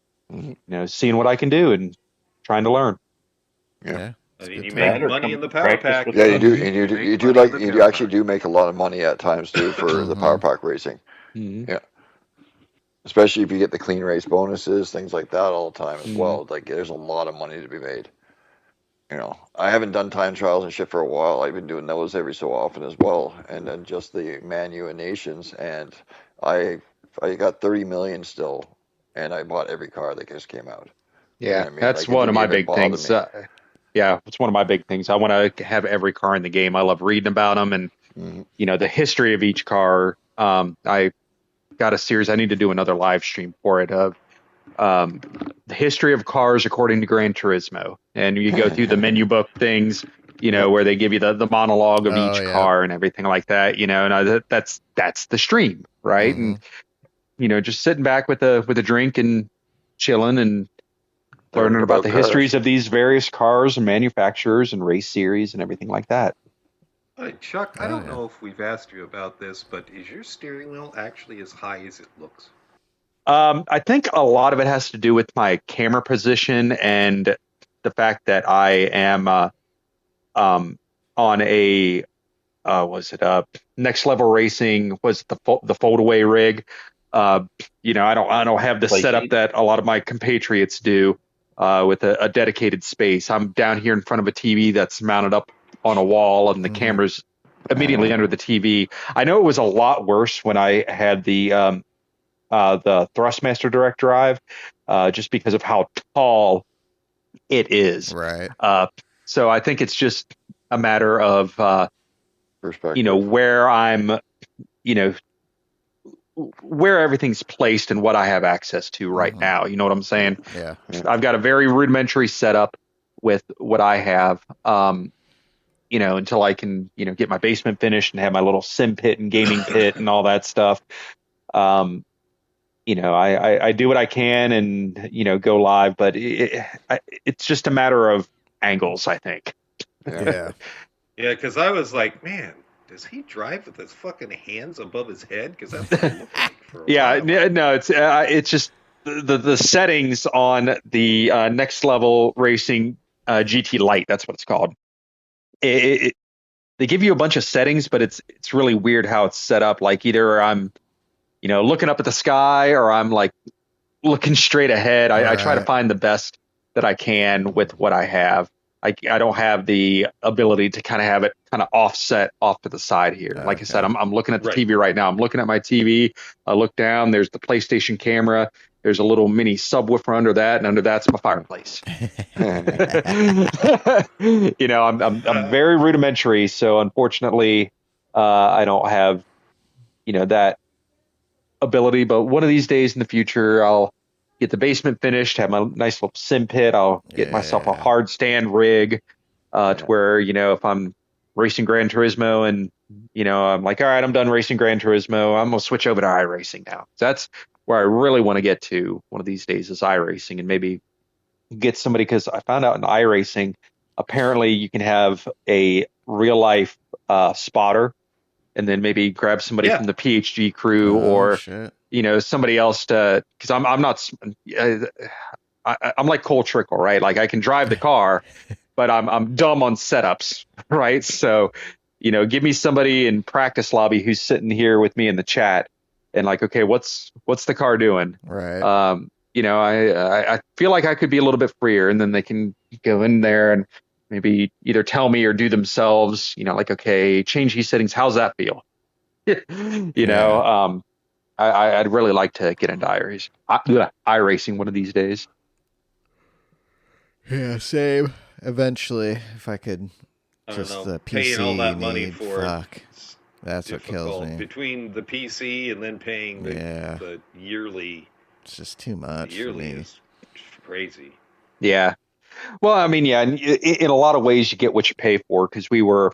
S5: seeing what I can do and trying to learn.
S4: I mean, you make money in the power pack.
S6: Yeah, you do, and you actually do make a lot of money at times too for the power pack racing.
S5: Mm-hmm.
S6: Yeah, especially if you get the clean race bonuses, things like that all the time as well. Like, there's a lot of money to be made. I haven't done time trials and shit for a while. I've been doing those every so often as well, and then just the Manu and Nations, and I got 30 million still, and I bought every car that just came out.
S5: Yeah, that's one of my big things. Yeah, it's one of my big things. I want to have every car in the game. I love reading about them and, the history of each car. I got a series. I need to do another live stream for it of the history of cars according to Gran Turismo. And you go through the menu book things, where they give you the monologue of each car and everything like that, and that's the stream, right? And, just sitting back with a drink and chilling and learning about the histories of these various cars and manufacturers and race series and everything like that.
S4: Hey, Chuck, I don't know if we've asked you about this, but is your steering wheel actually as high as it looks?
S5: I think a lot of it has to do with my camera position and the fact that I am on a Next Level Racing, was the foldaway rig. I don't have the setup that a lot of my compatriots do. With a dedicated space. I'm down here in front of a TV that's mounted up on a wall, and the camera's immediately under the TV. I know it was a lot worse when I had the Thrustmaster Direct Drive, just because of how tall it is.
S2: Right.
S5: So I think it's just a matter of where I'm, where everything's placed and what I have access to right now. You know what I'm saying?
S2: Yeah.
S5: I've got a very rudimentary setup with what I have, until I can, get my basement finished and have my little sim pit and gaming pit and all that stuff. I do what I can and, go live, but it's just a matter of angles, I think.
S2: Yeah.
S4: Yeah, because I was like, man, does he drive with his fucking hands above his head? Because that's what it looked like for a while.
S5: No, it's just the settings on the Next Level Racing GT Lite. That's what it's called. They give you a bunch of settings, but it's really weird how it's set up. Like, either I'm, looking up at the sky, or I'm like looking straight ahead. I try to find the best that I can with what I have. I don't have the ability to kind of have it kind of offset off to the side here. Like I said, I'm looking at the TV right now. I'm looking at my TV. I look down. There's the PlayStation camera. There's a little mini subwoofer under that, and under that's my fireplace. I'm very rudimentary, so unfortunately, I don't have that ability. But one of these days in the future, I'll get the basement finished, have my nice little sim pit. I'll get myself a hard stand rig to where, if I'm racing Gran Turismo and, I'm like, all right, I'm done racing Gran Turismo, I'm going to switch over to iRacing now. So that's where I really want to get to one of these days, is iRacing, and maybe get somebody, because I found out in iRacing, apparently you can have a real life spotter, and then maybe grab somebody from the PHG crew or somebody else to, because I'm not, I'm like Cole Trickle, right? Like, I can drive the car, but I'm dumb on setups, right? So, give me somebody in practice lobby who's sitting here with me in the chat and like, okay, what's the car doing?
S2: Right.
S5: I feel like I could be a little bit freer, and then they can go in there and maybe either tell me or do themselves, like, okay, change these settings. How's that feel? I'd really like to get into iRacing one of these days.
S2: Yeah, same. Eventually, if I could
S4: I
S2: just
S4: don't know,
S2: the PC
S4: paying all that money
S2: need,
S4: for
S2: fuck.
S4: it.
S2: That's what kills me.
S4: Between the PC and then paying the yearly.
S2: It's just too much for me.
S4: Is crazy.
S5: Yeah. Well, I mean, in a lot of ways you get what you pay for, because we were,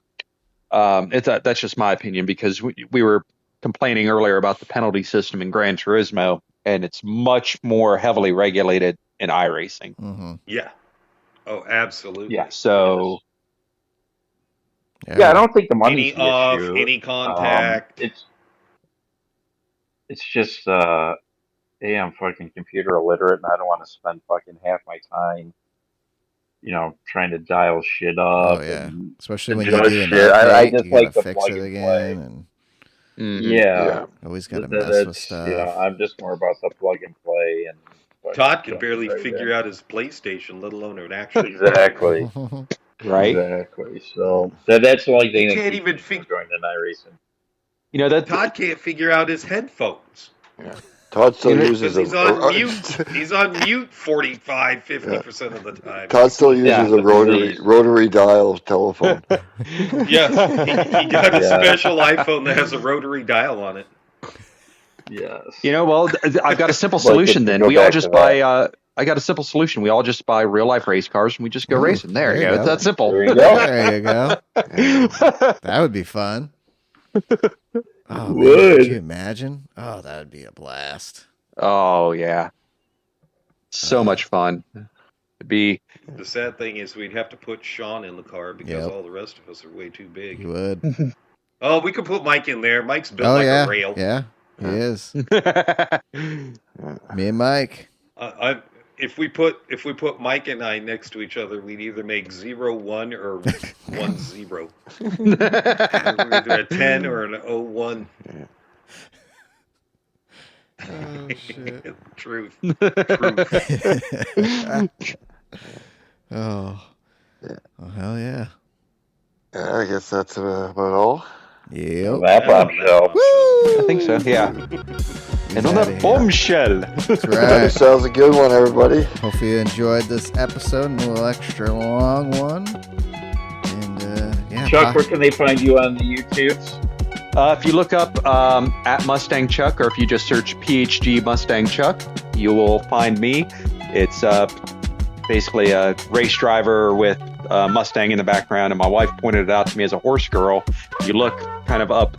S5: that's just my opinion, because we were complaining earlier about the penalty system in Gran Turismo, and it's much more heavily regulated in iRacing.
S2: Mm-hmm.
S4: Yeah. Oh, absolutely.
S5: Yeah. So.
S7: Yeah, I don't think the money's
S4: any off,
S7: issue.
S4: any contact.
S7: It's just I'm fucking computer illiterate, and I don't want to spend fucking half my time, trying to dial shit up.
S2: Oh yeah,
S7: and
S2: especially when you do
S7: shit. I just
S2: you
S7: like
S2: gotta
S7: to
S2: fix
S7: plug
S2: it
S7: and
S2: again,
S7: play.
S2: and
S7: Yeah,
S2: always gotta mess with stuff.
S7: I'm just more about the plug and play. And
S4: Todd can barely figure out his PlayStation, let alone an actual.
S7: Exactly.
S5: Right.
S7: Exactly. So that's the only thing that
S4: can't
S7: keeps
S4: even
S7: me going to iRacing.
S5: That
S4: Todd can't figure out his headphones.
S6: Yeah. Todd still uses
S4: he's on mute. He's on mute 45-50% of the time.
S6: Todd still uses a rotary dial telephone.
S4: Yeah, he got a special iPhone that has a rotary dial on it.
S7: Yes.
S5: Well, I've got a simple solution. Then we all just buy. I got a simple solution. We all just buy real life race cars and we just go racing. There you go. It's that simple.
S7: There you go.
S2: There you go. That would be fun. Oh, man, could you imagine? Oh, that would be a blast.
S5: Oh yeah, so much fun. It'd be.
S4: The sad thing is we'd have to put Sean in the car because all the rest of us are way too big.
S2: You would.
S4: Oh, we could put Mike in there. Mike's built a rail.
S2: Yeah, he is. Me and Mike.
S4: If we put Mike and I next to each other, we'd either make 0-1 or 1-0. We're either a 10 or an 0-1.
S2: Yeah. Oh shit!
S4: Truth.
S2: Oh hell yeah!
S6: I guess that's about all.
S2: Yep.
S5: I think so. Yeah. And on that bombshell.
S2: That's right.
S6: Sounds a good one, everybody.
S2: Hopefully you enjoyed this episode, a little extra long one. And
S7: Chuck, where can they find you on the YouTubes?
S5: If you look up at Mustang Chuck, or if you just search PHG Mustang Chuck, you will find me. It's basically a race driver with a Mustang in the background, and my wife pointed it out to me as a horse girl. You look kind of up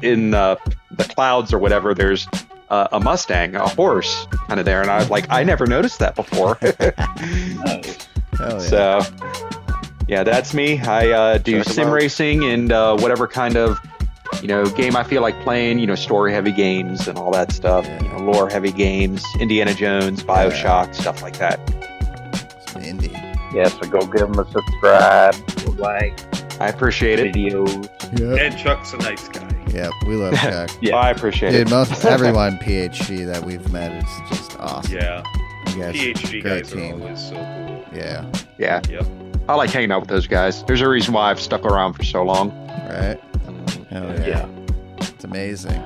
S5: in the clouds or whatever, there's a Mustang, a horse kind of there, and I never noticed that before.
S7: Nice.
S2: Hell yeah.
S5: So yeah, that's me. I do sim racing and whatever kind of game I feel like playing, story heavy games and all that stuff, lore heavy games, Indiana Jones, BioShock, stuff like that.
S2: Some indie.
S7: Yeah, so go give them a subscribe, like.
S5: I appreciate it.
S7: Videos.
S2: Yep.
S4: And Chuck's a nice guy.
S2: Yep, we love Chuck.
S5: Yeah, I appreciate it.
S2: Dude, everyone PHG that we've met is just awesome.
S4: Yeah.
S2: You guys,
S4: PHG
S2: great
S4: guys
S2: team.
S4: are always so cool.
S2: Yeah.
S5: Yeah.
S4: Yep.
S5: I like hanging out with those guys. There's a reason why I've stuck around for so long.
S2: Right. Hell yeah.
S7: Yeah.
S2: It's amazing.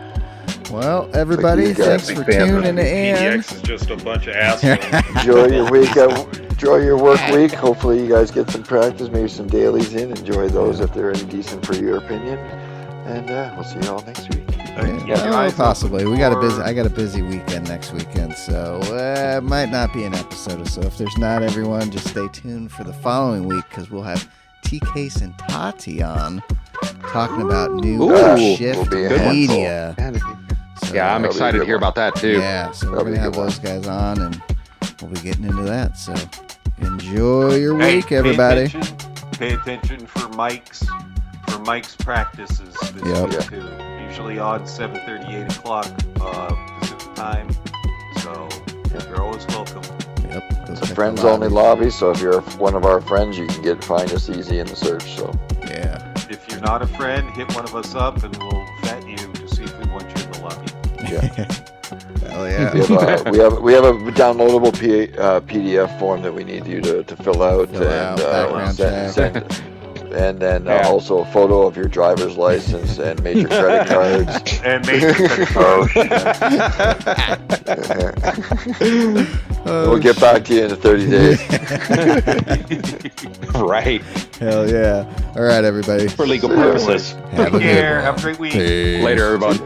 S2: Well, everybody, thanks for tuning in.
S4: PDX is just a bunch of assholes.
S6: Enjoy your week. Enjoy your work week. Hopefully you guys get some practice, maybe some dailies in. Enjoy those if they're any decent for your opinion. And we'll see you all next week.
S2: Possibly. I got a busy weekend next weekend, so it might not be an episode. So if there's not everyone, just stay tuned for the following week because we'll have TK and Tati on talking about new Shift media. So,
S5: yeah, I'm excited to hear about that too.
S2: Yeah, so we're gonna have those guys on, and we'll be getting into that. So enjoy your week, everybody.
S4: Pay attention for Mike's practices this week too. Usually on 7:30, 8 o'clock Pacific time. So you're always welcome.
S2: Yep.
S6: It's a friends only lobby, so if you're one of our friends, you can find us easy in the search. So
S2: yeah.
S4: If you're not a friend, hit one of us up, and we'll vet you to see if we want you in the lobby.
S2: Hell yeah.
S6: We have a downloadable PDF form that we need you to fill out send. And then also a photo of your driver's license and major credit cards.
S4: And major credit cards.
S6: We'll get back to you in 30 days.
S5: Right.
S2: Hell yeah. All right, everybody.
S5: For legal purposes.
S2: Have a good one.
S4: Have a great week.
S2: Peace.
S5: Later, everybody.